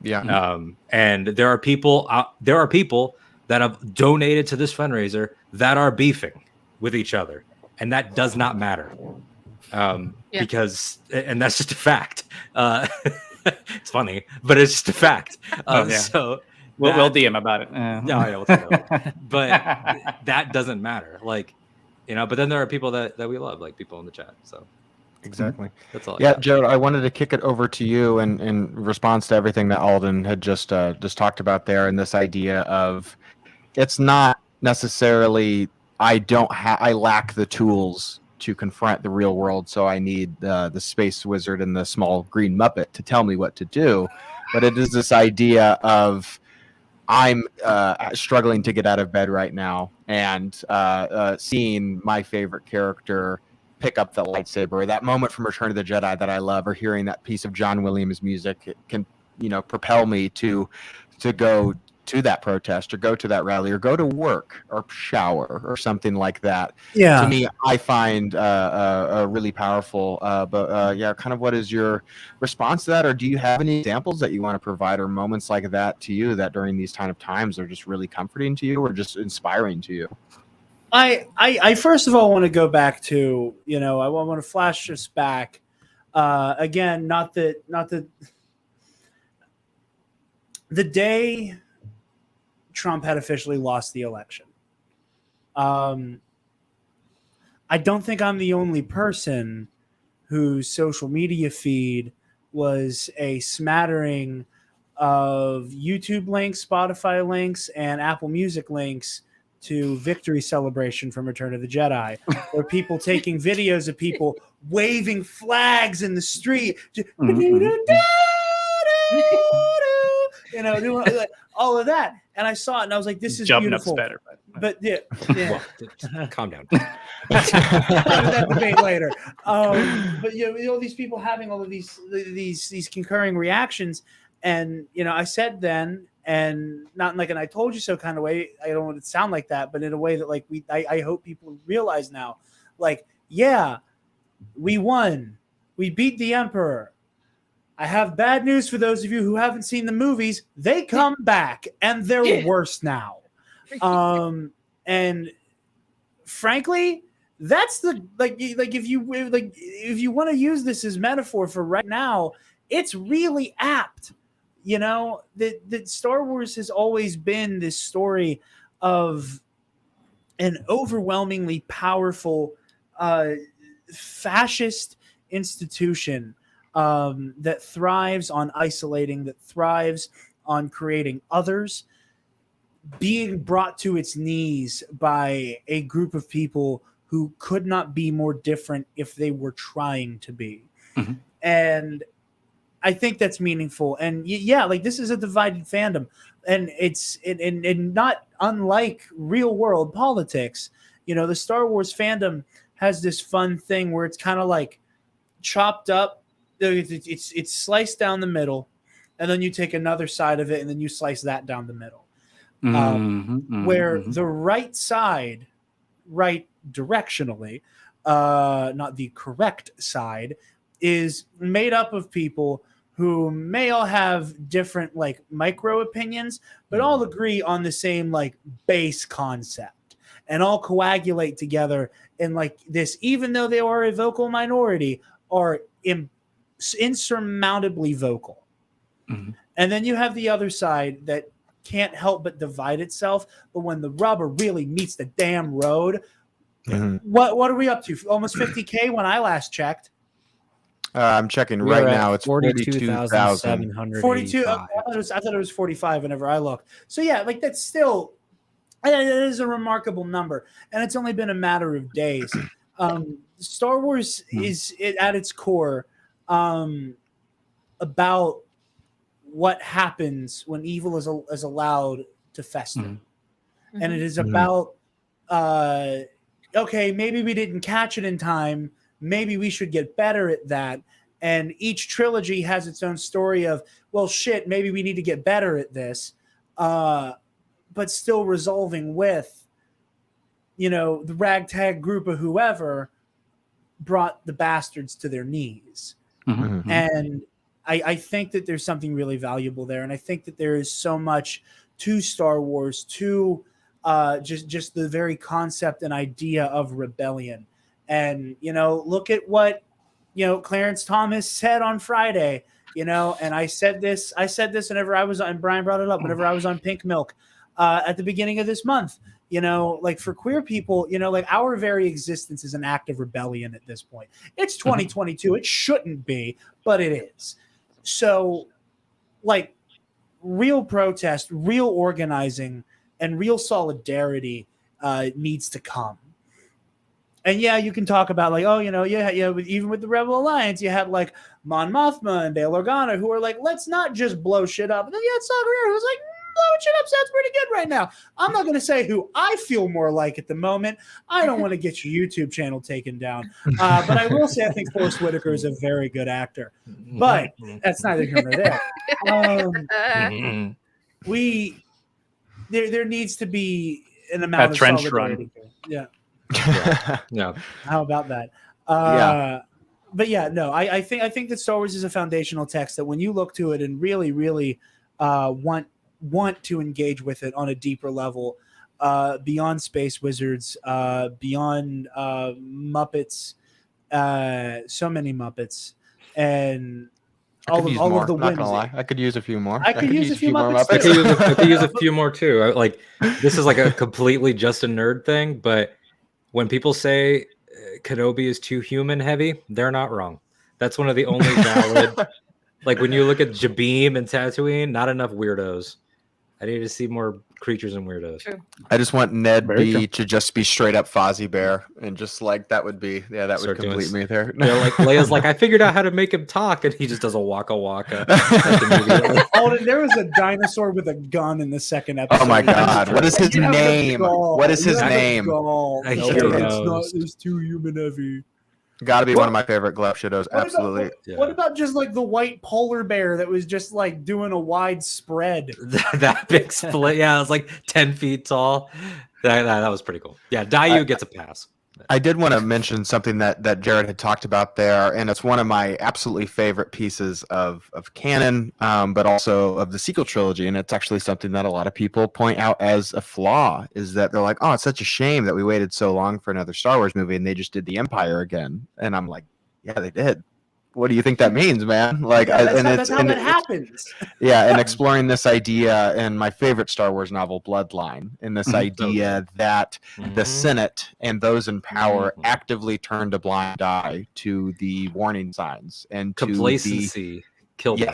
S1: Yeah.
S9: And there are people that have donated to this fundraiser that are beefing with each other, and that does not matter. Because, and that's just a fact. It's funny, but it's just a fact. So
S11: we'll DM about it.
S9: We'll talk about it. But that doesn't matter. Like, but then there are people that we love, like people in the chat. So
S1: exactly.
S9: That's all.
S1: Yeah, Joe, I wanted to kick it over to you in response to everything that Alden had just talked about there, and this idea of it's not necessarily I lack the tools to confront the real world, so I need the space wizard and the small green Muppet to tell me what to do. But it is this idea of I'm struggling to get out of bed right now, and seeing my favorite character pick up the lightsaber, that moment from Return of the Jedi that I love, or hearing that piece of John Williams music, it can propel me to go to that protest, or go to that rally, or go to work, or shower, or something like that.
S10: Yeah.
S1: To me, I find really powerful. Kind of what is your response to that? Or do you have any examples that you want to provide, or moments like that to you that during these kind of times are just really comforting to you, or just inspiring to you?
S10: I first of all want to go back to, I want to flash us back. Again, not that the day Trump had officially lost the election. I don't think I'm the only person whose social media feed was a smattering of YouTube links, Spotify links, and Apple Music links to Victory Celebration from Return of the Jedi, or people taking videos of people waving flags in the street, doing all of that. And I saw it, and I was like, "This is beautiful."
S11: Better,
S10: but yeah.
S9: Well, calm down.
S10: That debate later. But these people having all of these concurring reactions, and I said then, and not in like an "I told you so" kind of way. I don't want it to sound like that, but in a way that I hope people realize now, like, yeah, we won, we beat the Emperor. I have bad news for those of you who haven't seen the movies. They come back, and they're worse now. And frankly, that's the if you want to use this as metaphor for right now, it's really apt. You know, that Star Wars has always been this story of an overwhelmingly powerful fascist institution that thrives on isolating, that thrives on creating others, being brought to its knees by a group of people who could not be more different if they were trying to be.
S11: Mm-hmm.
S10: And I think that's meaningful. And yeah, like this is a divided fandom, and it's and not unlike real world politics. You know, the Star Wars fandom has this fun thing where it's kind of like chopped up. It's sliced down the middle, and then you take another side of it, and then you slice that down the middle. Where the right side, right directionally, not the correct side, is made up of people who may all have different like micro opinions, but all agree on the same like base concept and all coagulate together in like this, even though they are a vocal minority, are insurmountably vocal. And then you have the other side that can't help but divide itself, but when the rubber really meets the damn road, what are we up to? Almost 50K when I last checked.
S1: I'm checking right now. It's
S4: 42,700.
S10: 42. I thought it was 45 whenever I looked. So yeah, like that's still, it is a remarkable number, and it's only been a matter of days. Star Wars is at its core about what happens when evil is allowed to fester, and it is about okay, maybe we didn't catch it in time. Maybe we should get better at that. And each trilogy has its own story of, well, shit, maybe we need to get better at this, but still resolving with, you know, the ragtag group of whoever brought the bastards to their knees. And I think that there's something really valuable there. And I think that there is so much to Star Wars, to just the very concept and idea of rebellion. And, you know, look at what, you know, Clarence Thomas said on Friday, you know, and I said this whenever I was on, and Brian brought it up, whenever I was on Pink Milk at the beginning of this month, you know, like for queer people, you know, like our very existence is an act of rebellion at this point. It's 2022. It shouldn't be, but it is. So like real protest, real organizing, and real solidarity needs to come. And yeah, you can talk about like, oh, you know, yeah, even with the Rebel Alliance, you had like Mon Mothma and Bail Organa who are like, let's not just blow shit up. And then you had Saw Gerrera who's like, blowing shit up sounds pretty good right now. I'm not going to say who I feel more like at the moment. I don't want to get your YouTube channel taken down. But I will say I think Forrest Whitaker is a very good actor. But that's neither here nor there. There needs to be an amount of
S9: trench
S10: solidarity.
S9: run.
S10: Yeah.
S9: Yeah.
S10: How about that? But yeah, no, I think that Star Wars is a foundational text that when you look to it and really, really want to engage with it on a deeper level, beyond Space Wizards, beyond Muppets, so many Muppets, and all of the
S1: Not
S10: whimsy.
S1: gonna lie, I could use a few more.
S10: I could use a few more
S1: Muppets.
S9: I could use a few more too. Like this is like a completely just a nerd thing, but when people say Kenobi is too human heavy, they're not wrong. That's one of the only valid. Like when you look at Jabim and Tatooine, not enough weirdos. I need to see more creatures and weirdos.
S12: True.
S1: I just want Ned
S8: Very
S1: B
S8: true.
S1: to just be straight up Fozzie Bear, and just like that would be, that would
S9: Start doing
S1: complete me there.
S9: They're like Leia's like, I figured out how to make him talk, and he just does a waka waka.
S10: Oh, there was a dinosaur with a gun in the second episode.
S1: Oh my God! What is his
S10: You have the
S1: name?
S10: gall.
S1: What is
S10: You
S1: his
S10: have the
S1: name?
S10: gall.
S9: I
S10: No,
S9: hear
S10: it's too human heavy.
S1: Got to be one of my favorite Glove Shadows. Absolutely.
S10: What about just like the white polar bear that was just like doing a wide spread?
S9: that big split, yeah, it was like 10 feet tall. That was pretty cool. Yeah, Dayu gets a pass.
S1: I did want to mention something that Jared had talked about there, and it's one of my absolutely favorite pieces of canon, but also of the sequel trilogy. And it's actually something that a lot of people point out as a flaw, is that they're like, oh, it's such a shame that we waited so long for another Star Wars movie and they just did the Empire again. And I'm like, yeah, they did. What do you think that means, man? Like,
S10: Yeah, that's how that happens.
S1: Yeah, and exploring this idea in my favorite Star Wars novel, Bloodline, and this idea that the Senate and those in power actively turned a blind eye to the warning signs and to
S9: complacency killed them.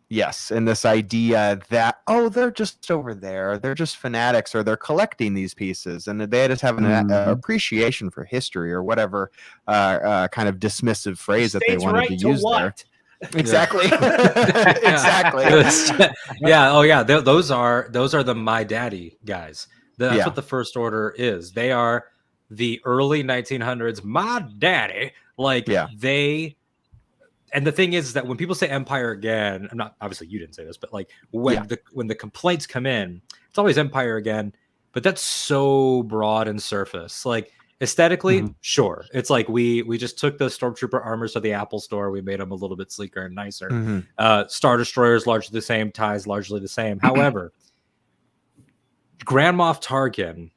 S1: Yes, and this idea that, oh, they're just over there, they're just fanatics, or they're collecting these pieces, and they just have an appreciation for history, or whatever kind of dismissive phrase that they wanted to use there. Exactly. Exactly.
S9: Yeah. Oh, yeah. Those are the My Daddy guys. That's what the First Order is. They are the early 1900s. My daddy. Like they. And the thing is that when people say Empire again, I'm not, obviously you didn't say this, but like when the complaints come in, it's always Empire again. But that's so broad and surface. Like aesthetically, sure. It's like we just took the Stormtrooper armors to the Apple Store. We made them a little bit sleeker and nicer. Star Destroyers largely the same, TIEs largely the same. However, Grand Moff Tarkin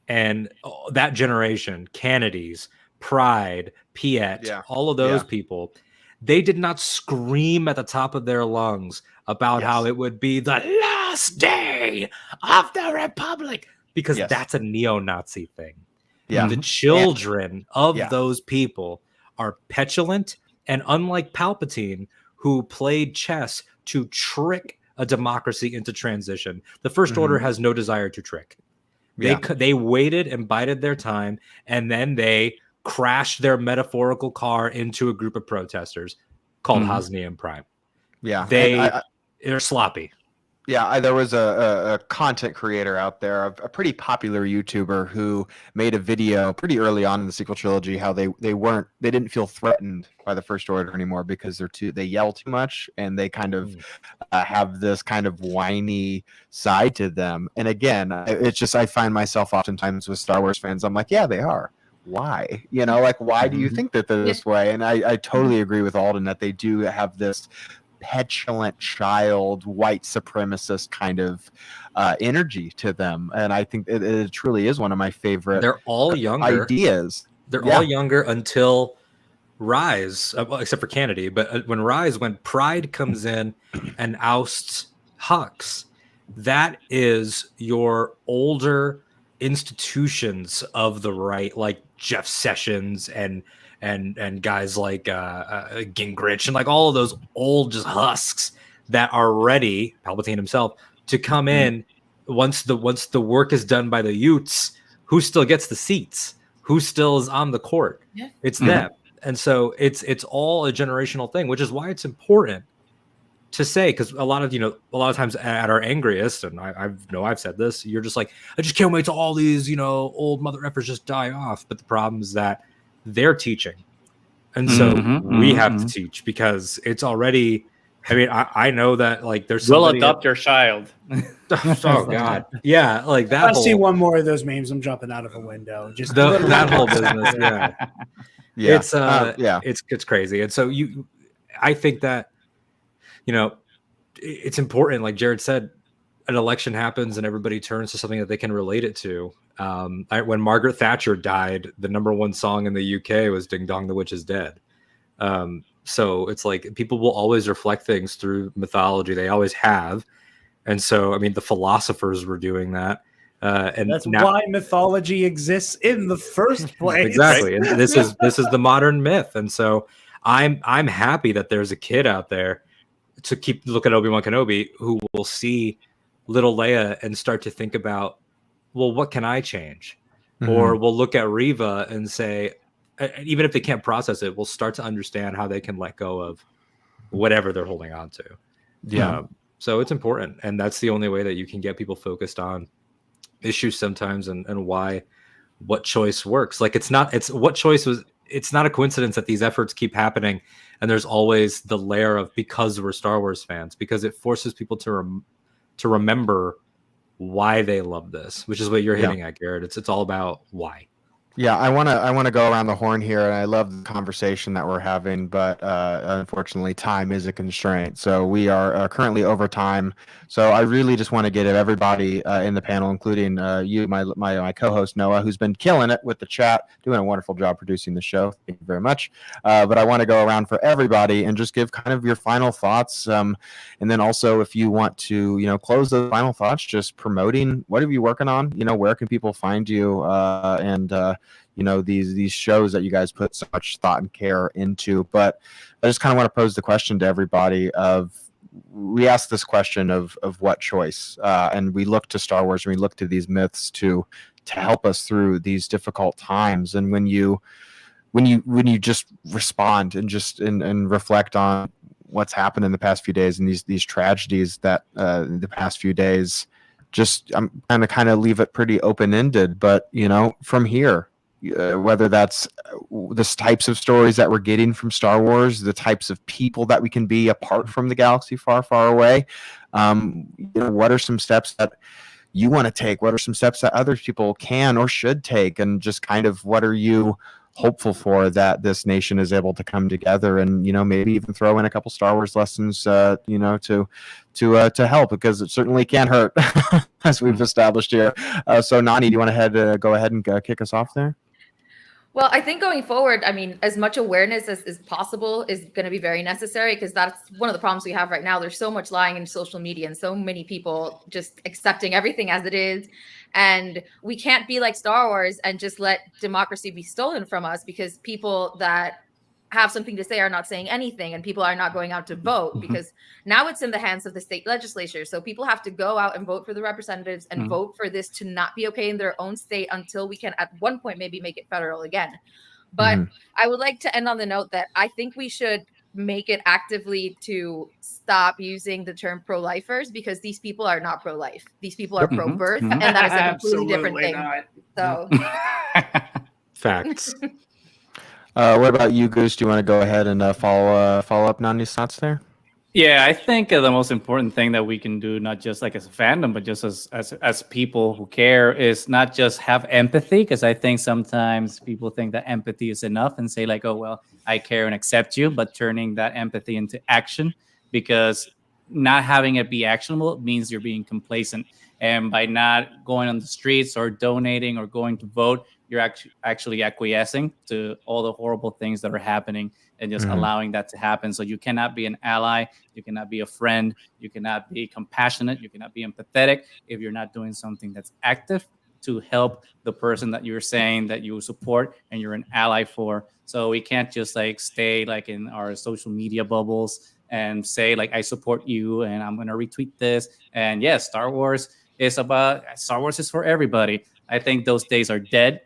S9: and that generation, Kennedys, Pride, Piet, all of those people, they did not scream at the top of their lungs about how it would be the last day of the Republic, because that's a neo-Nazi thing. The children of those people are petulant, and unlike Palpatine, who played chess to trick a democracy into transition, the First Order has no desire to trick. They waited and bided their time, and then they crashed their metaphorical car into a group of protesters called Hosnian Prime. They're sloppy.
S1: There was a content creator out there, a pretty popular YouTuber, who made a video pretty early on in the sequel trilogy how they didn't feel threatened by the First Order anymore because they yell too much, and they kind of have this kind of whiny side to them. And again, it's just, I find myself oftentimes with Star Wars fans, I'm like, yeah, they are. Why? Why do you think that they're this way? And I totally agree with Alden that they do have this petulant child, white supremacist kind of energy to them. And I think it truly is one of my favorite
S9: They're all younger
S1: ideas.
S9: They're all younger until Rise, except for Kennedy. But when Pride comes in and ousts Hux, that is your older institutions of the right, like Jeff Sessions and guys like Gingrich and like all of those old just husks that are ready, Palpatine himself, to come in once the work is done by the Utes. Who still gets the seats? Who still is on the court? It's them. And so it's all a generational thing, which is why it's important to say, because a lot of times at our angriest, and I've said this, you're just like, I just can't wait till all these old mother effers just die off. But the problem is that they're teaching, and so we have to teach, because it's already. I mean, I know that like there's
S11: we'll adopt your child.
S9: Oh God, yeah, like that.
S10: I see one more of those memes, I'm jumping out of a window. Just
S9: that whole business, it's crazy, and so I think that it's important, like Jared said, an election happens and everybody turns to something that they can relate it to. When Margaret Thatcher died, the #1 song in the UK was "Ding Dong, the Witch is Dead." So it's like people will always reflect things through mythology. They always have. And so, I mean, the philosophers were doing that. And
S10: that's why mythology exists in the first place.
S9: Exactly. And this is the modern myth. And so I'm happy that there's a kid out there to keep look at Obi-Wan Kenobi who will see little Leia and start to think about, well, what can I change? Or we'll look at Reva and say, even if they can't process it, we'll start to understand how they can let go of whatever they're holding on to. So it's important. And that's the only way that you can get people focused on issues sometimes and why what choice works. Like it's not a coincidence that these efforts keep happening. And there's always the layer of, because we're Star Wars fans, because it forces people to remember why they love this, which is what you're hitting at, Garrett. It's all about why.
S1: Yeah, I want to go around the horn here, and I love the conversation that we're having, but unfortunately, time is a constraint. So we are currently over time. So I really just want to get at everybody in the panel, including you, my co-host Noah, who's been killing it with the chat, doing a wonderful job producing the show. Thank you very much. But I want to go around for everybody and just give kind of your final thoughts, and then also if you want to, close those final thoughts, just promoting what are you working on. Where can people find you, and these shows that you guys put so much thought and care into. But I just kind of want to pose the question to everybody of, we ask this question of what choice, and we look to Star Wars and we look to these myths to help us through these difficult times. And when you just respond and just and reflect on what's happened in the past few days and these tragedies that the past few days, just I'm kind of leave it pretty open ended. But from here, whether that's the types of stories that we're getting from Star Wars, the types of people that we can be apart from the galaxy far, far away. What are some steps that you want to take? What are some steps that other people can or should take? And just kind of what are you hopeful for that this nation is able to come together and, maybe even throw in a couple Star Wars lessons, to help, because it certainly can't hurt as we've established here. So Nani, do you want to go ahead and kick us off there?
S12: Well, I think going forward, I mean, as much awareness as possible is going to be very necessary, because that's one of the problems we have right now. There's so much lying in social media and so many people just accepting everything as it is. And we can't be like Star Wars and just let democracy be stolen from us because people that have something to say are not saying anything, and people are not going out to vote, because now it's in the hands of the state legislature. So people have to go out and vote for the representatives and vote for this to not be okay in their own state until we can at one point maybe make it federal again. But I would like to end on the note that I think we should make it actively to stop using the term pro-lifers, because these people are not pro-life. These people are pro-birth, and that is a completely different thing. So
S9: facts.
S1: What about you, Goose? Do you want to go ahead and follow up Nani's thoughts there?
S11: Yeah, I think the most important thing that we can do, not just like as a fandom, but just as people who care, is not just have empathy, because I think sometimes people think that empathy is enough and say like, oh, well, I care and accept you, but turning that empathy into action, because not having it be actionable means you're being complacent. And by not going on the streets or donating or going to vote, you're actually acquiescing to all the horrible things that are happening and just allowing that to happen. So you cannot be an ally, you cannot be a friend, you cannot be compassionate, you cannot be empathetic if you're not doing something that's active to help the person that you're saying that you support and you're an ally for. So we can't just like stay like in our social media bubbles and say like, I support you and I'm going to retweet this. And yes, Star Wars is for everybody. I think those days are dead.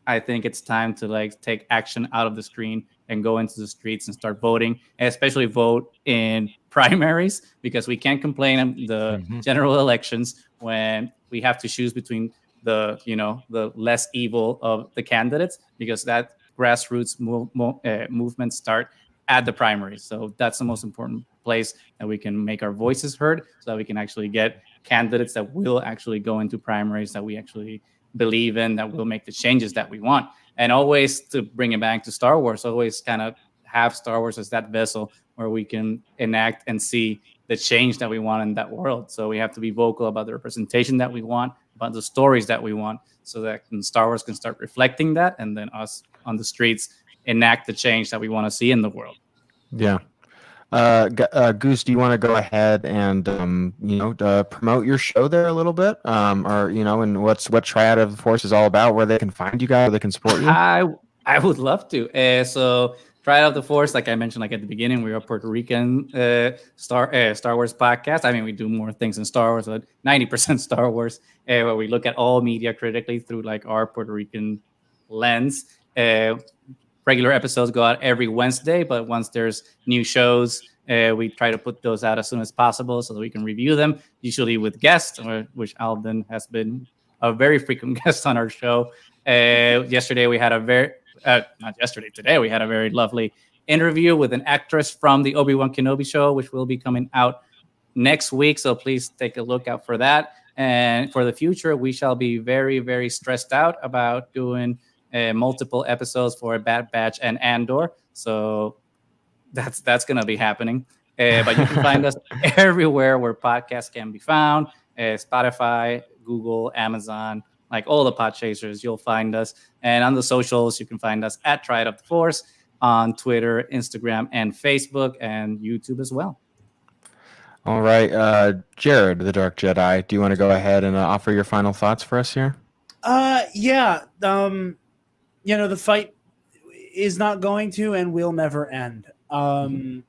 S11: I think it's time to like take action out of the screen and go into the streets and start voting, and especially vote in primaries, because we can't complain in the general elections when we have to choose between the less evil of the candidates, because that grassroots movement start at the primaries. So that's the most important place that we can make our voices heard, so that we can actually get candidates that will actually go into primaries that we actually believe in, that will make the changes that we want. And always, to bring it back to Star Wars, always kind of have Star Wars as that vessel where we can enact and see the change that we want in that world. So we have to be vocal about the representation that we want, about the stories that we want, so that Star Wars can start reflecting that, and then us on the streets enact the change that we want to see in the world.
S1: Yeah. Goose, do you want to go ahead and promote your show there a little bit, or and what Triad of the Force is all about, where they can find you guys, where they can support you?
S11: I would love to. So Triad of the Force, like I mentioned, like at the beginning, we're a Puerto Rican Star Wars podcast. I mean, we do more things in Star Wars, but 90% Star Wars, where we look at all media critically through like our Puerto Rican lens. Regular episodes go out every Wednesday, but once there's new shows, we try to put those out as soon as possible so that we can review them, usually with guests, which Alden has been a very frequent guest on our show. Today we had a very lovely interview with an actress from the Obi-Wan Kenobi show, which will be coming out next week. So please take a look out for that. And for the future, we shall be very, very stressed out about doing multiple episodes for Bad Batch and Andor. So that's going to be happening. But you can find us everywhere where podcasts can be found. Spotify, Google, Amazon, like all the pod chasers, you'll find us. And on the socials, you can find us at Try It Up the Force on Twitter, Instagram, and Facebook, and YouTube as well.
S1: All right, Jared, the Dark Jedi, do you want to go ahead and offer your final thoughts for us here?
S10: Yeah. The fight is not going to and will never end. There's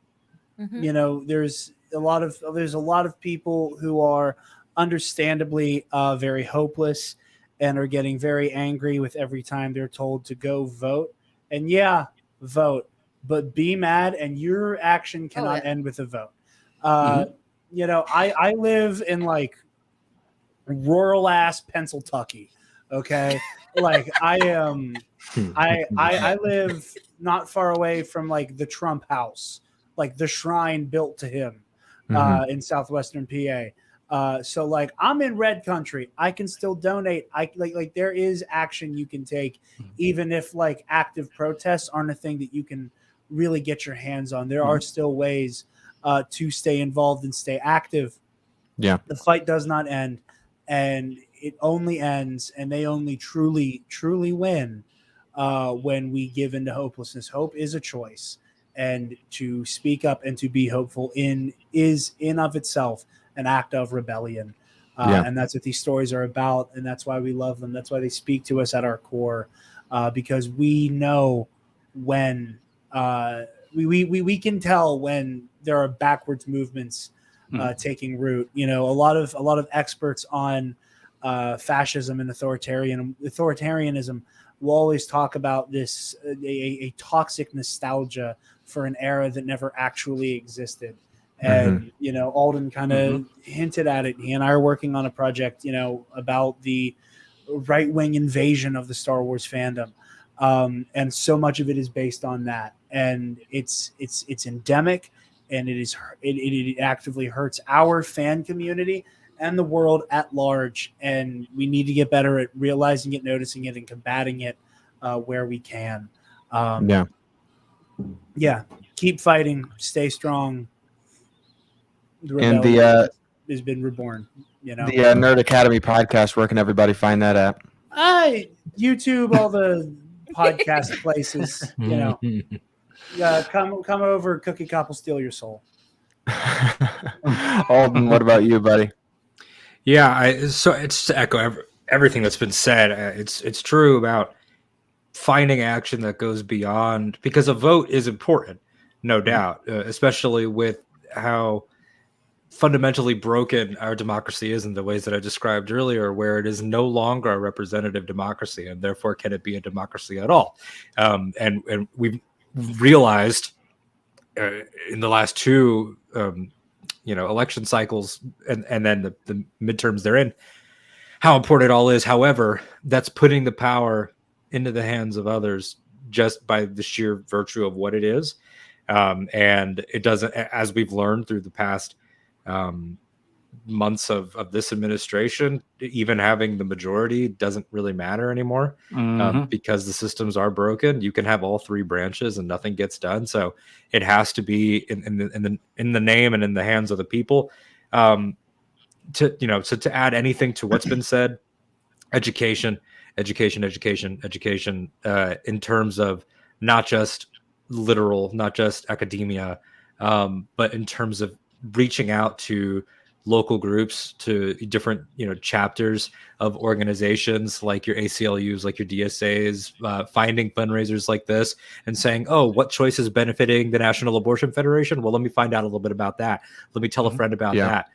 S10: a lot of people who are understandably very hopeless and are getting very angry with every time they're told to go vote. And yeah, vote, but be mad, and your action cannot end with a vote. I live in like rural ass Pennsylvania. Okay. Like I live not far away from like the Trump house, like the shrine built to him in southwestern PA. So like I'm in red country. I can still donate. I like there is action you can take, even if like active protests aren't a thing that you can really get your hands on. There are still ways to stay involved and stay active.
S1: Yeah.
S10: The fight does not end, and it only ends, and they only truly win when we give into hopelessness. Hope is a choice, and to speak up and to be hopeful is in of itself an act of rebellion. And that's what these stories are about, and that's why we love them. That's why they speak to us at our core, because we know when we can tell when there are backwards movements taking root. A lot of experts on fascism and authoritarianism will always talk about this a toxic nostalgia for an era that never actually existed. And Alden kind of hinted at it. He and I are working on a project about the right-wing invasion of the Star Wars fandom, and so much of it is based on that, and it's endemic, and it actively hurts our fan community and the world at large, and we need to get better at realizing it, noticing it, and combating it where we can. Keep fighting, stay strong. The rebellion has been reborn. The
S1: Nerd Academy podcast. Where can everybody find that at?
S10: YouTube, all the podcast places. Come over. Cookie Cop will steal your soul.
S1: Alden, what about you, buddy?
S9: Yeah, so it's to echo everything that's been said. It's true about finding action that goes beyond, because a vote is important, no doubt, especially with how fundamentally broken our democracy is in the ways that I described earlier, where it is no longer a representative democracy, and therefore can it be a democracy at all? And we've realized in the last two election cycles and then the midterms they're in, how important it all is. However, that's putting the power into the hands of others just by the sheer virtue of what it is. And it doesn't, as we've learned through the past months of this administration, even having the majority doesn't really matter anymore, because the systems are broken. You can have all three branches and nothing gets done. So it has to be in the name and in the hands of the people. To add anything to what's been said, education, in terms of not just literal, not just academia, but in terms of reaching out to local groups, to different chapters of organizations like your ACLUs, like your DSAs, finding fundraisers like this and saying, oh, what choice is benefiting the National Abortion Federation? Well, let me find out a little bit about that. Let me tell a friend about that.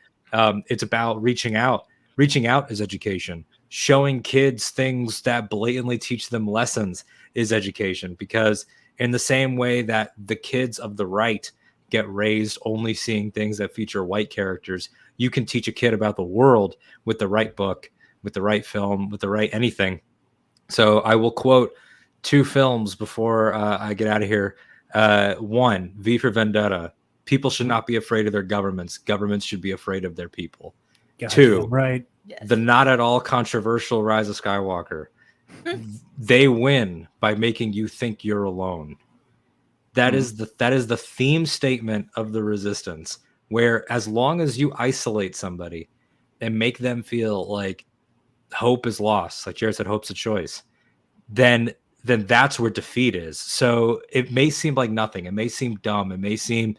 S9: It's about reaching out. Reaching out is education. Showing kids things that blatantly teach them lessons is education, because in the same way that the kids of the right get raised only seeing things that feature white characters, you can teach a kid about the world with the right book, with the right film, with the right anything. So I will quote two films before I get out of here. One, V for Vendetta. People should not be afraid of their governments. Governments should be afraid of their people.
S10: Gotcha.
S9: Two,
S10: right.
S9: The not at all controversial Rise of Skywalker. they win by making you think you're alone. That is the theme statement of the Resistance, where as long as you isolate somebody and make them feel like hope is lost, like Jared said, hope's a choice, then that's where defeat is. So it may seem like nothing. It may seem dumb. It may seem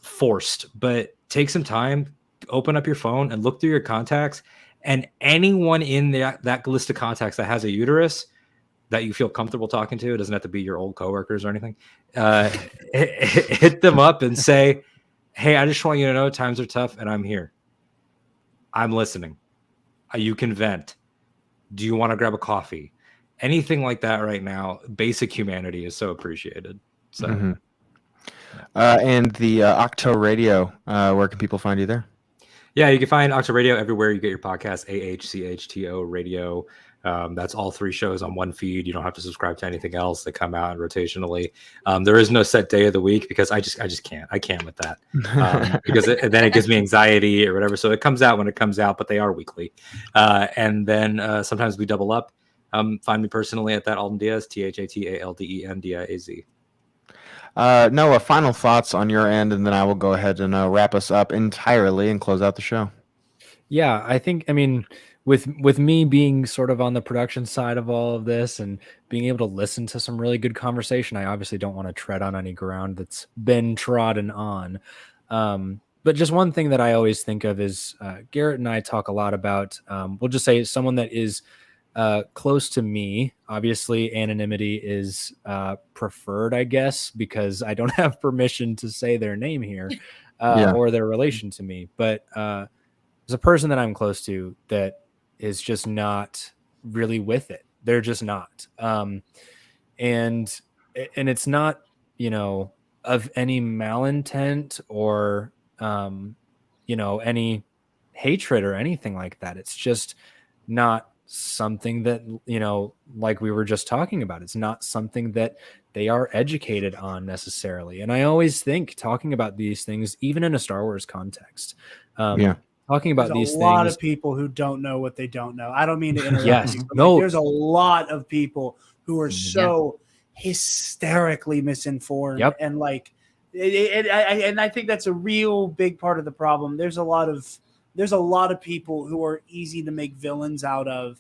S9: forced, but take some time, open up your phone and look through your contacts, and anyone in that list of contacts that has a uterus that you feel comfortable talking to, it doesn't have to be your old coworkers or anything, hit them up and say, hey, I just want you to know times are tough and I'm here. I'm listening. You can vent. Do you want to grab a coffee? Anything like that right now, basic humanity is so appreciated. So,
S1: and the Octo Radio, where can people find you there?
S9: Yeah, you can find Octo Radio everywhere you get your podcast, AHCHTO Radio. That's all 3 shows on one feed. You don't have to subscribe to anything else. They come out rotationally. There is no set day of the week because I just can't. I can't with that because then it gives me anxiety or whatever. So it comes out when it comes out, but they are weekly. And then sometimes we double up. Find me personally at that Alden Diaz, THATALDENDIAZ.
S1: Noah, final thoughts on your end, and then I will go ahead and wrap us up entirely and close out the show.
S4: Yeah, I think, I mean, with me being sort of on the production side of all of this and being able to listen to some really good conversation, I obviously don't want to tread on any ground that's been trodden on. But just one thing that I always think of is Garrett and I talk a lot about, we'll just say someone that is close to me. Obviously, anonymity is preferred, I guess, because I don't have permission to say their name here or their relation to me. But there's a person that I'm close to that is just not really with it. They're just not. And it's not, of any malintent or, any hatred or anything like that. It's just not something that, like we were just talking about. It's not something that they are educated on necessarily. And I always think talking about these things, even in a Star Wars context, talking about
S10: There's
S4: these things.
S10: A lot of people who don't know what they don't know. I don't mean to interrupt
S4: Yes,
S10: you. But
S4: no.
S10: There's a lot of people who are so hysterically misinformed, and and I think that's a real big part of the problem. There's a lot of people who are easy to make villains out of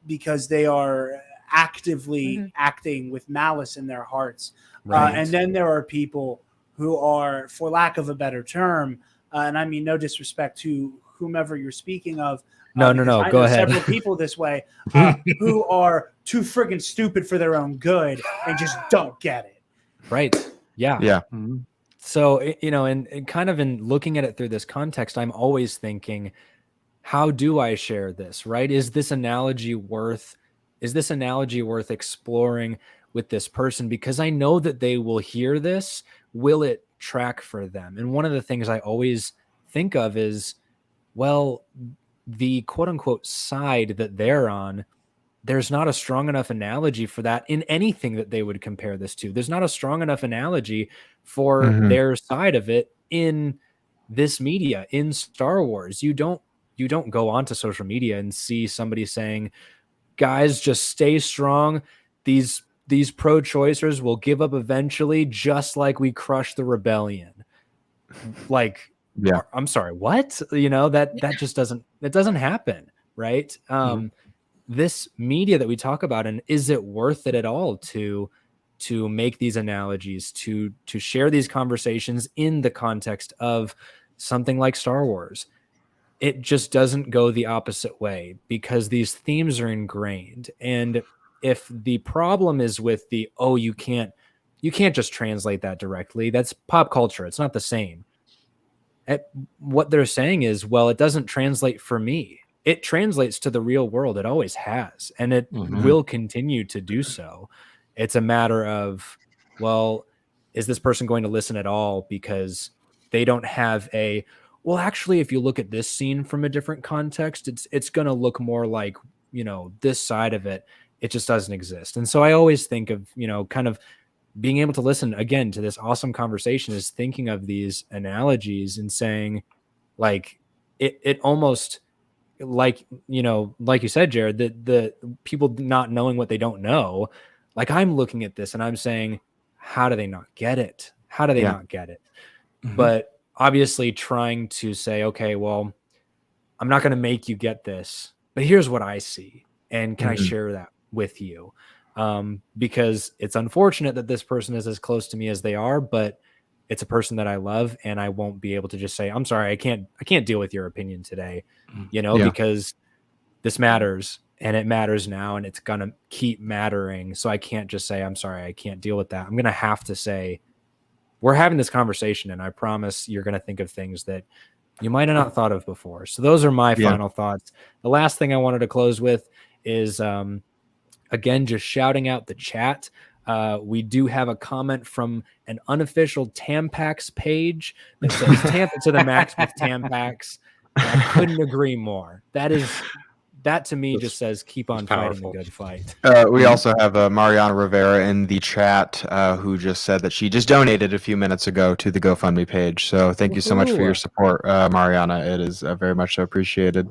S10: because they are actively acting with malice in their hearts.
S4: Right.
S10: And then there are people who are, for lack of a better term, and I mean no disrespect to whomever you're speaking of.
S4: No,
S10: I
S4: go
S10: know
S4: ahead.
S10: several people this way who are too friggin' stupid for their own good and just don't get it.
S4: Right. Yeah.
S1: Yeah.
S4: Mm-hmm. So, and kind of in looking at it through this context, I'm always thinking, how do I share this, right? Is this analogy worth exploring with this person? Because I know that they will hear this. Will it track for them? And one of the things I always think of is, well, the quote unquote side that they're on, there's not a strong enough analogy for that in anything that they would compare this to. There's not a strong enough analogy for their side of it in this media, in Star Wars. You don't go onto social media and see somebody saying, guys, just stay strong. These pro-choicers will give up eventually, just like we crushed the rebellion. Like, I'm sorry, what? That just doesn't happen, right? This media that we talk about, and is it worth it at all to make these analogies, to share these conversations in the context of something like Star Wars? It just doesn't go the opposite way because these themes are ingrained. And if the problem is with you can't just translate that directly, that's pop culture. It's not the same. What they're saying is, well, it doesn't translate for me. It translates to the real world. It always has, and it will continue to do so. It's a matter of, well, is this person going to listen at all because they don't have well, actually, if you look at this scene from a different context, it's going to look more like, this side of it. It just doesn't exist. And so I always think of, kind of being able to listen again to this awesome conversation is thinking of these analogies and saying, like, it almost like you said, Jared, the people not knowing what they don't know, like I'm looking at this and I'm saying, how do they not get it? How do they not get it? But obviously trying to say, okay, well, I'm not going to make you get this, but here's what I see. And can I share that with you? Because it's unfortunate that this person is as close to me as they are, but it's a person that I love, and I won't be able to just say, I'm sorry, I can't deal with your opinion today, because this matters, and it matters now, and it's going to keep mattering. So I can't just say, I'm sorry, I can't deal with that. I'm going to have to say, we're having this conversation, and I promise you're going to think of things that you might have not thought of before. So those are my final thoughts. The last thing I wanted to close with is, again, just shouting out the chat. We do have a comment from an unofficial Tampax page that says Tampa to the max with Tampax. And I couldn't agree more. That to me just says keep on fighting the good fight.
S1: We also have Mariana Rivera in the chat who just said that she just donated a few minutes ago to the GoFundMe page. So thank you so much for your support, Mariana. It is very much appreciated.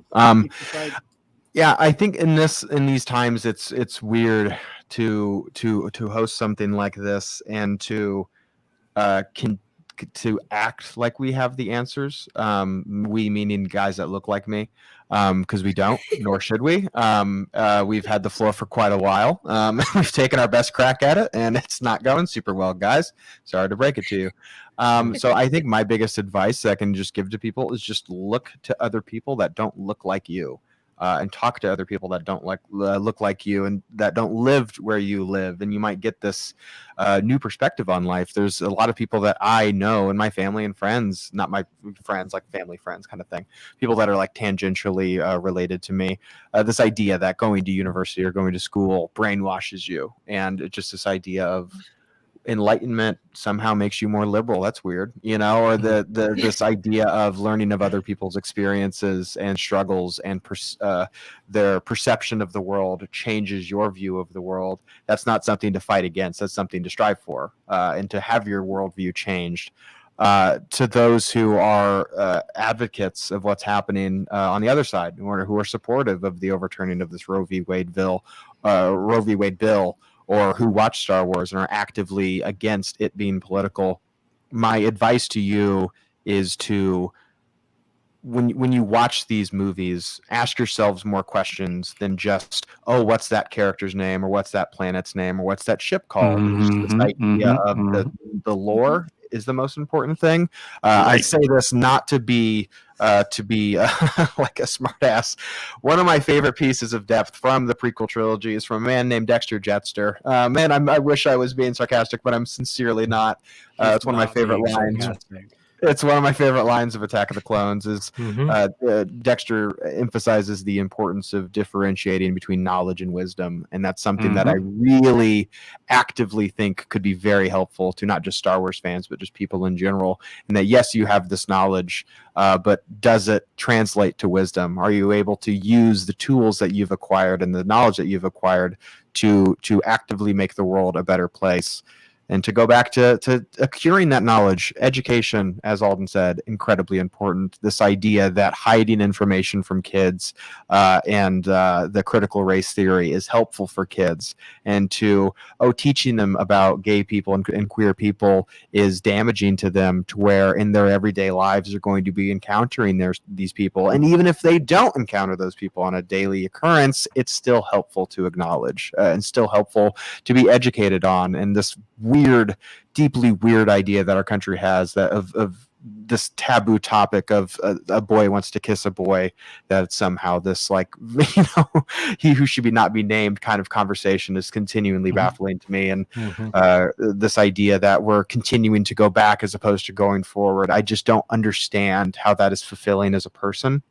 S1: Yeah, I think in these times it's weird to host something like this and to act like we have the answers. We meaning guys that look like me, because we don't, nor should we. We've had the floor for quite a while. We've taken our best crack at it, and it's not going super well, guys. Sorry to break it to you. So I think my biggest advice that I can just give to people is just look to other people that don't look like you. And talk to other people that don't look like you and that don't live where you live, and you might get this new perspective on life. There's a lot of people that I know in my family and friends, not my friends, like family friends kind of thing, people that are like tangentially related to me. This idea that going to university or going to school brainwashes you, and it's just this idea of enlightenment somehow makes you more liberal. That's weird, or this idea of learning of other people's experiences and struggles and their perception of the world changes your view of the world. That's not something to fight against. That's something to strive for, and to have your worldview changed. To those who are advocates of what's happening on the other side, who are supportive of the overturning of this Roe v. Wade bill, or who watch Star Wars and are actively against it being political, my advice to you is to, when you watch these movies, ask yourselves more questions than just, oh, what's that character's name, or what's that planet's name, or what's that ship called? It's just this idea of the lore is the most important thing. I say this not to be like a smartass. One of my favorite pieces of depth from the prequel trilogy is from a man named Dexter Jetster. I wish I was being sarcastic, but I'm sincerely not. It's one of my favorite lines. It's one of my favorite lines of Attack of the Clones is Dexter emphasizes the importance of differentiating between knowledge and wisdom. And that's something that I really actively think could be very helpful to not just Star Wars fans, but just people in general. And that, yes, you have this knowledge, but does it translate to wisdom? Are you able to use the tools that you've acquired and the knowledge that you've acquired to actively make the world a better place? And to go back to acquiring that knowledge, education, as Alden said, incredibly important. This idea that hiding information from kids and the critical race theory is helpful for kids, and teaching them about gay people and queer people is damaging to them, to where in their everyday lives they're going to be encountering these people. And even if they don't encounter those people on a daily occurrence, it's still helpful to acknowledge and still helpful to be educated on. And this deeply weird idea that our country has that of this taboo topic of a boy wants to kiss a boy, that somehow this he who should not be named kind of conversation is continually baffling to me. And this idea that we're continuing to go back as opposed to going forward, I just don't understand how that is fulfilling as a person.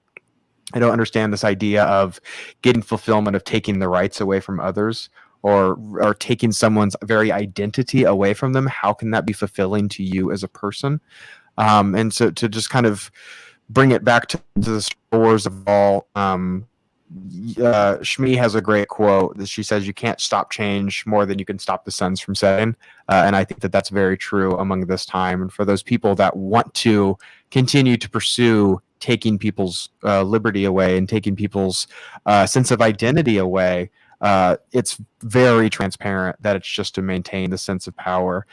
S1: I don't understand this idea of getting fulfillment of taking the rights away from others, or taking someone's very identity away from them. How can that be fulfilling to you as a person? And so to just kind of bring it back to the Star Wars of all, Shmi has a great quote that she says, "You can't stop change more than you can stop the suns from setting." And I think that that's very true among this time. And for those people that want to continue to pursue taking people's liberty away and taking people's sense of identity away, it's very transparent that it's just to maintain the sense of power.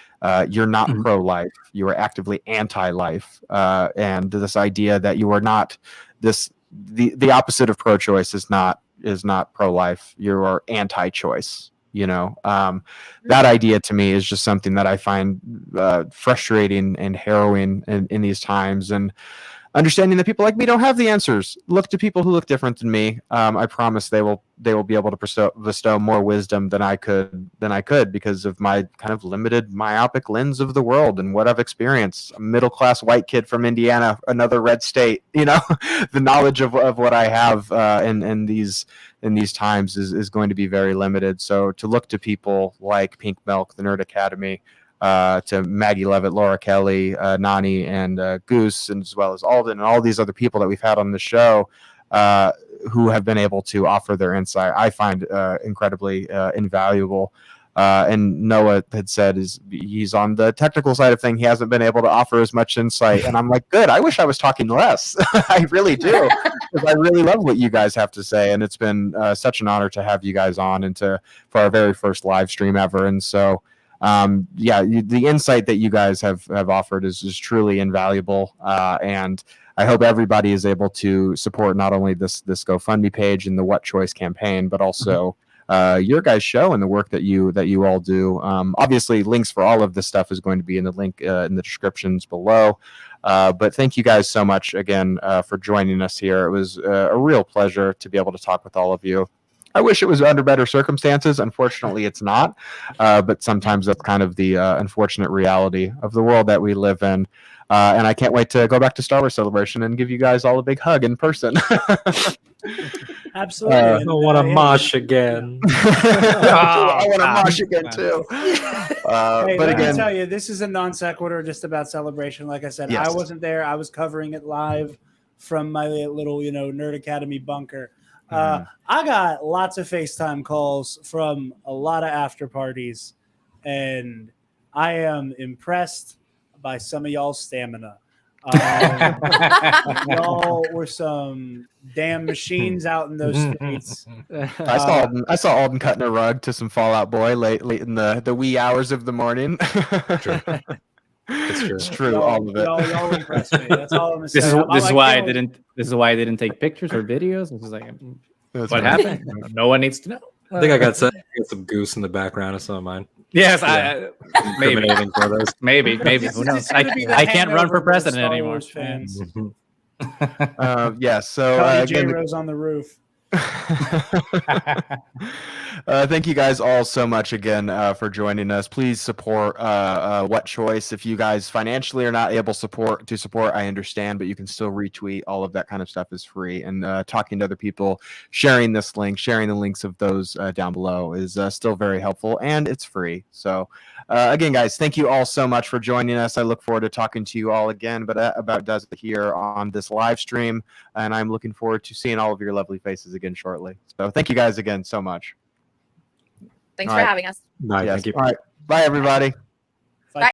S1: You're not pro-life; you are actively anti-life, and this idea that you are not the opposite of pro-choice is not pro-life. You are anti-choice. That idea to me is just something that I find frustrating and harrowing in these times. And understanding that people like me don't have the answers. Look to people who look different than me. I promise they will be able to bestow more wisdom than I could because of my kind of limited myopic lens of the world and what I've experienced. A middle-class white kid from Indiana, another red state. The knowledge of what I have in these times is going to be very limited. So to look to people like Pink Milk, the Nerd Academy, to Maggie Levitt, Laura Kelly, Nani, and Goose, and as well as Alden, and all these other people that we've had on the show who have been able to offer their insight, I find incredibly invaluable. And Noah had said he's on the technical side of things. He hasn't been able to offer as much insight. And I'm like, good. I wish I was talking less. I really do. Because I really love what you guys have to say. And it's been such an honor to have you guys on and for our very first live stream ever. And so, the insight that you guys have offered is truly invaluable. And I hope everybody is able to support not only this GoFundMe page and the What Choice campaign, but also your guys' show and the work that you all do. Obviously, links for all of this stuff is going to be in the link in the descriptions below. But thank you guys so much again for joining us here. It was a real pleasure to be able to talk with all of you. I wish it was under better circumstances. Unfortunately, it's not. But sometimes that's kind of the unfortunate reality of the world that we live in. And I can't wait to go back to Star Wars Celebration and give you guys all a big hug in person.
S10: Absolutely.
S9: I want to mosh again.
S1: I want to mosh again too.
S10: Hey,
S1: but
S10: let
S1: again,
S10: me tell you, this is a non sequitur just about Celebration. Like I said,
S1: Yes.
S10: I wasn't there. I was covering it live from my little, Nerd Academy bunker. I got lots of FaceTime calls from a lot of after parties, and I am impressed by some of y'all's stamina. Y'all were some damn machines out in those streets.
S1: I saw Alden cutting a rug to some Fallout Boy late in the wee hours of the morning.
S9: True. It's true.
S1: All of it.
S10: Y'all impressed me. That's all I'm gonna say.
S11: This is why I didn't take pictures or videos. This is like
S1: That's
S11: what
S1: right.
S11: happened. No one needs to know.
S9: I think I got some goose in the background of some of mine.
S11: Yes,
S9: Yeah.
S11: maybe.
S9: Incriminating photos.
S11: Maybe. Who knows? I can't run for president anymore.
S10: Fans.
S1: Yes. So
S10: J
S1: again,
S10: Rose on the roof.
S1: Thank you guys all so much again for joining us. Please support What Choice. If you guys financially are not able to support, I understand, but you can still retweet. All of that kind of stuff is free. And talking to other people, sharing this link, sharing the links of those down below is still very helpful, and it's free. So again, guys, thank you all so much for joining us. I look forward to talking to you all again, but about does it here on this live stream, and I'm looking forward to seeing all of your lovely faces again shortly. So thank you guys again so much.
S12: Thanks
S1: All
S12: for
S1: right.
S12: having us.
S9: Bye.
S1: Yes.
S9: Thank you.
S1: All right. Bye, everybody.